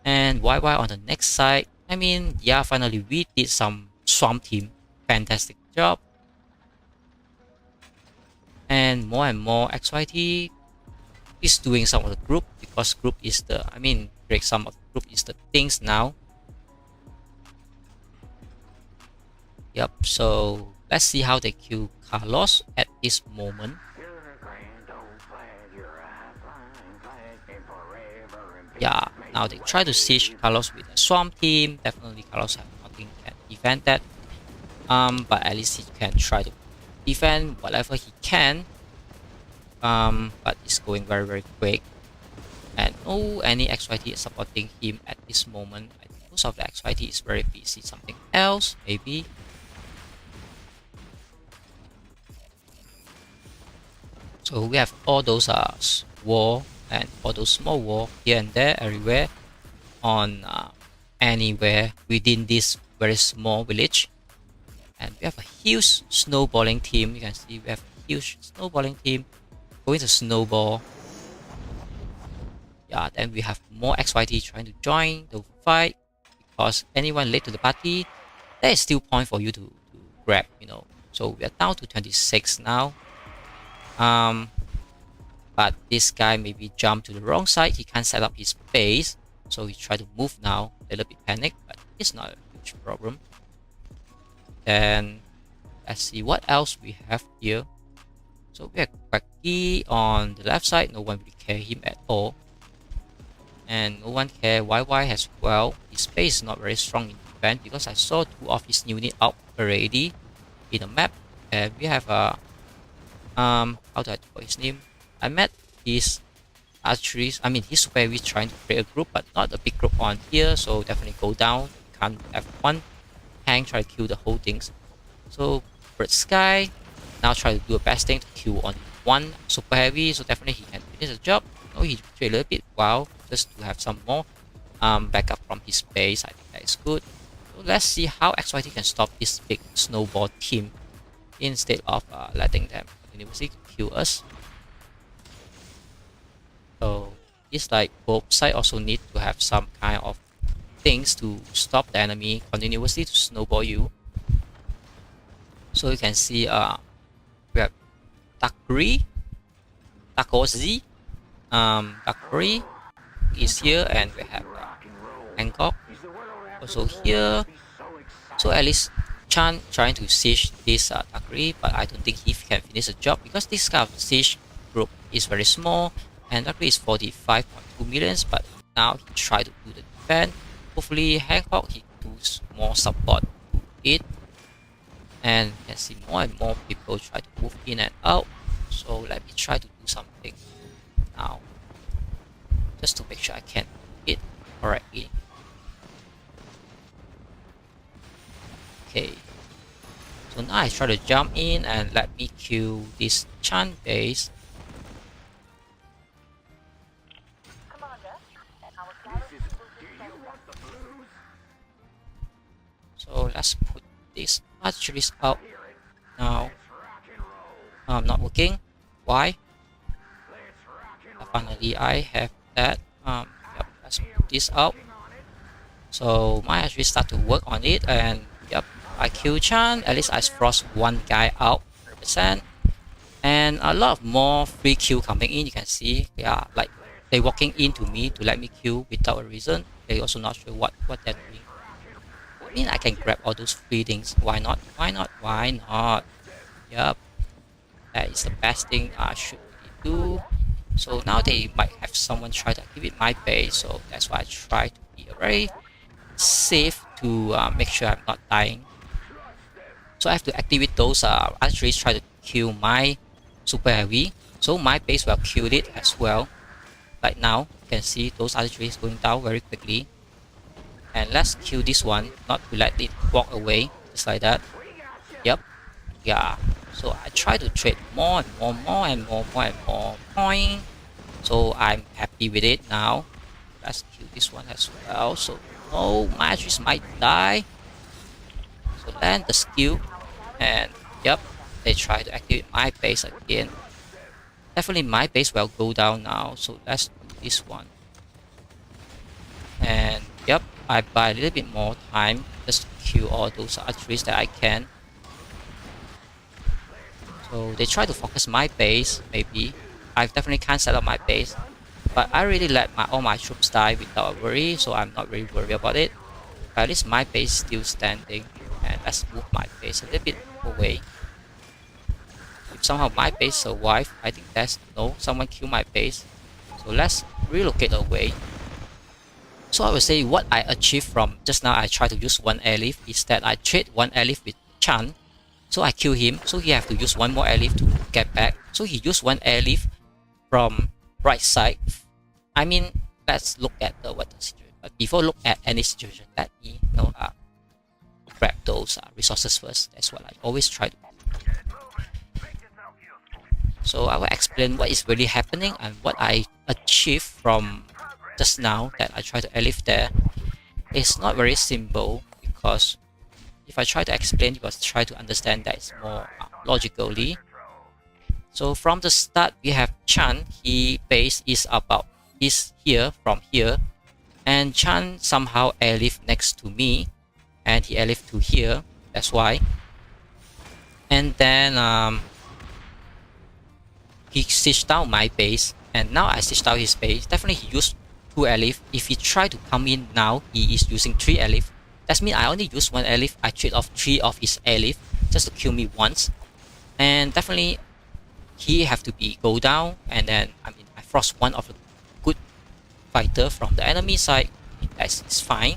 And YY on the next side. I mean, yeah, finally we did some swamp team. Fantastic job. And more XYT is doing some of the group because group is the, I mean, break some of the group is the things now. Yep, so let's see how they kill Carlos at this moment. Yeah, now they try to siege Carlos with a swamp team. Definitely Carlos have nothing can defend that. But at least he can try to defend whatever he can. But it's going very quick. And no any XYT is supporting him at this moment. I think most of the XYT is very busy. Something else, maybe. So we have all those war and all those small war here and there, everywhere, on anywhere within this very small village. And we have a huge snowballing team. You can see we have a huge snowballing team going to snowball. Yeah, then we have more XYT trying to join the fight because anyone late to the party, there is still point for you to grab, you know. So we are down to 26 now. But this guy maybe jumped to the wrong side. He can't set up his base, so he try to move now. A little bit panic, but it's not a huge problem. Then let's see what else we have here. So we have Quacky on the left side. No one really care him at all, and no one care YY as well. His base is not very strong in defense because I saw 2 of his unit out already in the map. And we have a how do I call his name? I met his archeries. I mean, his super heavy trying to create a group, but not a big group on here. So definitely go down. Can't have one tank try to kill the whole things. So Bird Sky now try to do a best thing to kill on one super heavy. So definitely he can finish the job. Oh, he retreated a little bit. Wow, just to have some more backup from his base. I think that is good. So let's see how XYT can stop this big snowball team instead of letting them continuously kill us. So it's like both sides also need to have some kind of things to stop the enemy continuously to snowball you. So you can see we have Dakri, Dakozi, Dakri is here, and we have Hancock also here. So at least Chan trying to siege this Dakri, but I don't think he can finish the job because this kind of siege group is very small, and Dakri is 45.2 millions, but now he try to do the defense. Hopefully Hancock he does more support to it, and you can see more and more people try to move in and out. So let me try to do something now, just to make sure I can hit correctly. Okay, so now I try to jump in and let me kill this Chan base. So let's put these archeries out now. Not working. Why? Finally, I have that. Yep, let's put this out. So my archery start to work on it, and yep, I kill Chan. At least I frost one guy out, 100%. And a lot of more free kill coming in. You can see, yeah, like they walking into me to let me kill without a reason. They also not sure what they're doing. I mean, I can grab all those free things. Why not? Why not? Why not? Yep, that is the best thing I should do. So now they might have someone try to activate my base. So that's why I try to be very safe to make sure I'm not dying. So I have to activate those archeries try to kill my super heavy. So my base will kill it as well. Like now, you can see those archeries going down very quickly. And let's kill this one, not to let it walk away, just like that. Yep, yeah. So I try to trade more and more point. So I'm happy with it now. Let's kill this one as well. So no, my archeries might die. So land the skill, and yep, they try to activate my base again. Definitely my base will go down now. So let's do this one. And yep, I buy a little bit more time just to kill all those archeries that I can. So they try to focus my base, maybe. I definitely can't set up my base, but I really let all my troops die without a worry, so I'm not really worried about it. But at least my base is still standing, and let's move my base a little bit away. If somehow my base survive, I think that's no, someone killed my base. So let's relocate away. So I would say what I achieved from just now, I try to use one airlift, is that I trade one airlift with Chan. So I kill him, so he have to use one more airlift to get back. So he used one airlift from right side. I mean, let's look at the weather situation. But before look at any situation, let me grab those resources first. That's what I always try to do. So I will explain what is really happening and what I achieved from just now that I try to airlift there. It's not very simple, because if I try to explain, you must try to understand that it's more logically. So from the start, we have Chan. He base is here from here, and Chan somehow airlift next to me, and he airlift to here. That's why. And then he sieged down my base, and now I sieged down his base. Definitely he used 2 airlift. If he try to come in now, he is using 3 airlift. That means I only use 1 airlift. I trade off 3 of his airlift just to kill me once. And definitely he have to go down, and then I frost one of the good fighter from the enemy side. That's fine.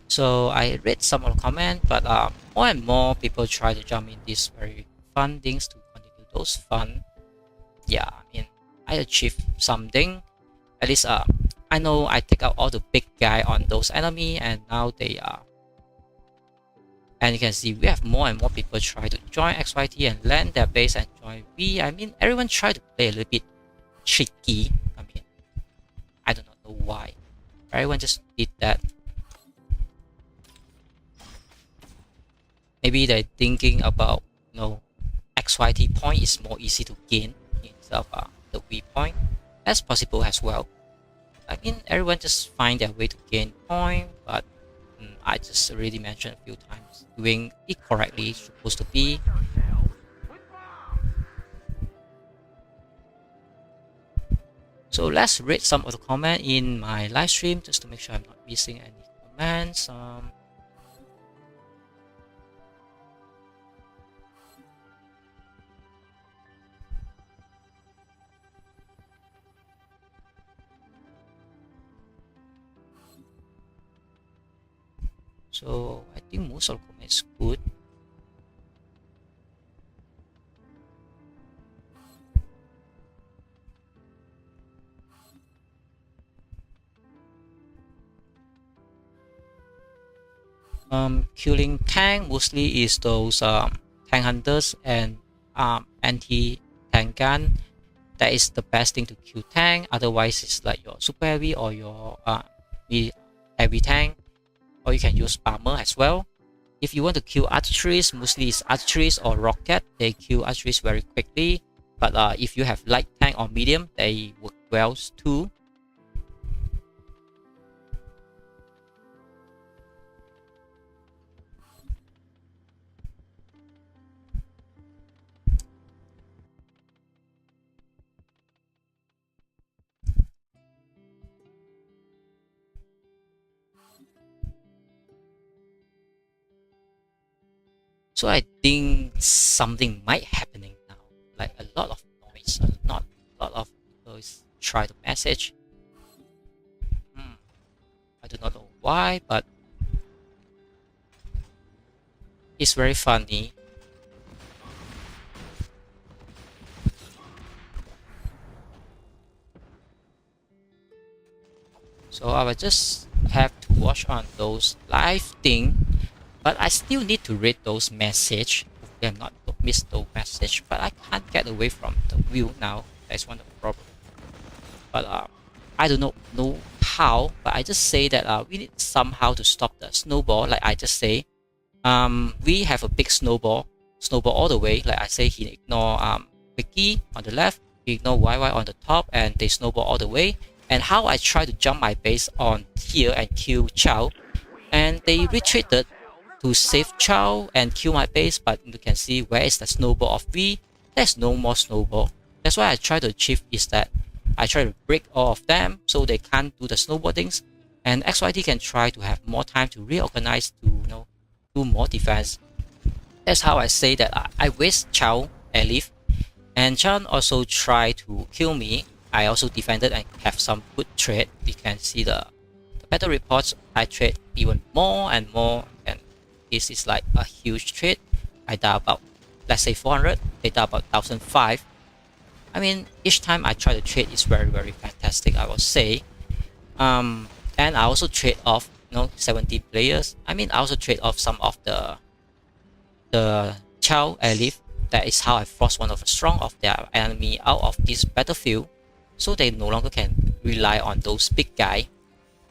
So I read some of the comment, but more and more people try to jump in these very fun things to continue those fun. yeah, I mean, I achieved something. At least I know I take out all the big guy on those enemy, and now they are. And you can see we have more and more people try to join XYT and land their base and join V. I mean, everyone try to play a little bit tricky. I mean, I do not know why. Everyone just did that. Maybe they're thinking about, you know, XYT point is more easy to gain instead of the V point. That's possible as well. I mean, everyone just find their way to gain point, but I just already mentioned a few times, doing it correctly is supposed to be. So let's read some of the comment in my live stream just to make sure I'm not missing any comments. So I think most of the comments good. Killing tank mostly is those tank hunters and anti-tank gun. That is the best thing to kill tank. Otherwise, it's like your super heavy or your heavy tank. Or you can use bomber as well. If you want to kill archeries, mostly it's archeries or rocket. They kill archeries very quickly. But if you have light tank or medium, they work well too. So I think something might happening now, like a lot of noise, not a lot of people try to message. I do not know why, but it's very funny. So I will just have to watch on those live thing. But I still need to read those messages. Hopefully I'm not miss those messages. But I can't get away from the view now. That's one of the problems. But I do not know how. But I just say that we need somehow to stop the snowball. Like I just say, we have a big snowball all the way. Like I say, he ignore Vicky on the left, he ignore YY on the top, and they snowball all the way. And how I try to jump my base on here and kill Chow, and they retreated to save Chow and kill my base, but you can see where is the snowball of V. There's no more snowball. That's why I try to achieve is that I try to break all of them so they can't do the snowball things, and XYT can try to have more time to reorganize to do more defense. That's how I say that I waste Chow and leave, and Chan also try to kill me. I also defended and have some good trade. You can see the battle reports. I trade even more and more, and this is like a huge trade. I die about, let's say 400, they die about 1005. I mean, each time I try to trade is very, very fantastic, I will say. And I also trade off 70 players. I mean, I also trade off some of the Chow Elif. That is how I force one of the strong of their enemy out of this battlefield, so they no longer can rely on those big guy.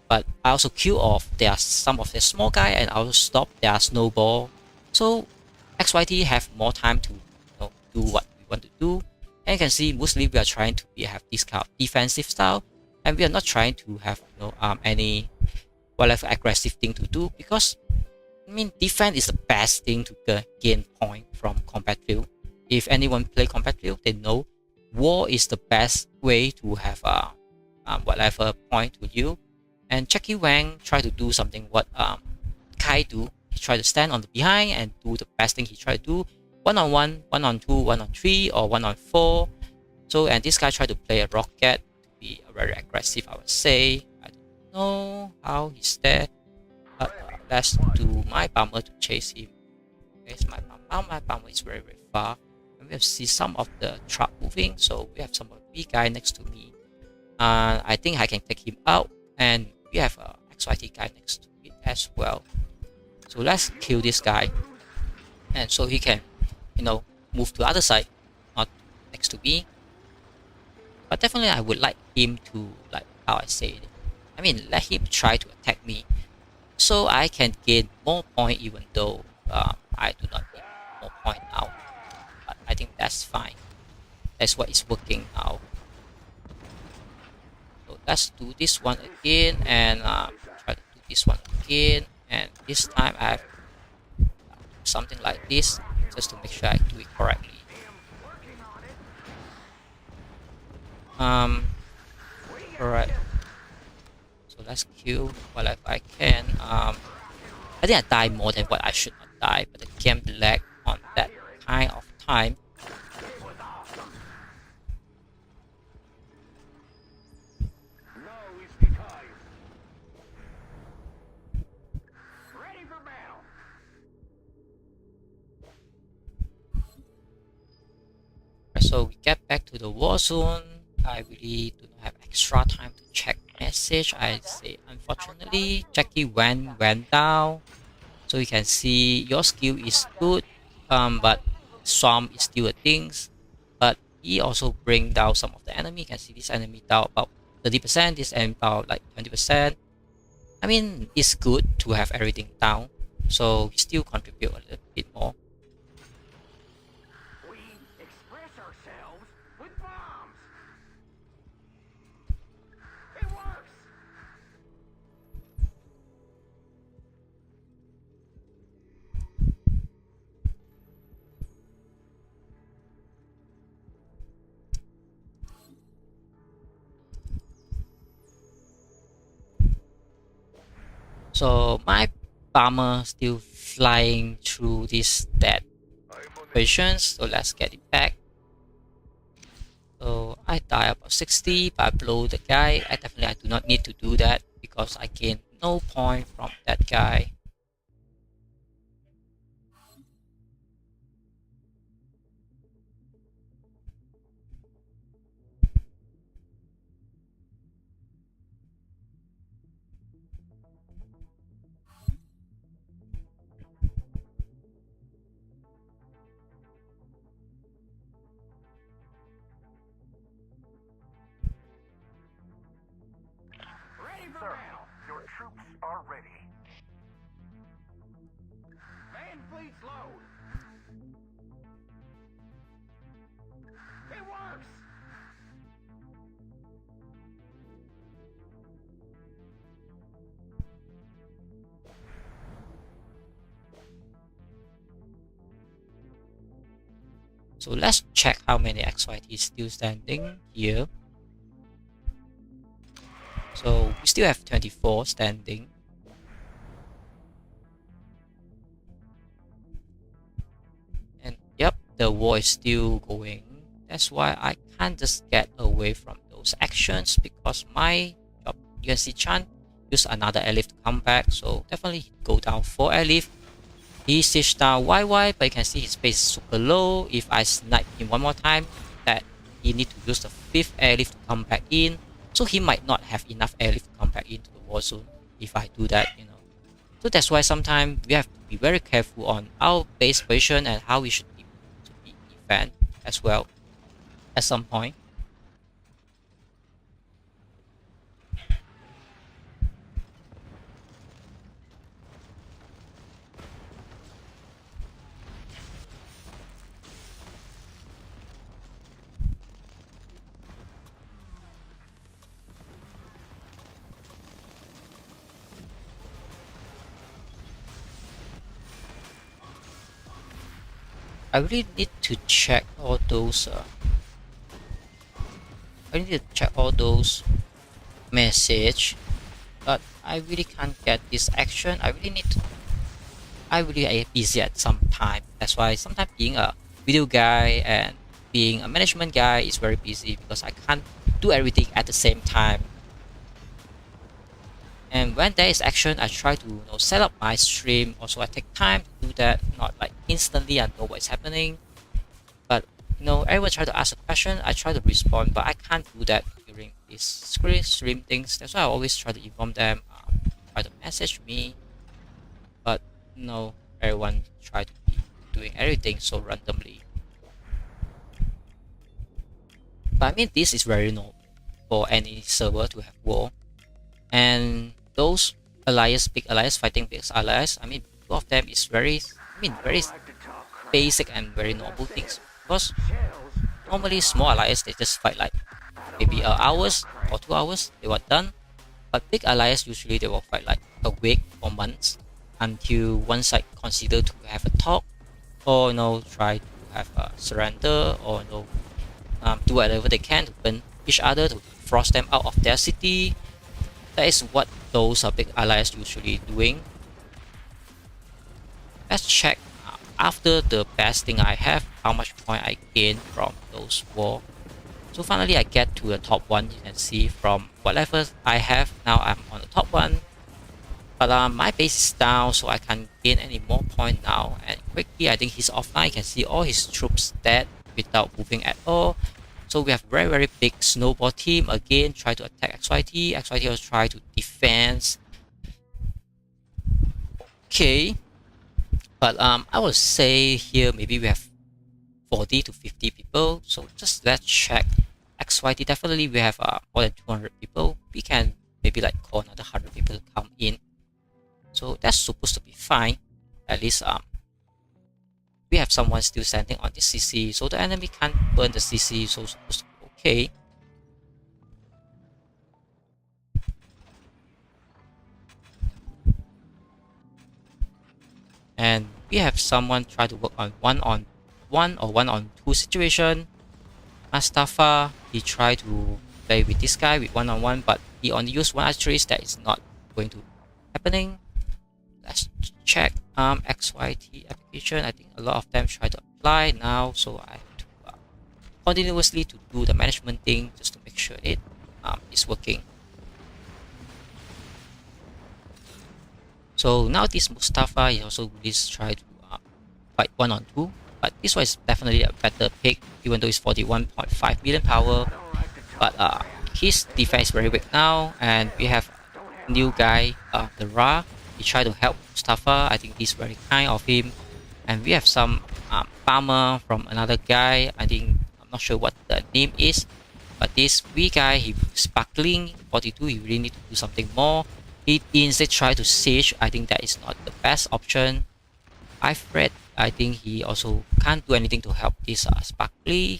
But I also kill off some of their small guy, and I also stop their snowball. So XYT have more time to do what we want to do. And you can see mostly we are trying to have this kind of defensive style, and we are not trying to have any whatever aggressive thing to do, because I mean defense is the best thing to gain point from combat field. If anyone play combat field, they know war is the best way to have whatever point to you. And Jackie Wang try to do something what Kai do. He try to stand on the behind and do the best thing he try to do. 1-on-1, 1-on-2, 1-on-3, or 1-on-4. So, and this guy try to play a rocket to be very aggressive, I would say. I don't know how he's there. But let's do my bomber to chase him. Where's my bomber? My bomber is very, very far. we have see some of the truck moving, so we have some of the big guy next to me. I think I can take him out, and we have a XYT guy next to it as well. So let's kill this guy, and so he can, move to the other side, not next to me. But definitely I would like him to, like how I say it, let him try to attack me, so I can gain more point, even though I do not need more point now. But I think that's fine. That's what is working now. So let's do this one again, and try to do this one again, and this time I have something like this, just to make sure I do it correctly. Alright. So let's kill whatever I can. I think I die more than what I should not die, but the game lag on that kind of time. So we get back to the war zone. I really do not have extra time to check message. I say unfortunately Jackie went down. So you can see your skill is good, but Swamp is still a thing. But he also bring down some of the enemy. You can see this enemy down about 30%, this enemy about like 20%. It's good to have everything down, so we still contribute a little bit more. So my bomber still flying through this dead positions, so let's get it back. So I die about 60, but I blow the guy. I do not need to do that because I gain no point from that guy. Sir, your troops are ready. Man fleets load. It works. So let's check how many XYT is still standing here. So we still have 24 standing. And yep, the war is still going. That's why I can't just get away from those actions, because my job, you can see Chan use another airlift to come back, so definitely go down 4 airlift. He siege down YY, but you can see his base is super low. If I snipe him one more time, that he need to use the 5th airlift to come back in. So he might not have enough airlift to come back into the war zone if I do that, So that's why sometimes we have to be very careful on our base position and how we should be defend as well at some point. I really need to check all those. I need to check all those message, but I really can't get this action. I really am busy at some time. That's why sometimes being a video guy and being a management guy is very busy, because I can't do everything at the same time. And when there is action, I try to set up my stream. Also, I take time to do that, not like instantly I know what's happening. But everyone try to ask a question, I try to respond, but I can't do that during these stream things. That's why I always try to inform them, try to message me, but everyone try to be doing everything so randomly. But I mean, this is very normal for any server to have war, and those big alliance fighting big alliance, I mean, two of them is very basic and very normal things, because normally small alliance they just fight like maybe hours or 2 hours, they were done. But big alliance usually they will fight like a week or months until one side consider to have a talk, or try to have a surrender, or do whatever they can to burn each other, to force them out of their city. That is what those big allies usually doing. Let's check after the best thing I have, how much point I gain from those war. So finally I get to the top 1. You can see from whatever I have, now I'm on the top 1. But my base is down, so I can't gain any more point now. And quickly, I think he's offline. You can see all his troops dead without moving at all. So we have very big snowball team again, try to attack XYT. XYT will try to defense. Okay, but I would say here maybe we have 40 to 50 people. So just let's check. XYT definitely we have more than 200 people. We can maybe like call another 100 people to come in. So that's supposed to be fine. At least we have someone still standing on the CC, so the enemy can't burn the CC, so supposed to be okay. And we have someone try to work on 1-on-1 or 1-on-2 situation. Mustafa, he tried to play with this guy with 1-on-1, but he only used 1 archery. That is not going to happening. Let's check XYT application. I think a lot of them try to apply now, so I have to continuously to do the management thing just to make sure it is working. So now this Mustafa, he also really try to fight 1-on-2, but this one is definitely a better pick, even though it's 41.5 million power. But his defense is very weak now, and we have new guy, the Ra. He tried to help Mustafa. I think this is very kind of him. And we have some farmer from another guy. I'm not sure what the name is, but this V guy, he sparkling 42. He really need to do something more. He instead try to siege. I think that is not the best option. I've read. I think he also can't do anything to help this sparkly.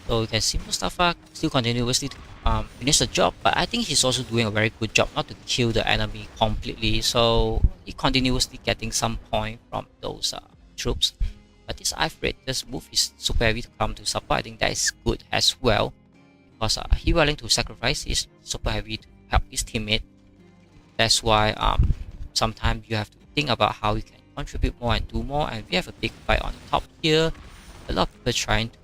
So you can see Mustafa still continuously finish the job, but I think he's also doing a very good job not to kill the enemy completely. So he continuously getting some point from those troops. But this Ifrit just move his super heavy to come to support. I think that is good as well, because he willing to sacrifice his super heavy to help his teammate. That's why sometimes you have to think about how you can contribute more and do more. And we have a big fight on the top here. A lot of people trying to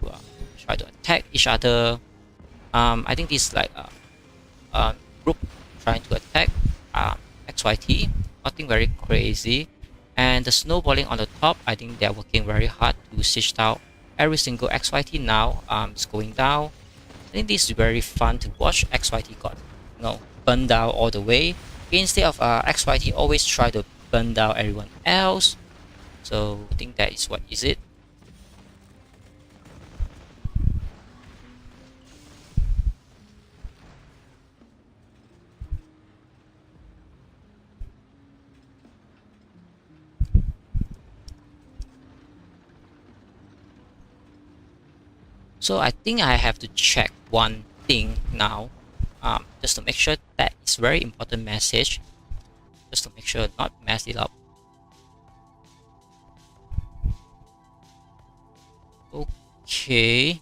attack each other. I think this is like a group trying to attack XYT. Nothing very crazy. And the snowballing on the top, I think they're working very hard to siege out every single XYT now. It's going down. I think this is very fun to watch. XYT got burned down all the way. Instead of XYT always try to burn down everyone else. So I think that is what is it. So I think I have to check one thing now, just to make sure that it's very important message, just to make sure not mess it up. Okay.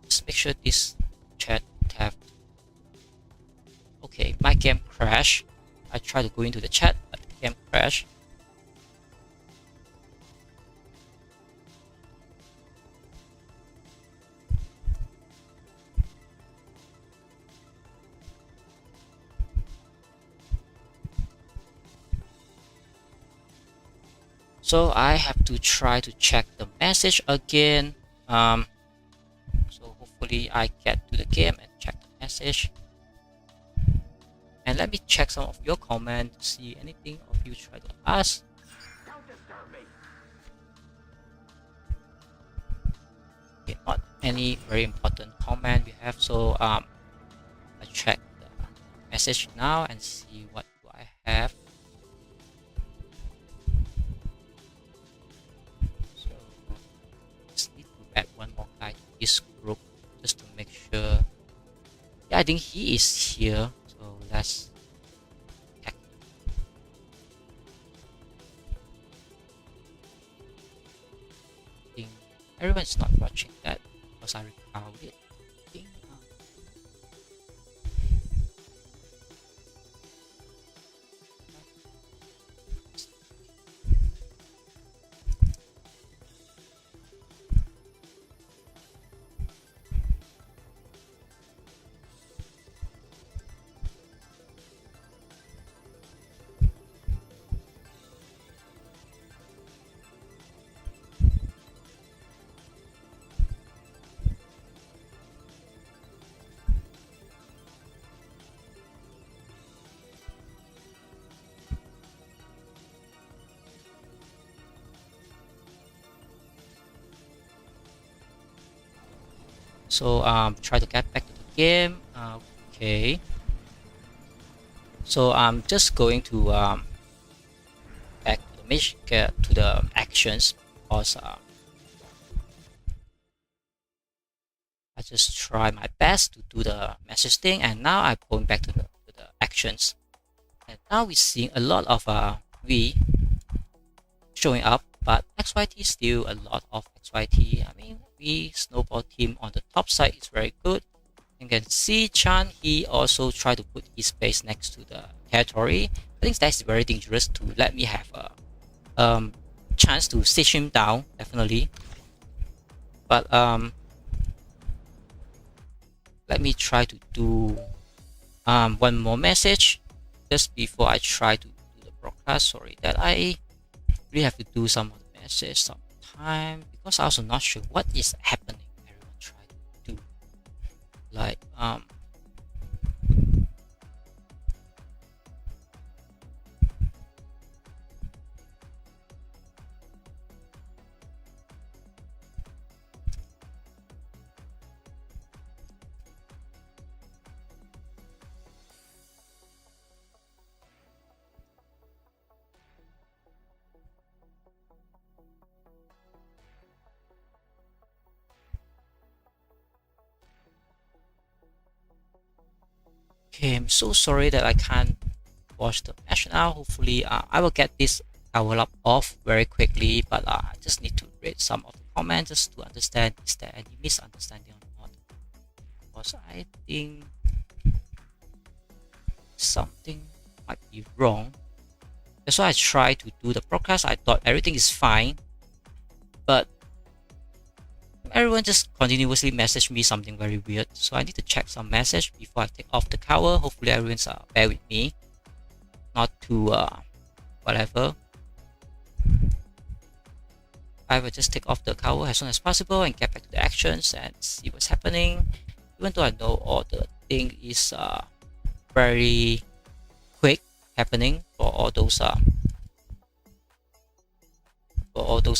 Just make sure this chat tab. Okay, my game crashed. I tried to go into the chat, but the game crashed. So I have to try to check the message again. So hopefully I get to the game and check the message. And let me check some of your comments to see anything of you try to ask. Okay, not any very important comment we have. So I check the message now and see what do I have. So just need to add one more guy to this group just to make sure. Yeah, I think he is here. So let's check. I think everyone's not watching that because I recorded it. I think, So try to get back to the game. Okay. So I'm just going to back to the actions because I just try my best to do the message thing, and now I'm going back to the actions. And now we're seeing a lot of V showing up, but XYT is still a lot of XYT. I mean, we snowball team on the top side is very good. You can see Chan, he also tried to put his base next to the territory. I think that's very dangerous to let me have a chance to sit him down, definitely. But let me try to do one more message just before I try to do the broadcast. Sorry that I really have to do some of the message sometime because I'm also not sure what is happening. Everyone try to do like okay, I'm so sorry that I can't watch the match now. Hopefully I will get this hour up off very quickly, but I just need to read some of the comments just to understand is there any misunderstanding or not, because I think something might be wrong. That's why I try to do the broadcast. I thought everything is fine, but everyone just continuously message me something very weird, so I need to check some message before I take off the cover. Hopefully everyone's bear with me, not to whatever. I will just take off the cover as soon as possible and get back to the actions and see what's happening. Even though I know all the thing is very quick happening for all those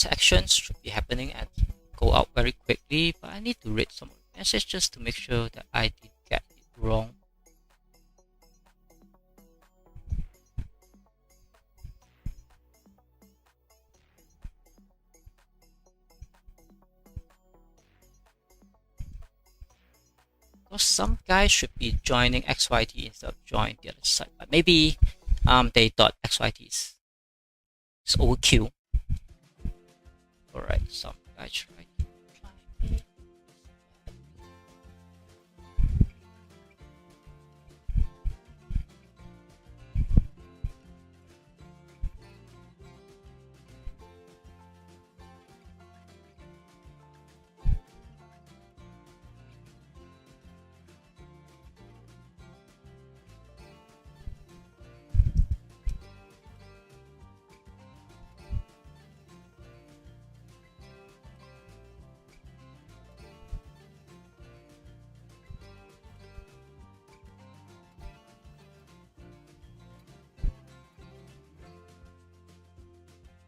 actions should be happening and go out very quickly, but I need to read some messages just to make sure that I didn't get it wrong. Because some guys should be joining XYT instead of joining the other side. But maybe they thought XYT is overkill. Alright, some guys try.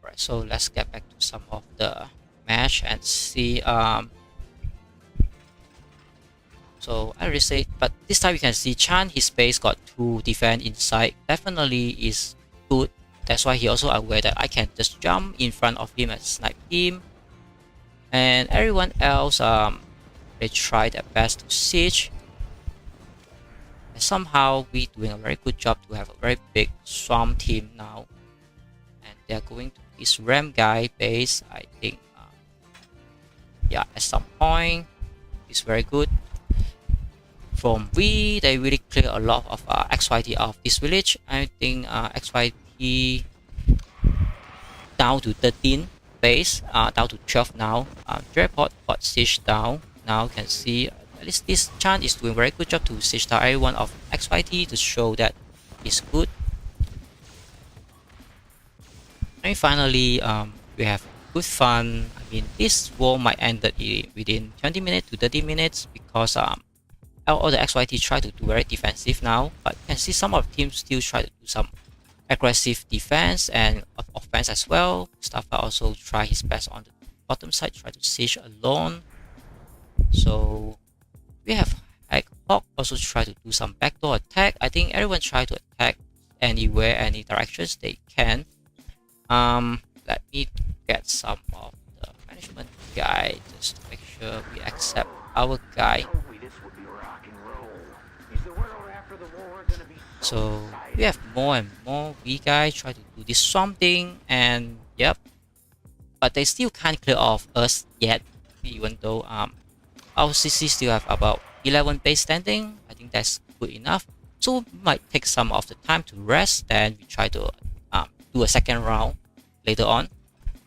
Right, so let's get back to some of the match and see. So I already said, but this time you can see Chan, his base got 2 defense inside. Definitely is good. That's why he also aware that I can just jump in front of him and snipe him. And everyone else, they try their best to siege. And somehow we doing a very good job to have a very big swarm team now. And they're going to this Ram guy base. I think, yeah, at some point, it's very good. From V, they really clear a lot of XYT out of this village. I think XYT down to 13 base, down to 12 now. Draport got siege down. Now you can see at least this Chan is doing very good job to siege down everyone of XYT to show that it's good. And finally, we have good fun. I mean, this war might end within 20 minutes to 30 minutes because all the XYT try to do very defensive now, but you can see some of the teams still try to do some aggressive defense and offense as well. Mustafa also try his best on the bottom side, try to siege alone. So we have Hawk also try to do some backdoor attack. I think everyone try to attack anywhere, any directions they can. Let me get some of the management guide just to make sure we accept our guy. So we have more and more V guys try to do this something, and yep, but they still can't clear off us yet, even though our CC still have about 11 base standing. I think that's good enough. So we might take some of the time to rest, then we try to do a second round later on,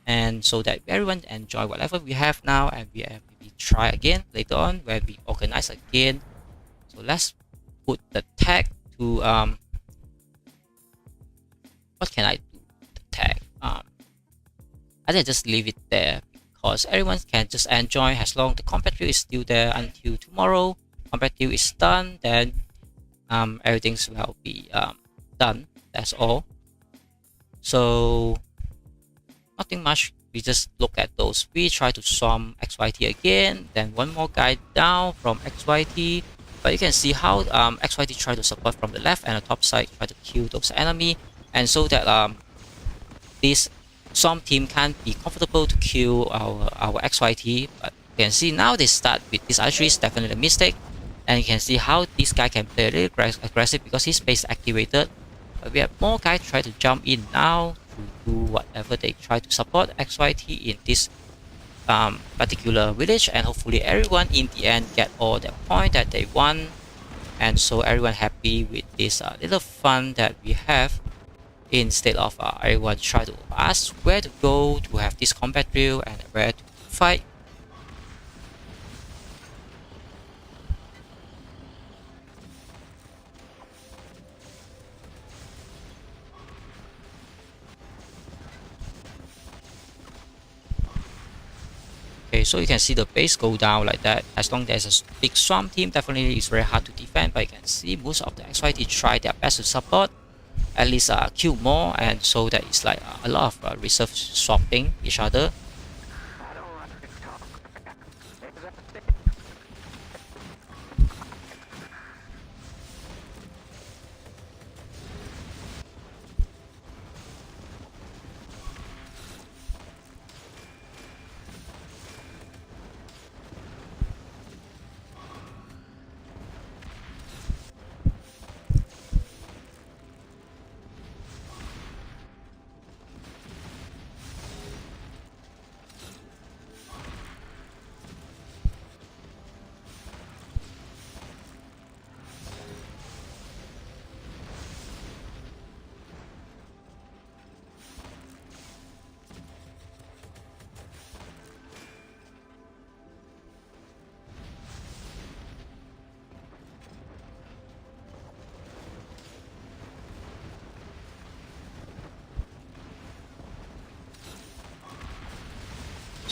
and so that everyone enjoy whatever we have now, and we maybe try again later on when we organize again. So let's put the tag to what can I do with the tag? I think just leave it there because everyone can just enjoy as long the combat view is still there until tomorrow. Combat view is done, then everything will be done. That's all. So nothing much. We just look at those. We try to swarm XYT again, then one more guy down from XYT. But you can see how XYT try to support from the left and the top side, try to kill those enemy, and so that this swarm team can be comfortable to kill our XYT. But you can see now they start with this archery is definitely a mistake, and you can see how this guy can play a little aggressive because his base activated. But we have more guys try to jump in now to do whatever they try to support XYT in this particular village, and hopefully everyone in the end get all the point that they want, and so everyone happy with this little fun that we have instead of everyone try to ask where to go to have this combat drill and where to fight. Okay, so you can see the base go down like that. As long as there's a big swarm team, definitely it's very hard to defend. But you can see most of the XYT try their best to support, at least kill more, and so that it's like a lot of reserve swapping each other.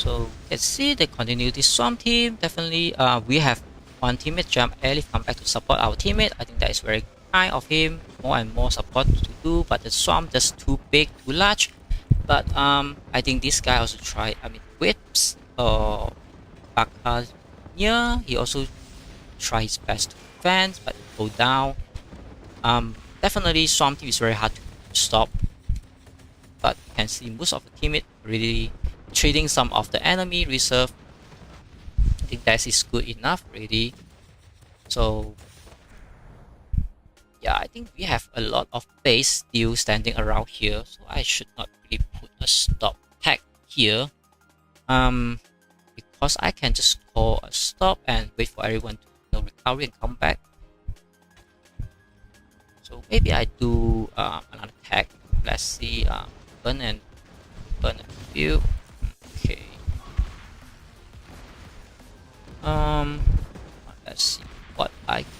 So let's see the continuity Swarm team. Definitely, we have one teammate jump early, come back to support our teammate. I think that is very kind of him. More and more support to do, but the Swarm just too big, too large. But I think this guy also tried. I mean, whips or Bacchania. He also tried his best to defend, but go down. Definitely, Swarm team is very hard to stop. But you can see most of the teammate really treating some of the enemy reserve. I think that is good enough really. So yeah, I think we have a lot of base still standing around here, so I should not really put a stop tag here. Because I can just call a stop and wait for everyone to recover and come back. So maybe I do another tag. Let's see, burn a few. Okay. Let's see what I can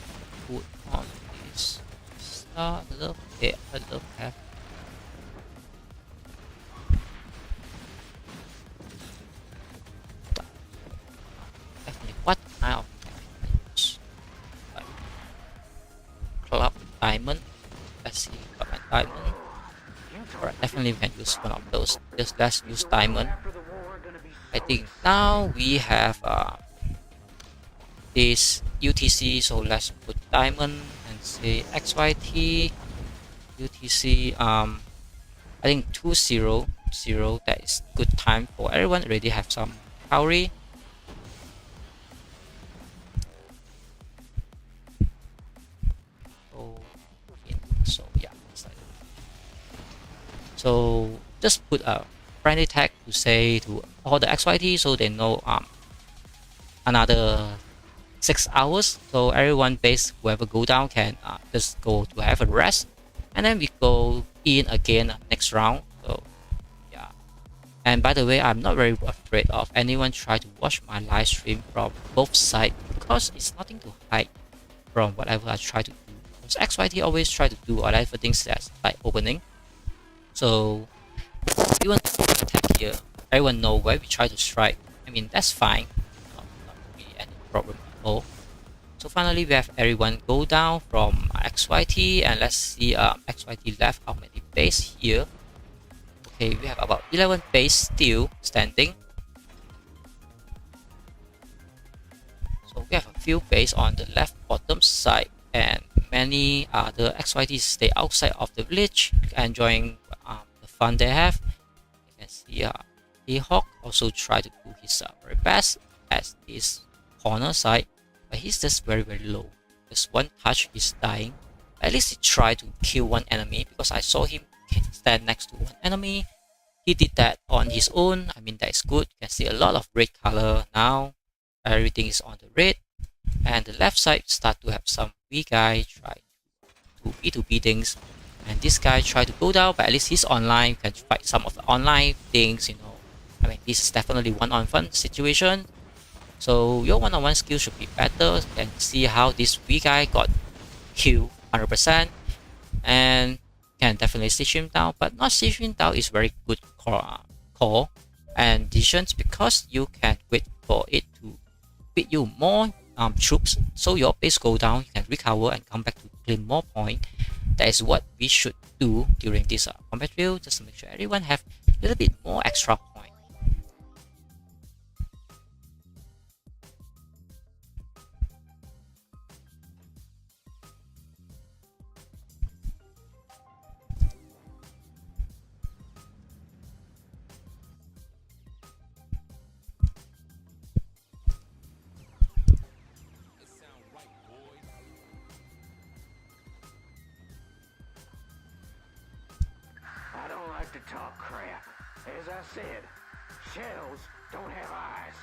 put on this. I love have. Definitely, what kind of use? Like club diamond. Let's see, club and diamond. Alright, definitely we can use one of those. Just let's use diamond. I think now we have this UTC, so let's put diamond and say XYT UTC. I think 200. That is good time for everyone. Already have some recovery. So yeah. So just put a friendly tag to say to all the XYT so they know another 6 hours, so everyone base whoever go down can just go to have a rest, and then we go in again next round. So yeah, and by the way, I'm not very afraid of anyone try to watch my live stream from both sides because it's nothing to hide from whatever I try to do. Because XYT always try to do whatever things that's like opening. So even attack here, everyone know where we try to strike. I mean that's fine, not really any problem at all. So finally we have everyone go down from XYT, and let's see XYT left how many base here. Okay, we have about 11 base still standing. So we have a few base on the left bottom side, and many other XYTs stay outside of the village enjoying the fun they have. You can see A-Hawk also try to do his very best at this corner side, but he's just very low. Just one touch he's dying. At least he tried to kill one enemy, because I saw him stand next to one enemy. He did that on his own. I mean that is good. You can see a lot of red color now. Everything is on the red, and the left side start to have some weak guy try to B2B things, and this guy try to go down, but at least he's online. You can fight some of the online things, you know. I mean this is definitely one-on-one situation, so your one-on-one skill should be better. And see how this weak guy got killed 100%, and can definitely siege him down, but not siege him down is very good call and decisions, because you can wait for it to beat you more troops, so your base go down, you can recover and come back to claim more point. That is what we should do during this combat drill, just to make sure everyone have a little bit more extra point. I don't like to talk crap. As I said, shells don't have eyes.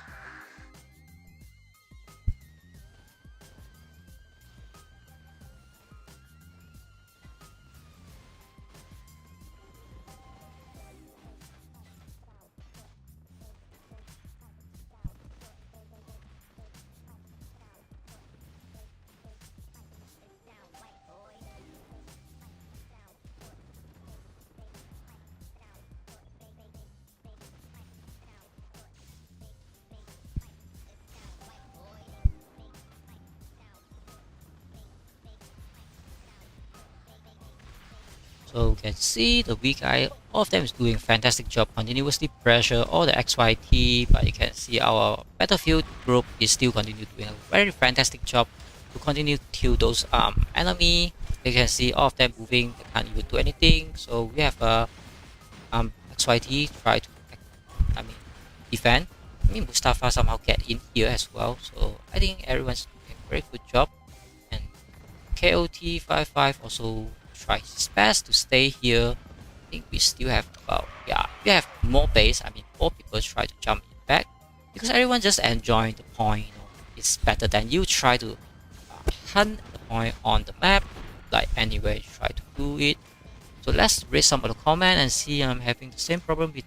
So you can see the weak guy, all of them is doing fantastic job, continuously pressure all the XYT, but you can see our battlefield group is still continue doing a very fantastic job to continue to kill those enemy. You can see all of them moving, they can't even do anything. So we have a XYT try to defend. Mustafa somehow get in here as well. So I think everyone's doing a very good job. And KOT55 also try his best to stay here. I think we still have about, we have more base. More people try to jump in back because everyone just enjoying the point. It's better than you try to hunt the point on the map. Like anyway, try to do it. So let's read some of the comment and see. I'm having the same problem with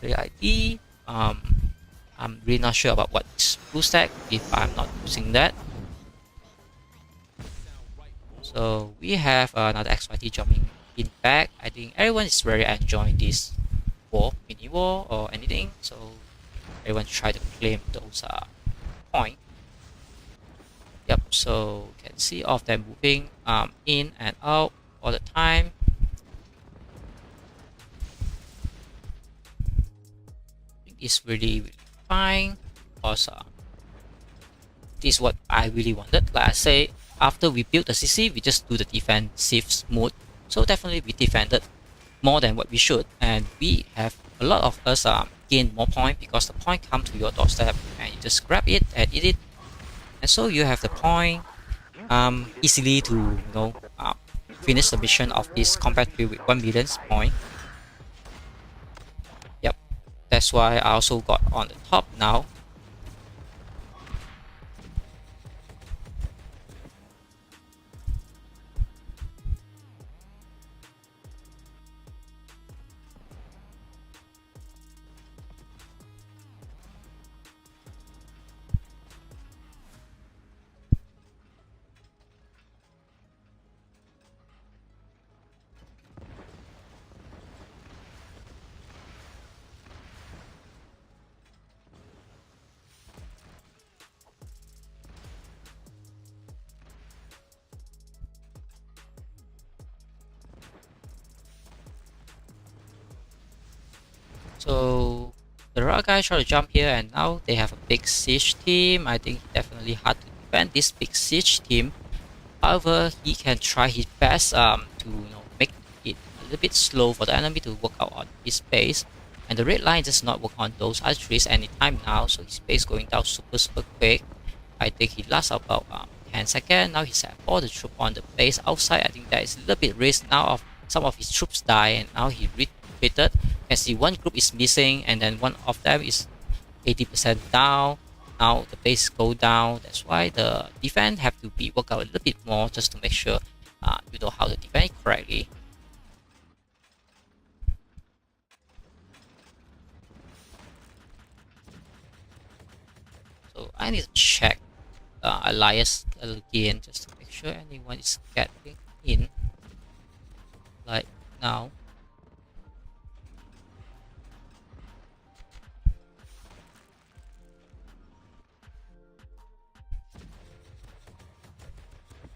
the ID. I'm really not sure about what's blue stack if I'm not using that. So we have another XYT jumping in back. I think everyone is very enjoying this war, mini war or anything. So everyone try to claim those points. Yep. So you can see all of them moving in and out all the time. I think it's really fine because this is what I really wanted. Like I say, after we build the CC, we just do the defensive mode. So definitely we defended more than what we should, and we have a lot of us gain more point because the point come to your doorstep and you just grab it and eat it, and so you have the point easily to finish the mission of this competitive with 1 million point. Yep, that's why I also got on the top now. So the Ra guy try to jump here, and now they have a big siege team. I think definitely hard to defend this big siege team. However, he can try his best to make it a little bit slow for the enemy to work out on his base. And the red line does not work on those archeries anytime now, so his base going down super quick. I think he lasts about 10 seconds. Now he's at all the troops on the base outside. I think that is a little bit risk now of some of his troops die, and now he retreated. You can see one group is missing, and then one of them is 80% down. Now the base go down. That's why the defense have to be worked out a little bit more just to make sure you know how to defend correctly. So I need to check alliance again just to make sure anyone is getting in. Like now.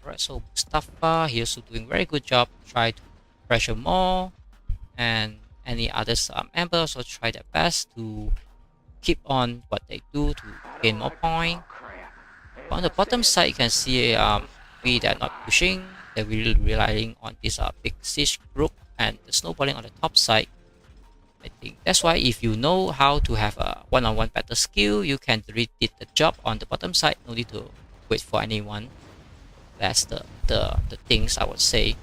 Alright, so Mustafa, he also doing very good job. Try to pressure more, and any others members also try their best to keep on what they do to gain more point. On the bottom side, you can see we are not pushing. They're really relying on this big siege group and the snowballing on the top side. I think that's why if you know how to have a one-on-one battle skill, you can really did the job on the bottom side. No need to wait for anyone. That's the things I would say.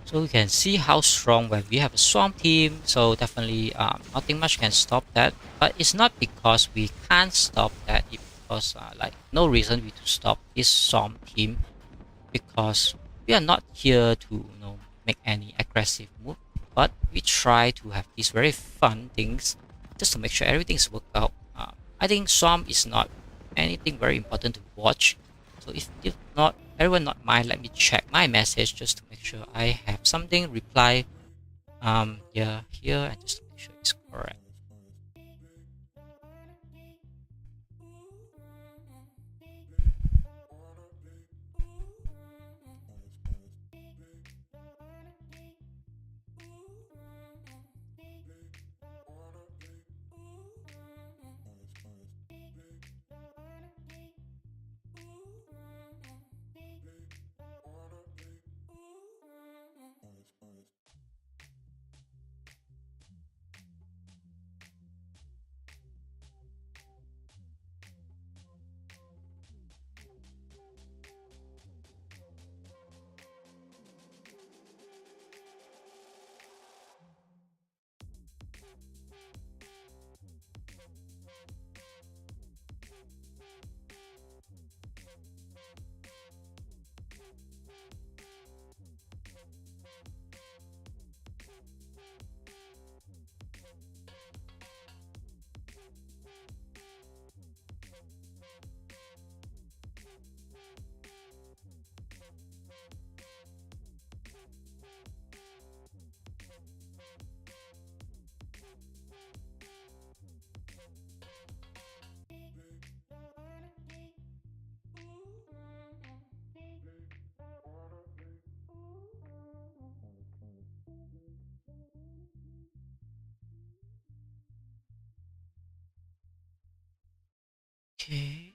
So you can see how strong when we have a strong team. So definitely nothing much can stop that. But it's not because we can't stop that. It's because like no reason we to stop this Storm team, because we are not here to make any aggressive move, but we try to have these very fun things just to make sure everything's worked out. I think Storm is not anything very important to watch, so if not everyone not mind, let me check my message just to make sure I have something reply here and just to make sure it's correct. Okay.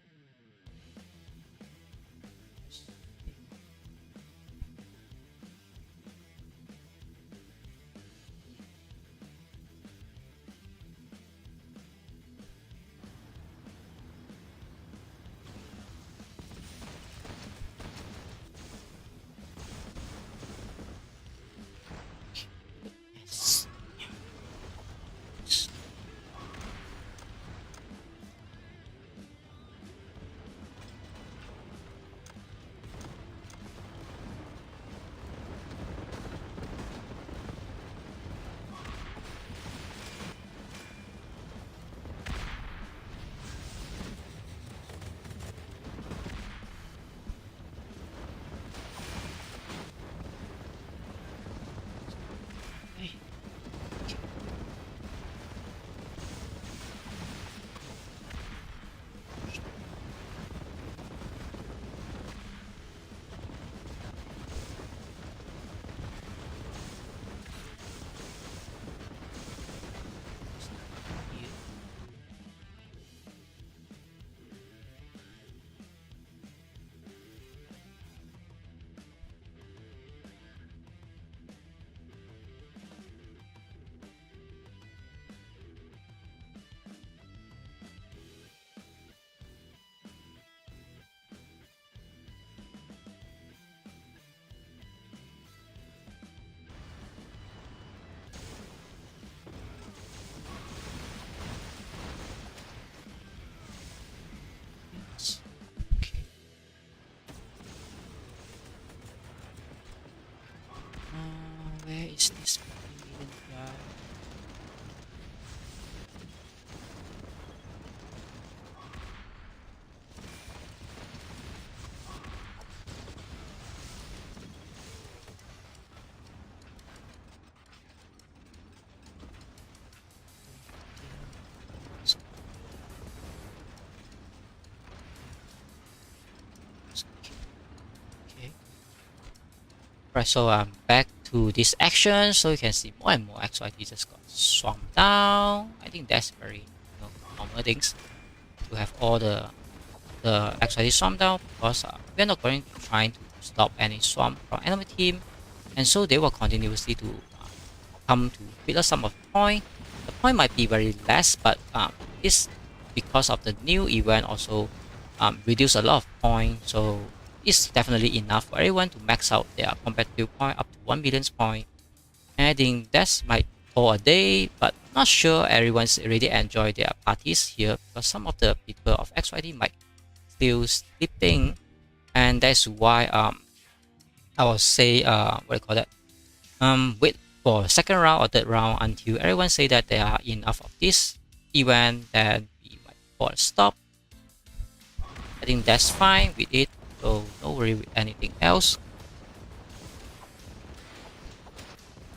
Where is this million guy? Okay. Right, so I'm back to this action, so you can see more and more XYT just got swamped down. I think that's very normal things to have all the XYT swamped down, because we're not going to try to stop any swamp from enemy team, and so they will continuously to come to beat us some of the point. The point might be very less, but it's because of the new event also reduce a lot of points, so it's definitely enough for everyone to max out their competitive point up to 1 million point. And I think that's might for a day, but not sure everyone's really enjoy their parties here, because some of the people of XYT might still sleeping, and that's why I will say what do you call that, wait for second round or third round until everyone say that they are enough of this event, then we might call a stop. I think that's fine with it, so no worry with anything else.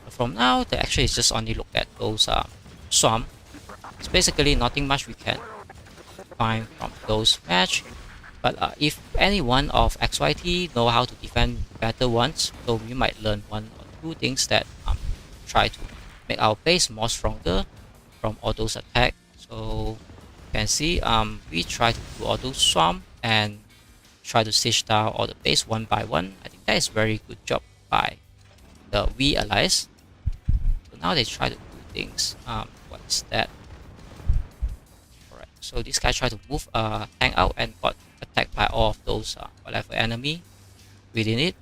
But from now, the action is just only look at those swamp. It's basically nothing much we can find from those match. But if any one of XYT know how to defend better ones, so we might learn one or two things that try to make our base more stronger from all those attacks. So you can see we try to do all those swamp and try to siege down all the base one by one. I think that is very good job by the V allies. So now they try to do things. What is that? Alright, so this guy tried to move tank out and got attacked by all of those whatever enemy within it.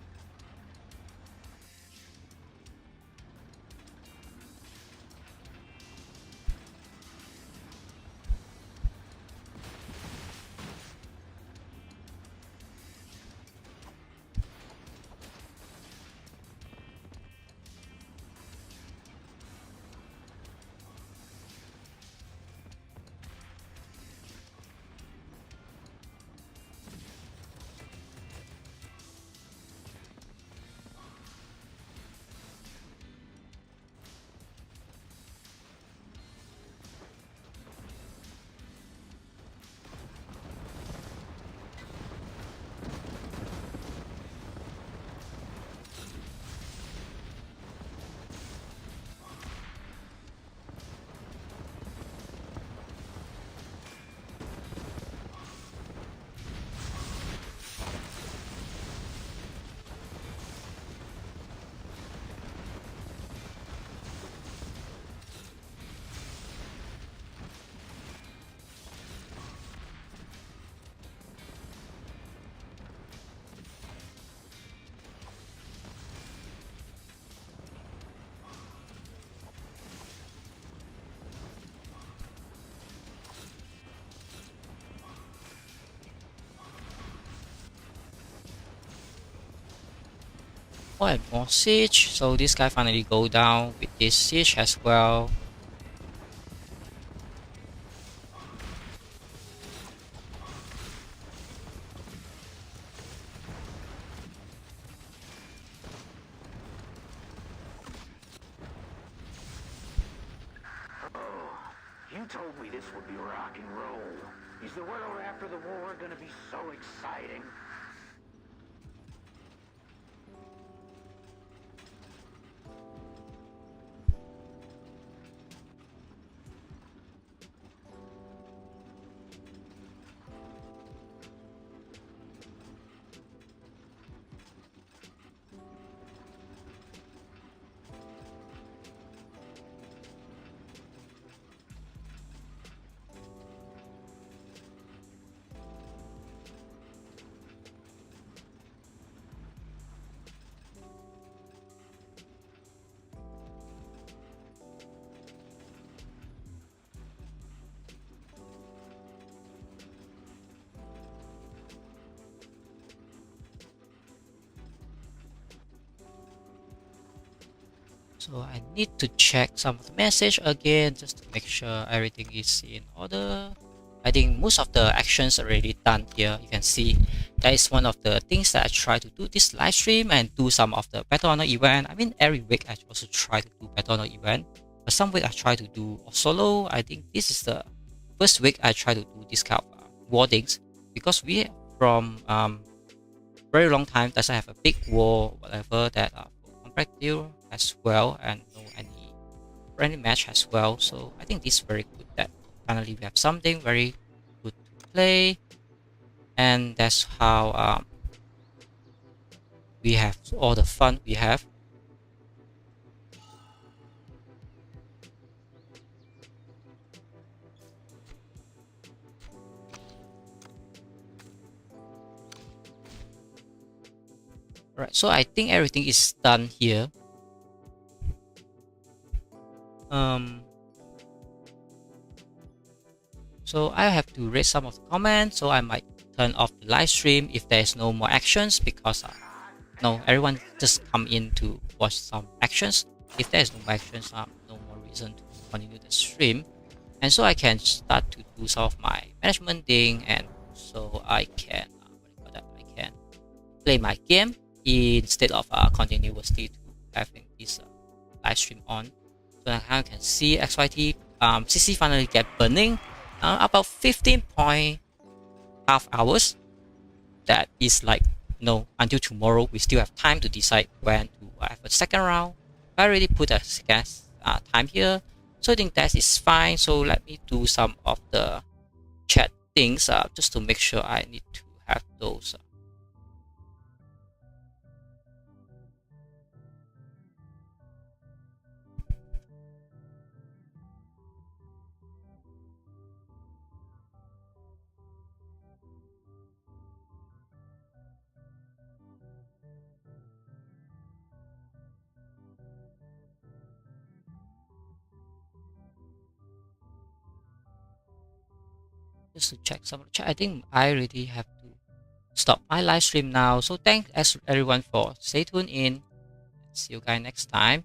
More and more siege, so this guy finally go down with this siege as well. You told me this would be rock and roll. Is the world after the war gonna be so exciting? So I need to check some of the message again just to make sure everything is in order. I think most of the actions are already done here. You can see that is one of the things that I try to do this live stream and do some of the Battle Honor event. I mean, every week I also try to do Battle Honor event, but some week I try to do solo. I think this is the first week I try to do this kind of wardings, because we from very long time doesn't have a big war, whatever that competitive as well, and no any friendly match as well. So I think this is very good that finally we have something very good to play, and that's how we have all the fun we have. Right, so I think everything is done here. So I have to read some of the comments, so I might turn off the live stream if there's no more actions, because no, everyone just come in to watch some actions. If there's no more actions, no more reason to continue the stream, and so I can start to do some of my management thing, and so I can I can play my game instead of continuously to having this live stream on. So now you can see XYT CC finally get burning about 15.5 hours. That is like, no, until tomorrow we still have time to decide when to have a second round. I already put a second time here, so I think that is fine. So let me do some of the chat things just to make sure I need to have those. Just to check some of the chat. I think I already have to stop my live stream now. So thanks everyone for stay tuned in. See you guys next time.